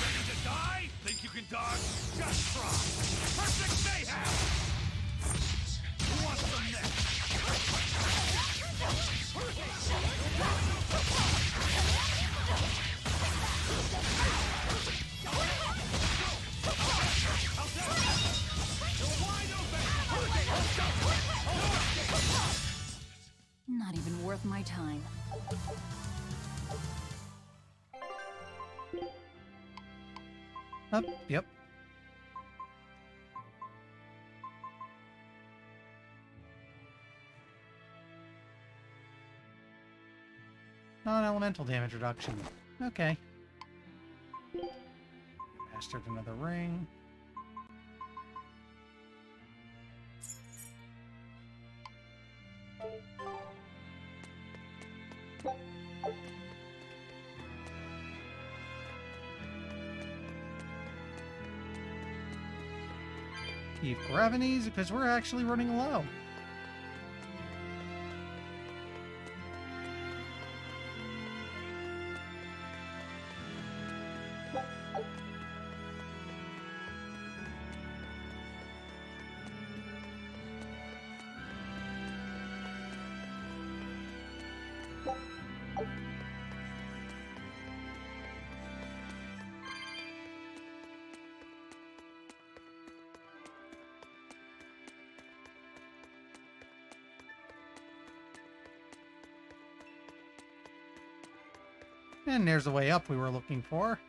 E: Ready to die? Think you can dodge? Just try. Perfect mayhem! Who wants some next?
C: Not even worth my time.
A: Yep. Non-elemental damage reduction. Okay. Mastered another ring. Keep grabbing these because we're actually running low. And there's the way up we were looking for.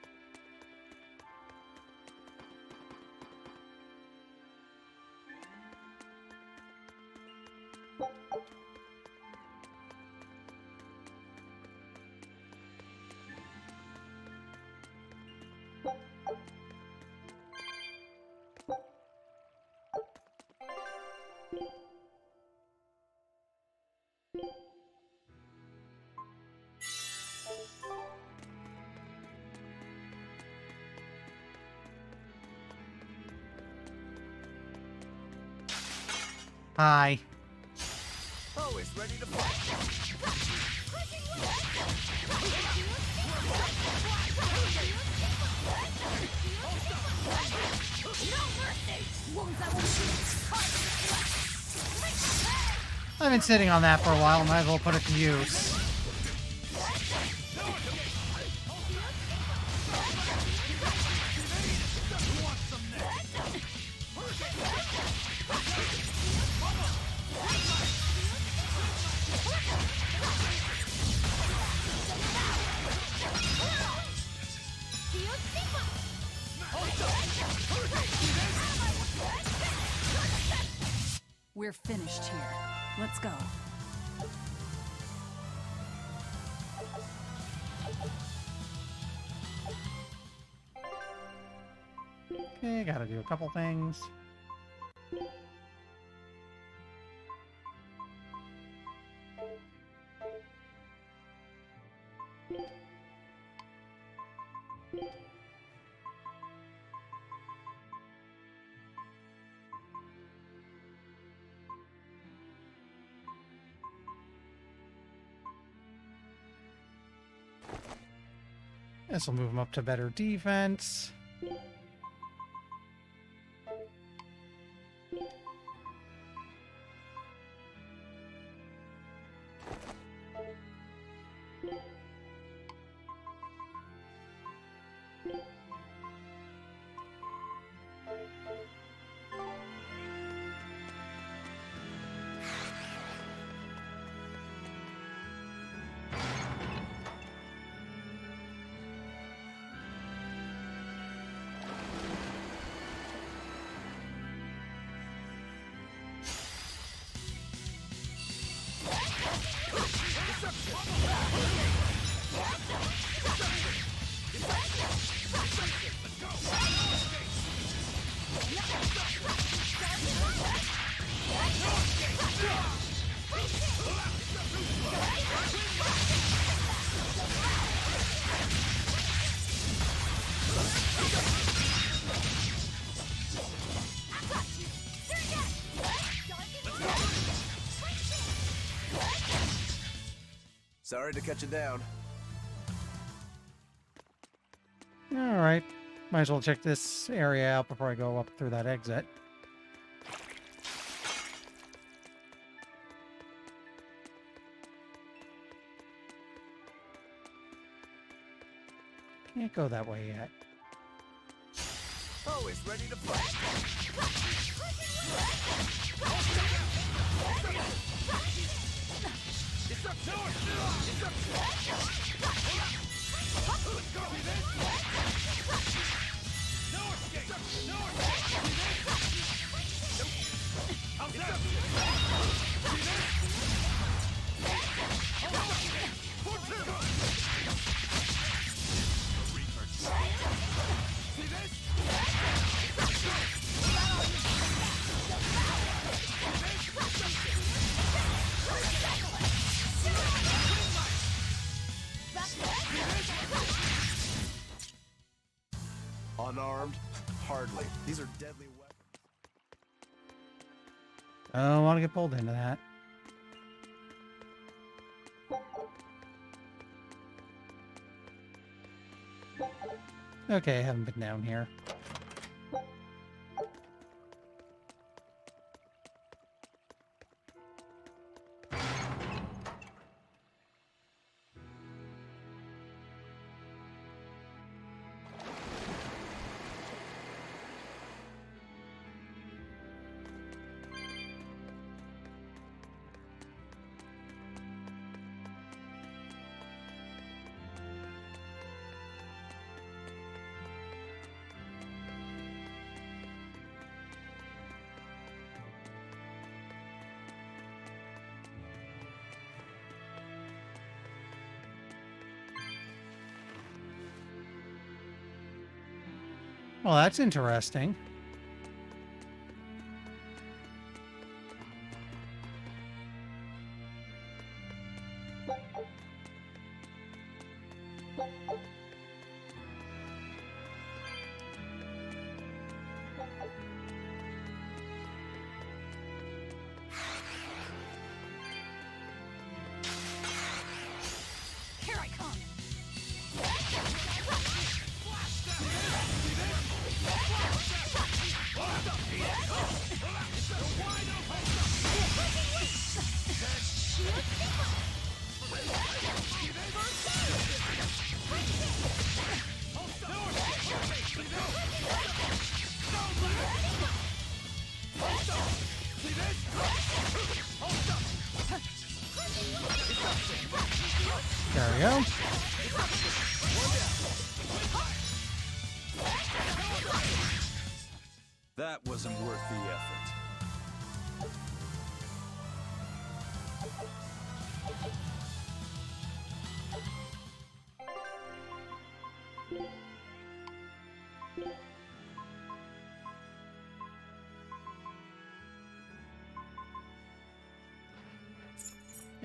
A: Hi.
E: Always ready to fight.
A: I've been sitting on that for a while, might as well put it to use.
C: We're finished here. Let's go.
A: Okay, gotta do a couple things. This will move him up to better defense.
G: Sorry to cut you down.
A: Alright. Might as well check this area out before I go up through that exit. Can't go that way yet.
G: Always ready to fight.
E: It's up to us! It's up to us! Let's go! No escape! No escape! How's that? See this?
G: Unarmed? Hardly. These are deadly weapons.
A: I don't want to get pulled into that. Okay, I haven't been down here. Well, that's interesting.
B: Here I come!
A: There we go.
D: That wasn't worth the effort.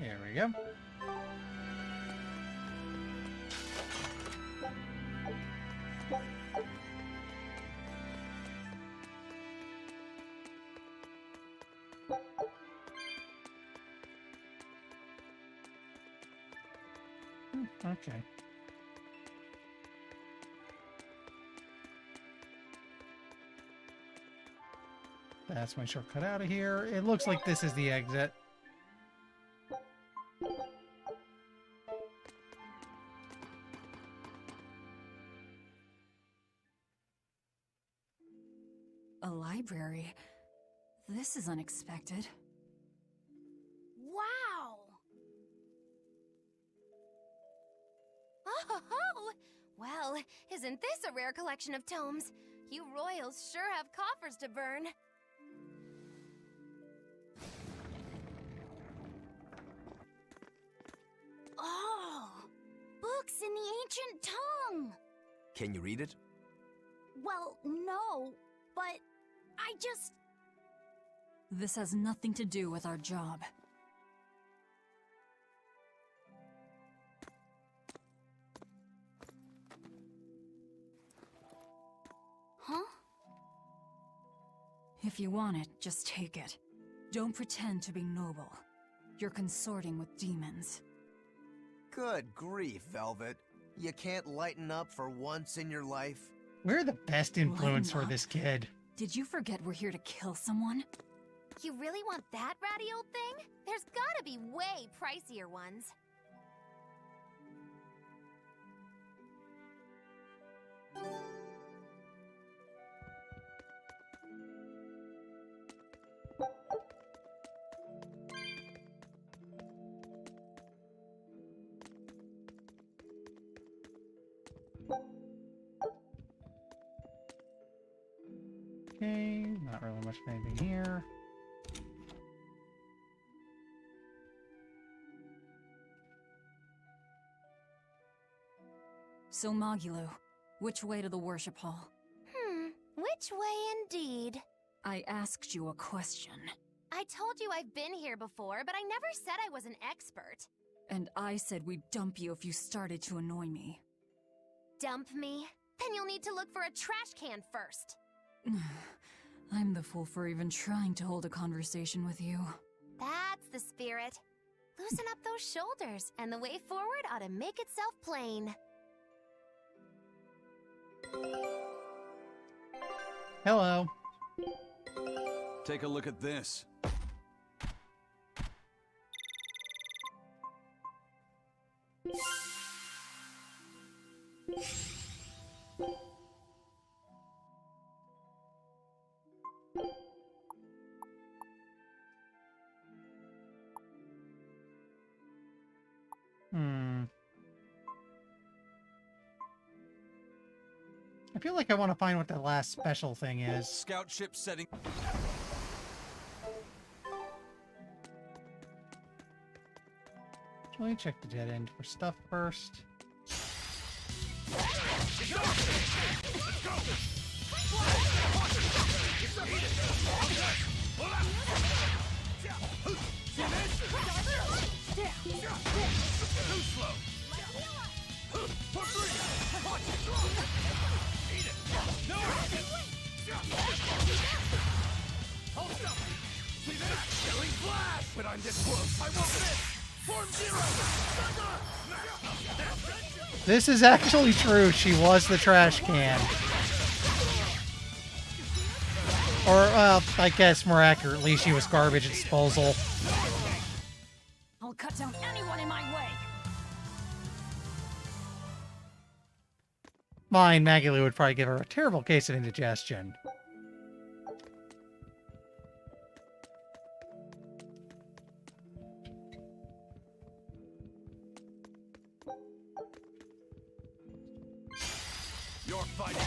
A: There we go. Okay. That's my shortcut out of here. It looks like this is the exit.
C: A library? This is unexpected.
M: Wow!
R: Oh, well, isn't this a rare collection of tomes? You royals sure have coffers to burn.
M: Oh! Books in the ancient tongue!
G: Can you read it?
M: Well, no, but I just...
C: This has nothing to do with our job.
M: Huh?
C: If you want it, just take it. Don't pretend to be noble. You're consorting with demons.
G: Good grief, Velvet. You can't lighten up for once in your life?
A: We're the best influence for
C: Lighten up?
A: this kid.
C: Did you forget we're here to kill someone?
R: You really want that ratty old thing? There's gotta be way pricier ones.
A: Okay, not really much of anything here.
C: So Magulu, which way to the worship hall?
R: Which way indeed?
C: I asked you a question.
R: I told you I've been here before, but I never said I was an expert.
C: And I said we'd dump you if you started to annoy me.
R: Dump me? Then you'll need to look for a trash can first.
C: I'm the fool for even trying to hold a conversation with you.
R: That's the spirit. Loosen up those shoulders, and the way forward ought to make itself plain.
A: Hello.
D: Take a look at this.
A: I feel like I want to find what the last special thing is.
D: Scout ship setting.
A: Let me check the dead end for stuff first.
E: But I'm this close. I won't miss. Form zero.
A: This is actually true. She was the trash can. Or, I guess more accurately, she was garbage disposal.
C: I'll cut down anyone in my way.
A: Mine, Maggie Lou would probably give her a terrible case of indigestion.
E: You're fighting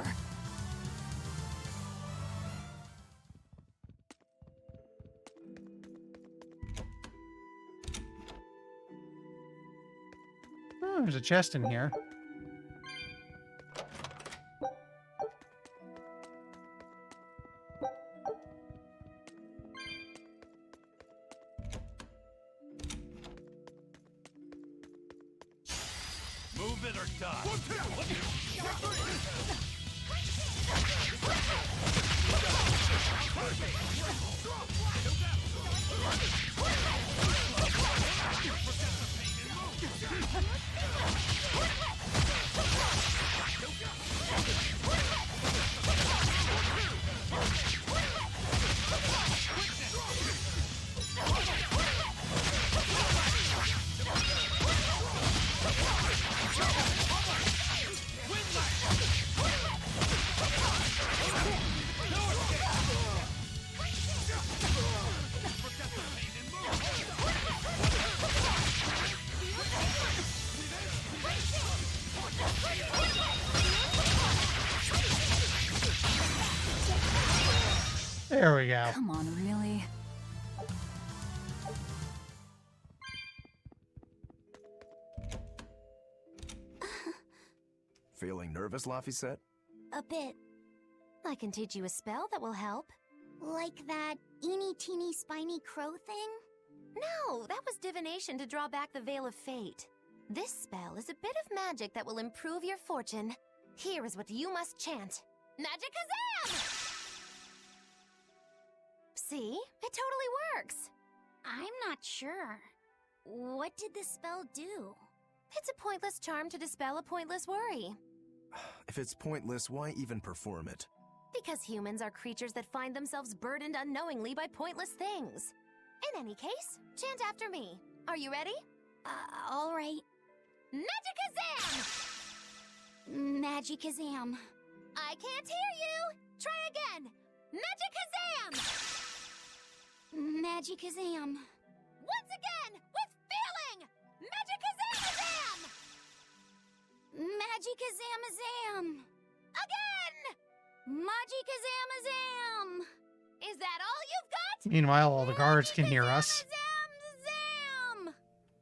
B: here!
A: Oh, there's a chest in here.
E: Move it or die.
A: There we go.
C: Come on, really?
G: Feeling nervous, Laphicet?
R: A bit. I can teach you a spell that will help.
I: Like that eeny teeny spiny crow thing?
R: No, that was divination to draw back the Veil of Fate. This spell is a bit of magic that will improve your fortune. Here is what you must chant. Magicazam! See? It totally works.
I: I'm not sure. What did the spell do?
R: It's a pointless charm to dispel a pointless worry.
G: If it's pointless, why even perform it?
R: Because humans are creatures that find themselves burdened unknowingly by pointless things. In any case, chant after me. Are you ready?
I: All right.
R: Magicazam!
I: Magicazam.
R: I can't hear you! Try again! Magicazam!
I: Magicazam.
R: Once again, with feeling! Magicazamazam!
I: Magicazamazam.
R: Again!
I: Magicazamazam.
R: Is that all you've got?
A: Meanwhile, all the guards can hear us.
R: Zam!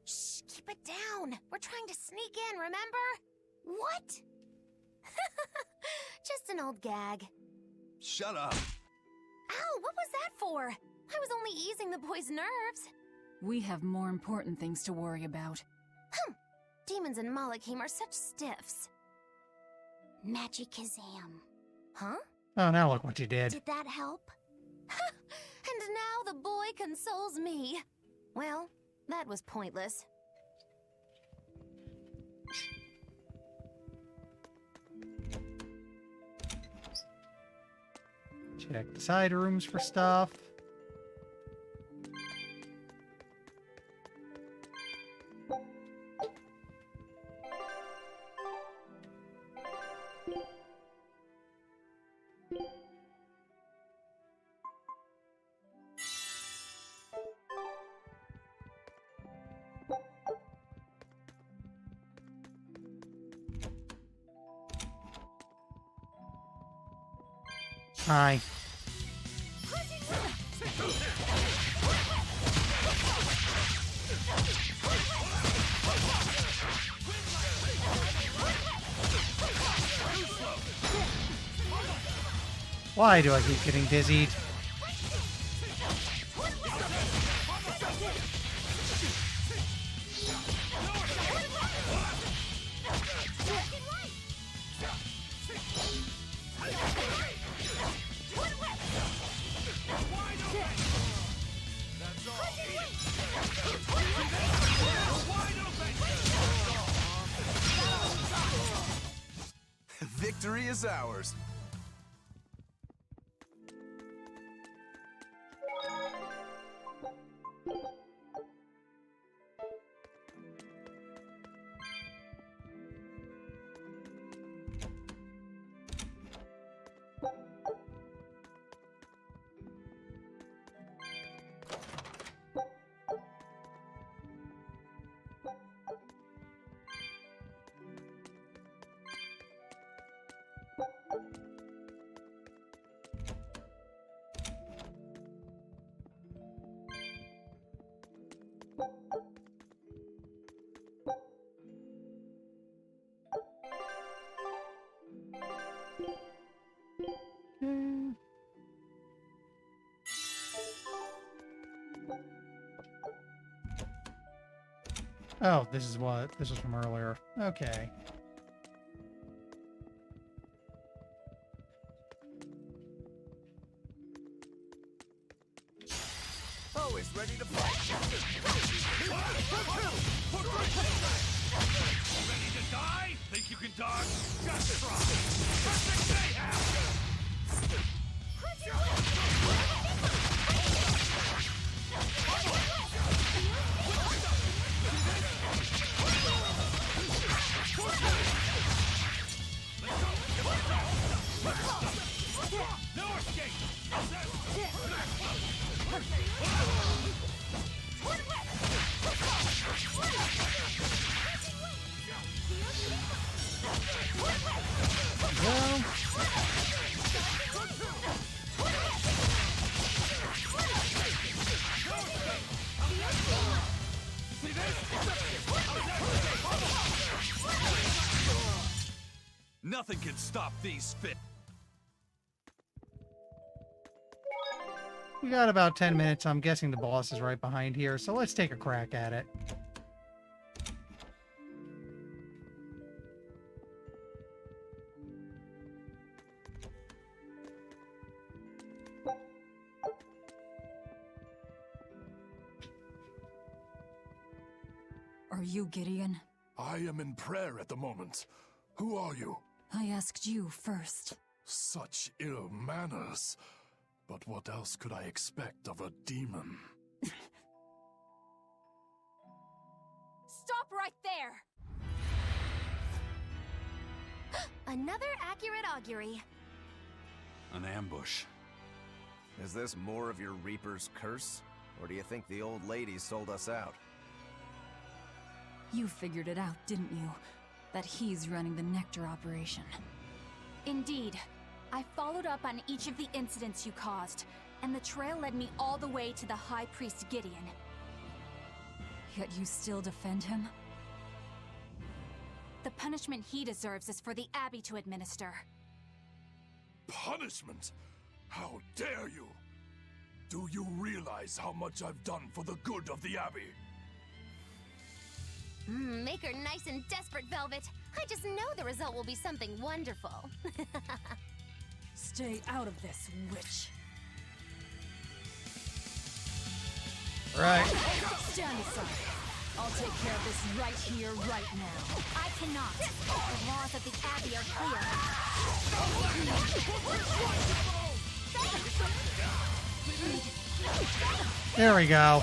R: Shh, keep it down. We're trying to sneak in, remember?
I: What?
R: Just an old gag.
D: Shut up.
R: Ow, what was that for? I was only easing the boy's nerves.
C: We have more important things to worry about.
R: Demons and Malachim are such stiffs.
I: Magicazam.
R: Huh?
A: Oh, now look what you did.
I: Did that help?
R: And now the boy consoles me. Well, that was pointless.
A: Check the side rooms for stuff. Hi. Why do I keep getting dizzied?
G: Victory is ours.
A: Oh, this is what... This was from earlier. Okay.
E: Always ready to fight. Ready to die? Think you can dodge? Just try. Perfect mayhem! No escape!
D: Nothing can stop these fit.
A: We got about 10 minutes. I'm guessing the boss is right behind here, so let's take a crack at it.
C: Are you Gideon?
K: I am in prayer at the moment. Who are you?
C: I asked you first.
K: Such ill manners. But what else could I expect of a demon?
B: Stop right there!
R: Another accurate augury.
D: An ambush.
G: Is this more of your Reaper's curse? Or do you think the old lady sold us out?
C: You figured it out, didn't you? That he's running the Nectar operation.
B: Indeed. I followed up on each of the incidents you caused, and the trail led me all the way to the High Priest Gideon.
C: Yet you still defend him?
B: The punishment he deserves is for the Abbey to administer.
K: Punishment? How dare you? Do you realize how much I've done for the good of the Abbey?
R: Make her nice and desperate, Velvet. I just know the result will be something wonderful.
C: Stay out of this, witch.
A: Right.
C: Stand aside. I'll take care of this right here, right now.
B: I cannot. The laws of the Abbey are clear.
A: There we go.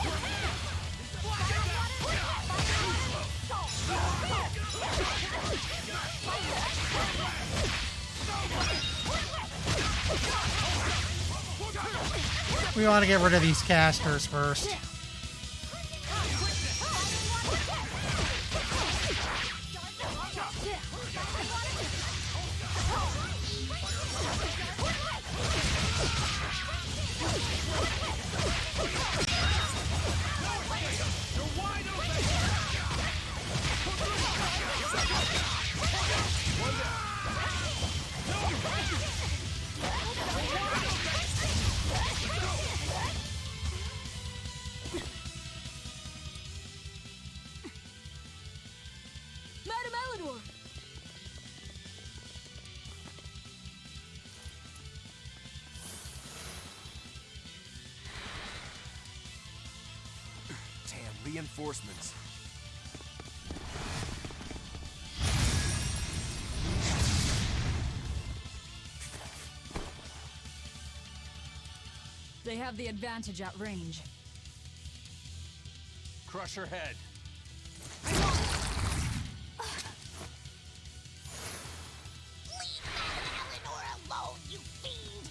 A: We want to get rid of these casters first.
C: Madam Eleanor!
G: Damn, reinforcements.
C: They have the advantage at range.
D: Crush her head.
F: Leave Madame Eleanor alone, you fiend!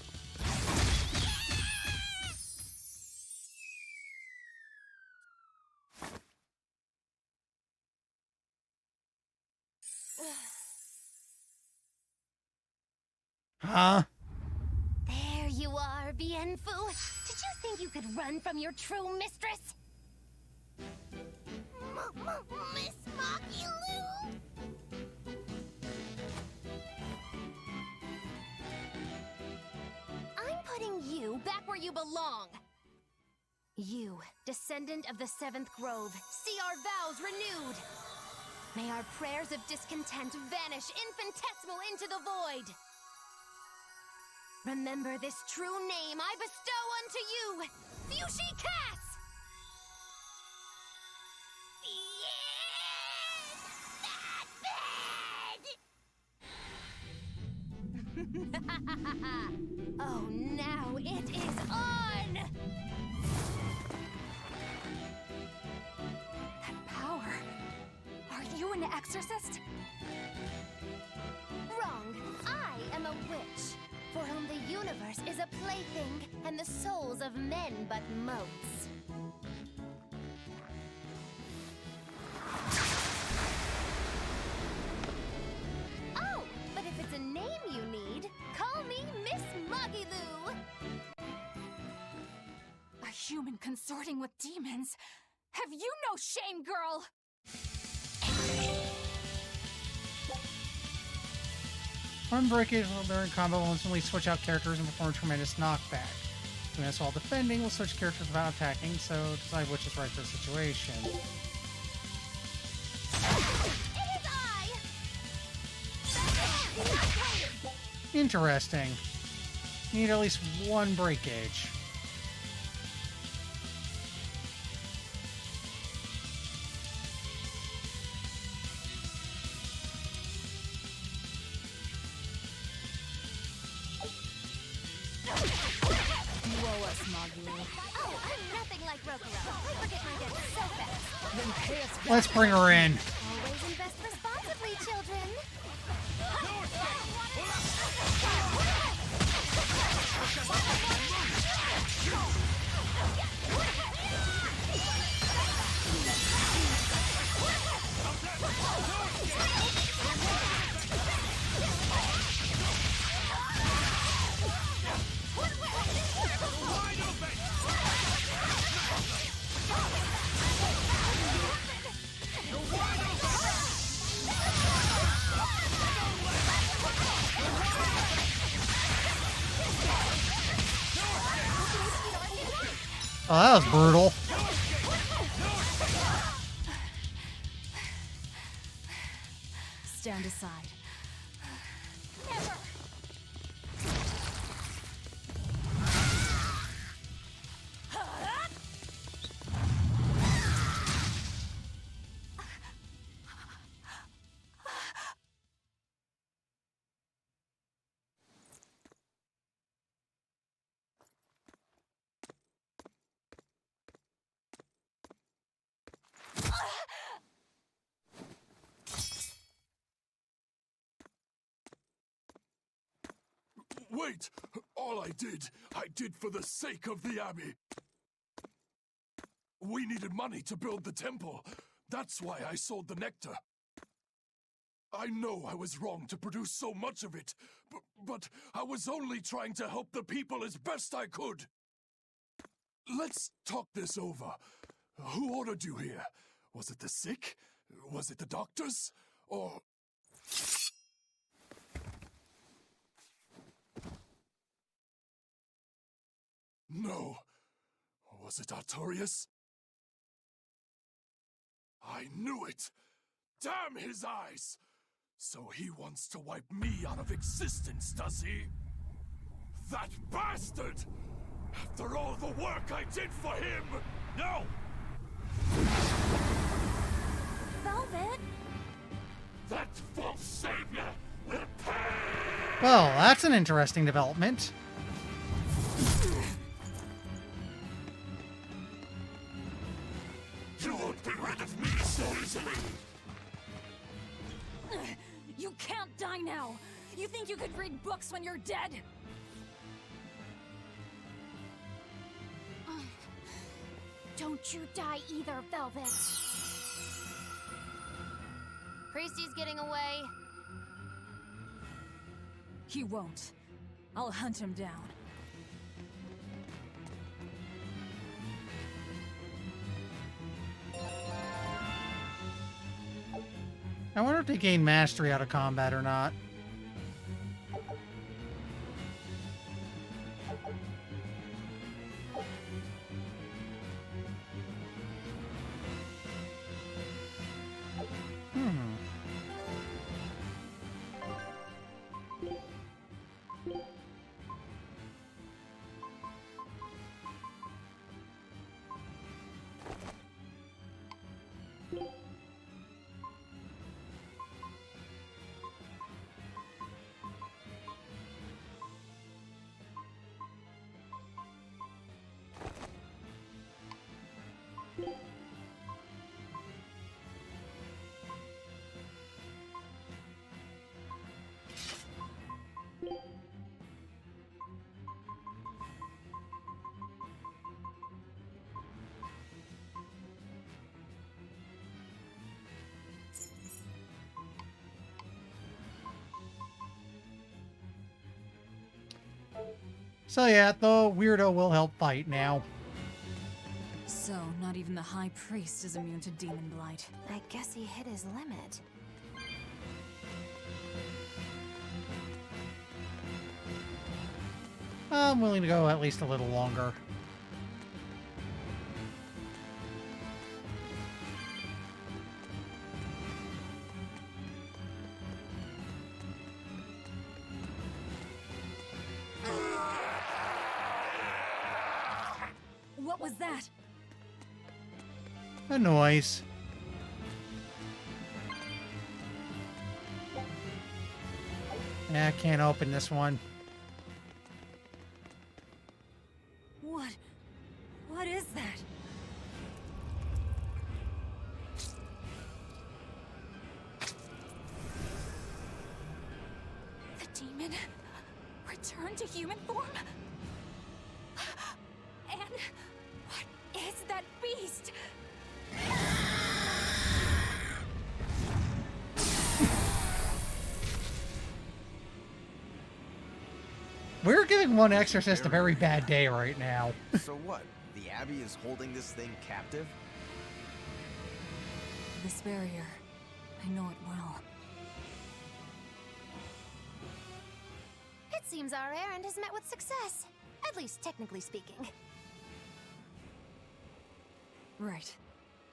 A: Huh?
R: There you are, Bienfu. Did you think you could run from your true mistress?
F: Miss Makilu?
R: I'm putting you back where you belong. You, descendant of the Seventh Grove, see our vows renewed! May our prayers of discontent vanish infinitesimal into the void! Remember this true name I bestow unto you, Fushi Cass! Oh, now it is on!
B: That power. Are you an exorcist?
R: Wrong. I am a witch, for whom the universe is a plaything, and the souls of men but motes. Oh, but if it's a name you need, call me Miss Moggyloo.
B: A human consorting with demons? Have you no shame, girl?
A: One breakage while during combo will instantly switch out characters and perform tremendous knockback. Doing this while defending will switch characters without attacking, so decide which is right for the situation.
R: It is I!
A: Interesting. Need at least one breakage.
R: Oh, I'm nothing like Rokuro. I forget my debts so fast. Then pay us back.
A: Let's bring her in.
R: Always invest responsibly, children.
A: Oh, that was brutal.
C: Stand aside.
B: Never!
K: Wait! All I did for the sake of the Abbey. We needed money to build the temple. That's why I sold the nectar. I know I was wrong to produce so much of it, but I was only trying to help the people as best I could. Let's talk this over. Who ordered you here? Was it the sick? Was it the doctors? Or... No. Was it Artorias? I knew it! Damn his eyes! So he wants to wipe me out of existence, does he? That bastard! After all the work I did for him! No!
B: Velvet?
K: That false savior will pay!
A: Well, that's an interesting development.
K: You won't be rid of me so easily!
B: You can't die now! You think you could read books when you're dead?
I: Don't you die either, Velvet.
R: Priesty's getting away.
C: He won't. I'll hunt him down.
A: I wonder if they gain mastery out of combat or not. So yeah, the weirdo will help fight now.
C: So, not even the High Priest is immune to demon blight.
R: I guess he hit his limit.
A: I'm willing to go at least a little longer.
C: What was that?
A: A noise. Yeah, I can't open this one.
C: What is that?
B: The demon returned to human form? And what is that beast?
A: We're giving one exorcist a very bad day right now.
G: So what? The Abbey is holding this thing captive?
C: This barrier. I know it well.
R: It seems our errand has met with success. At least technically speaking.
C: Right.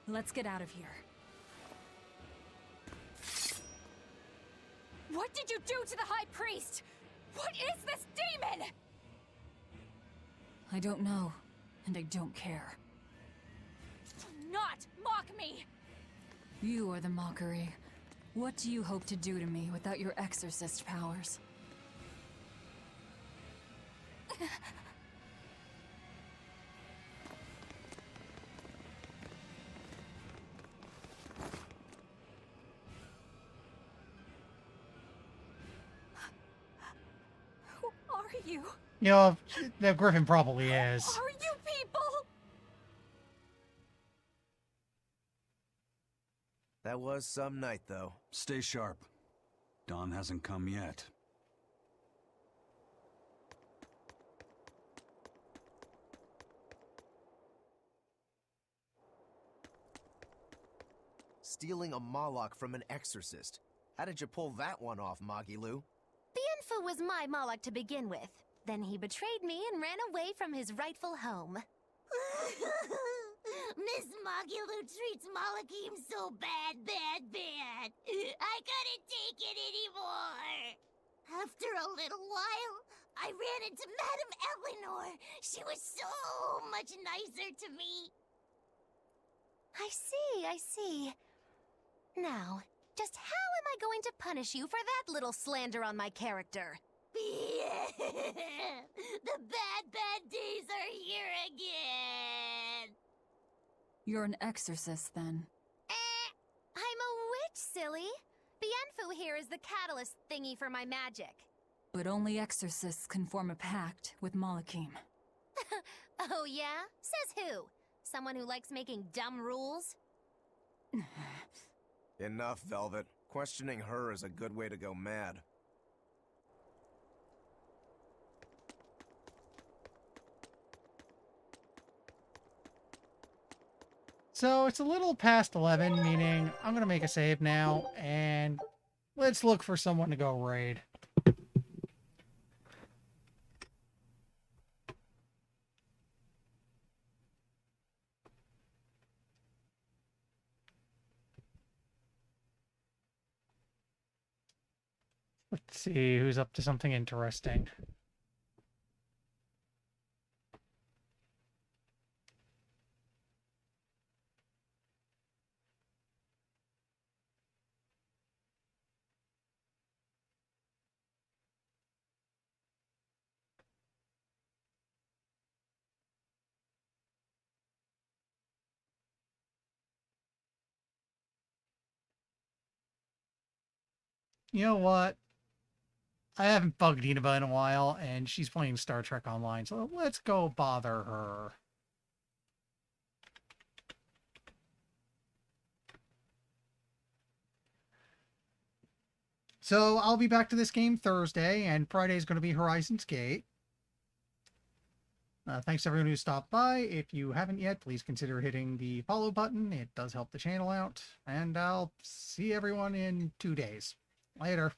C: Let's get out of here.
B: What did you do to the High Priest? What is this demon?
C: I don't know, and I don't care.
B: Do not mock me!
C: You are the mockery. What do you hope to do to me without your exorcist powers?
B: Who are you?
A: You know, the Griffin probably is.
B: Who are you people?
G: That was some night, though.
D: Stay sharp. Dawn hasn't come yet.
G: Stealing a Moloch from an exorcist. How did you pull that one off, Magilu?
R: Bienfu was my Moloch to begin with. Then he betrayed me and ran away from his rightful home.
F: Miss Magilu treats Malachim so bad. I couldn't take it anymore. After a little while, I ran into Madame Eleanor. She was so much nicer to me.
R: I see. Now, just how am I going to punish you for that little slander on my character?
F: The bad days are here again.
C: You're an exorcist, then.
R: I'm a witch, silly. Bienfu here is the catalyst thingy for my magic.
C: But only exorcists can form a pact with Malachim.
R: Oh yeah? Says who? Someone who likes making dumb rules?
G: Enough, Velvet. Questioning her is a good way to go mad.
A: So it's a little past 11, meaning I'm going to make a save now, and let's look for someone to go raid. Let's see who's up to something interesting. You know what? I haven't bugged Inaba in a while, and she's playing Star Trek Online, so let's go bother her. So I'll be back to this game Thursday, and Friday is going to be Horizon's Gate. Thanks to everyone who stopped by. If you haven't yet, please consider hitting the follow button. It does help the channel out. And I'll see everyone in 2 days. Later.